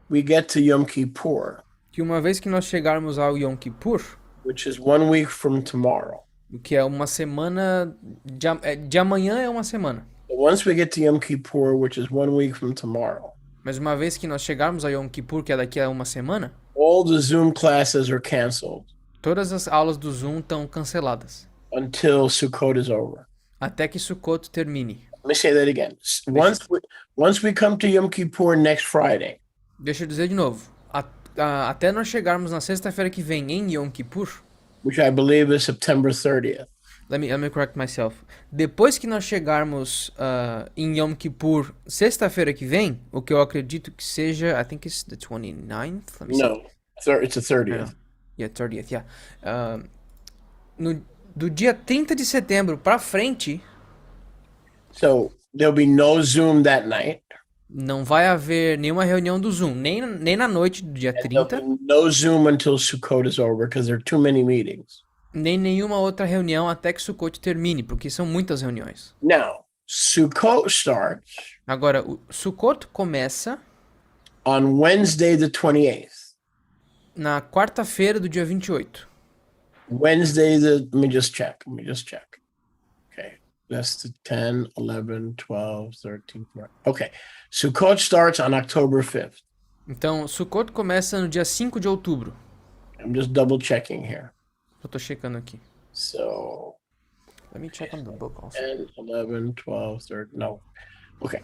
[SPEAKER 1] we get to Yom Kippur,
[SPEAKER 2] que uma vez que nós chegarmos ao Yom Kippur,
[SPEAKER 1] which is 1 week from tomorrow,
[SPEAKER 2] o que é uma semana de amanhã é uma semana.
[SPEAKER 1] once we get to Yom Kippur, which is 1 week from tomorrow,
[SPEAKER 2] Mas uma vez que nós chegarmos a Yom Kippur, que é daqui a uma semana,
[SPEAKER 1] all the Zoom classes are canceled
[SPEAKER 2] todas as aulas do Zoom estão canceladas.
[SPEAKER 1] until Sukkot is over.
[SPEAKER 2] Até que Sukkot termine.
[SPEAKER 1] Let me say that again. Once we come to Yom Kippur next Friday,
[SPEAKER 2] Deixa eu dizer de novo. Até nós chegarmos na sexta-feira que vem em Yom Kippur,
[SPEAKER 1] which I believe is September 30th.
[SPEAKER 2] let me correct myself. Depois que nós chegarmos em Yom Kippur, sexta-feira que vem, o que eu acredito que seja, I think it's the 29th. Let me see.
[SPEAKER 1] No, it's the 30th.
[SPEAKER 2] Yeah, 30th, yeah. Do dia 30 de setembro pra frente,
[SPEAKER 1] So there'll be no Zoom that night.
[SPEAKER 2] não vai haver nenhuma reunião do Zoom, nem na noite do dia
[SPEAKER 1] There'll
[SPEAKER 2] 30,
[SPEAKER 1] be no Zoom until Sukkot is over because there are too many meetings.
[SPEAKER 2] nem nenhuma outra reunião até que Sukkot termine, porque são muitas reuniões.
[SPEAKER 1] Now, Sukkot starts
[SPEAKER 2] Agora, o Sukkot começa
[SPEAKER 1] on Wednesday the 28th.
[SPEAKER 2] na quarta-feira do dia 28.
[SPEAKER 1] Let me just check. Okay. That's the 10, 11, 12, 13, 14. Okay. Sukkot starts on October 5th.
[SPEAKER 2] Então, Sukkot começa no dia 5 de outubro.
[SPEAKER 1] I'm just double checking here.
[SPEAKER 2] Eu tô checando aqui.
[SPEAKER 1] So
[SPEAKER 2] Let me check on the book also.
[SPEAKER 1] 10, 11, 12, 13. No. Okay.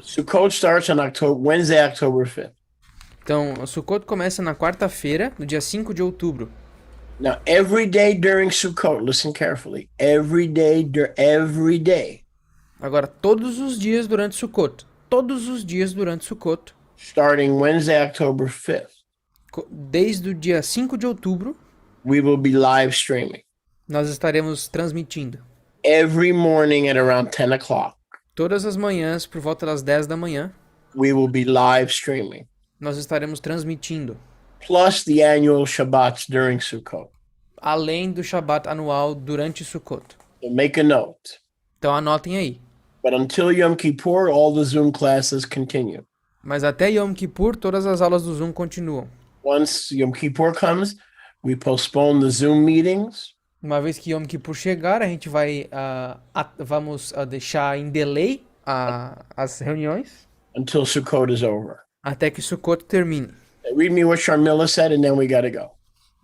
[SPEAKER 1] Sukkot starts on Wednesday, October 5th.
[SPEAKER 2] Então, o Sukkot começa na quarta-feira, no dia 5 de outubro.
[SPEAKER 1] Now, every day during Sukkot, listen carefully. Every day.
[SPEAKER 2] Agora, todos os dias durante Sukkot. Todos os dias durante Sukkot.
[SPEAKER 1] Starting Wednesday, October 5th.
[SPEAKER 2] Desde o dia 5 de outubro,
[SPEAKER 1] we will be live streaming
[SPEAKER 2] nós estaremos transmitindo.
[SPEAKER 1] every morning at around 10 o'clock.
[SPEAKER 2] Todas as manhãs, por volta das 10 da manhã,
[SPEAKER 1] We will be live streaming,
[SPEAKER 2] nós estaremos transmitindo.
[SPEAKER 1] plus the annual Shabbats during Sukkot.
[SPEAKER 2] Além do Shabat anual durante Sukkot.
[SPEAKER 1] So make a note.
[SPEAKER 2] Então anotem aí.
[SPEAKER 1] But until Yom Kippur, all the Zoom classes continue.
[SPEAKER 2] Mas até Yom Kippur, todas as aulas do Zoom continuam.
[SPEAKER 1] Once Yom Kippur comes, we postpone the Zoom meetings
[SPEAKER 2] Uma vez que Yom Kippur chegar, a gente vai vamos deixar em delay as reuniões
[SPEAKER 1] until Sukkot is over.
[SPEAKER 2] até que Sukkot termine.
[SPEAKER 1] Read me what Sharmila said, and then we got to go.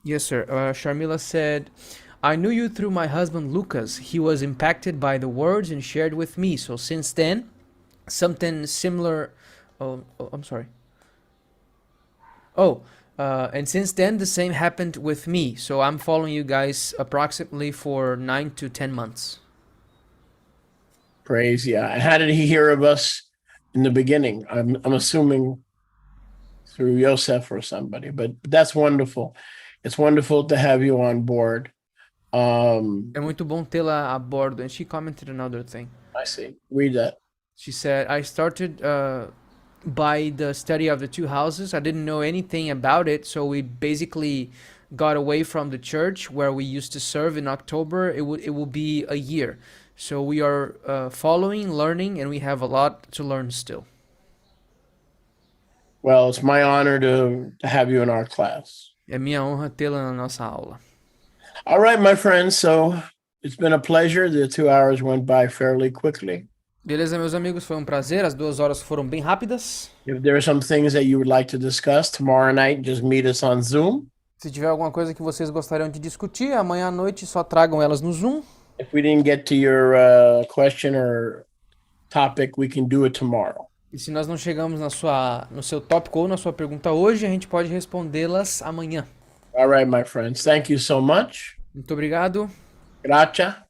[SPEAKER 2] Yes, sir. Sharmila said, I knew you through my husband Lucas. He was impacted by the words and shared with me. So since then, something similar. Oh, I'm sorry. And since then, the same happened with me. So I'm following you guys approximately for 9 to 10 months.
[SPEAKER 1] Praise, yeah. And how did he hear of us in the beginning? I'm assuming through Yosef or somebody, but that's wonderful. It's wonderful to have you on board.
[SPEAKER 2] É muito bom tê-la a bordo. And she commented another thing.
[SPEAKER 1] I see. Read that.
[SPEAKER 2] She said, I started by the study of the two houses. I didn't know anything about it, so we basically got away from the church where we used to serve in October. It will be a year. So we are following, learning, and we have a lot to learn still.
[SPEAKER 1] Well, it's my honor to have you in our class.
[SPEAKER 2] É minha honra tê-la na nossa aula.
[SPEAKER 1] All right, my friends. So it's been a pleasure. The 2 hours went by fairly quickly.
[SPEAKER 2] Beleza, meus amigos, foi um prazer. As 2 horas foram bem rápidas.
[SPEAKER 1] If there are some things that you would like to discuss tomorrow night, just meet us on Zoom.
[SPEAKER 2] Se tiver alguma coisa que vocês gostariam de discutir, amanhã à noite só tragam elas no Zoom.
[SPEAKER 1] If we didn't get to your question or topic, we can do it tomorrow.
[SPEAKER 2] E se nós não chegamos no seu tópico ou na sua pergunta hoje, a gente pode respondê-las amanhã.
[SPEAKER 1] All right, my friends. Thank you so much.
[SPEAKER 2] Muito obrigado.
[SPEAKER 1] Grata.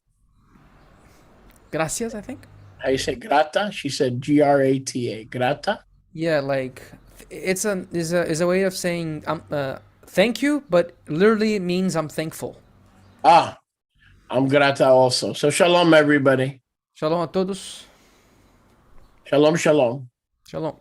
[SPEAKER 2] Gracias, I think.
[SPEAKER 1] How you say grata? She said Grata. Grata.
[SPEAKER 2] Yeah, like it's a way of saying thank you, but literally it means I'm thankful.
[SPEAKER 1] I'm grata also. So shalom, everybody.
[SPEAKER 2] Shalom a todos.
[SPEAKER 1] Shalom, shalom.
[SPEAKER 2] Shalom.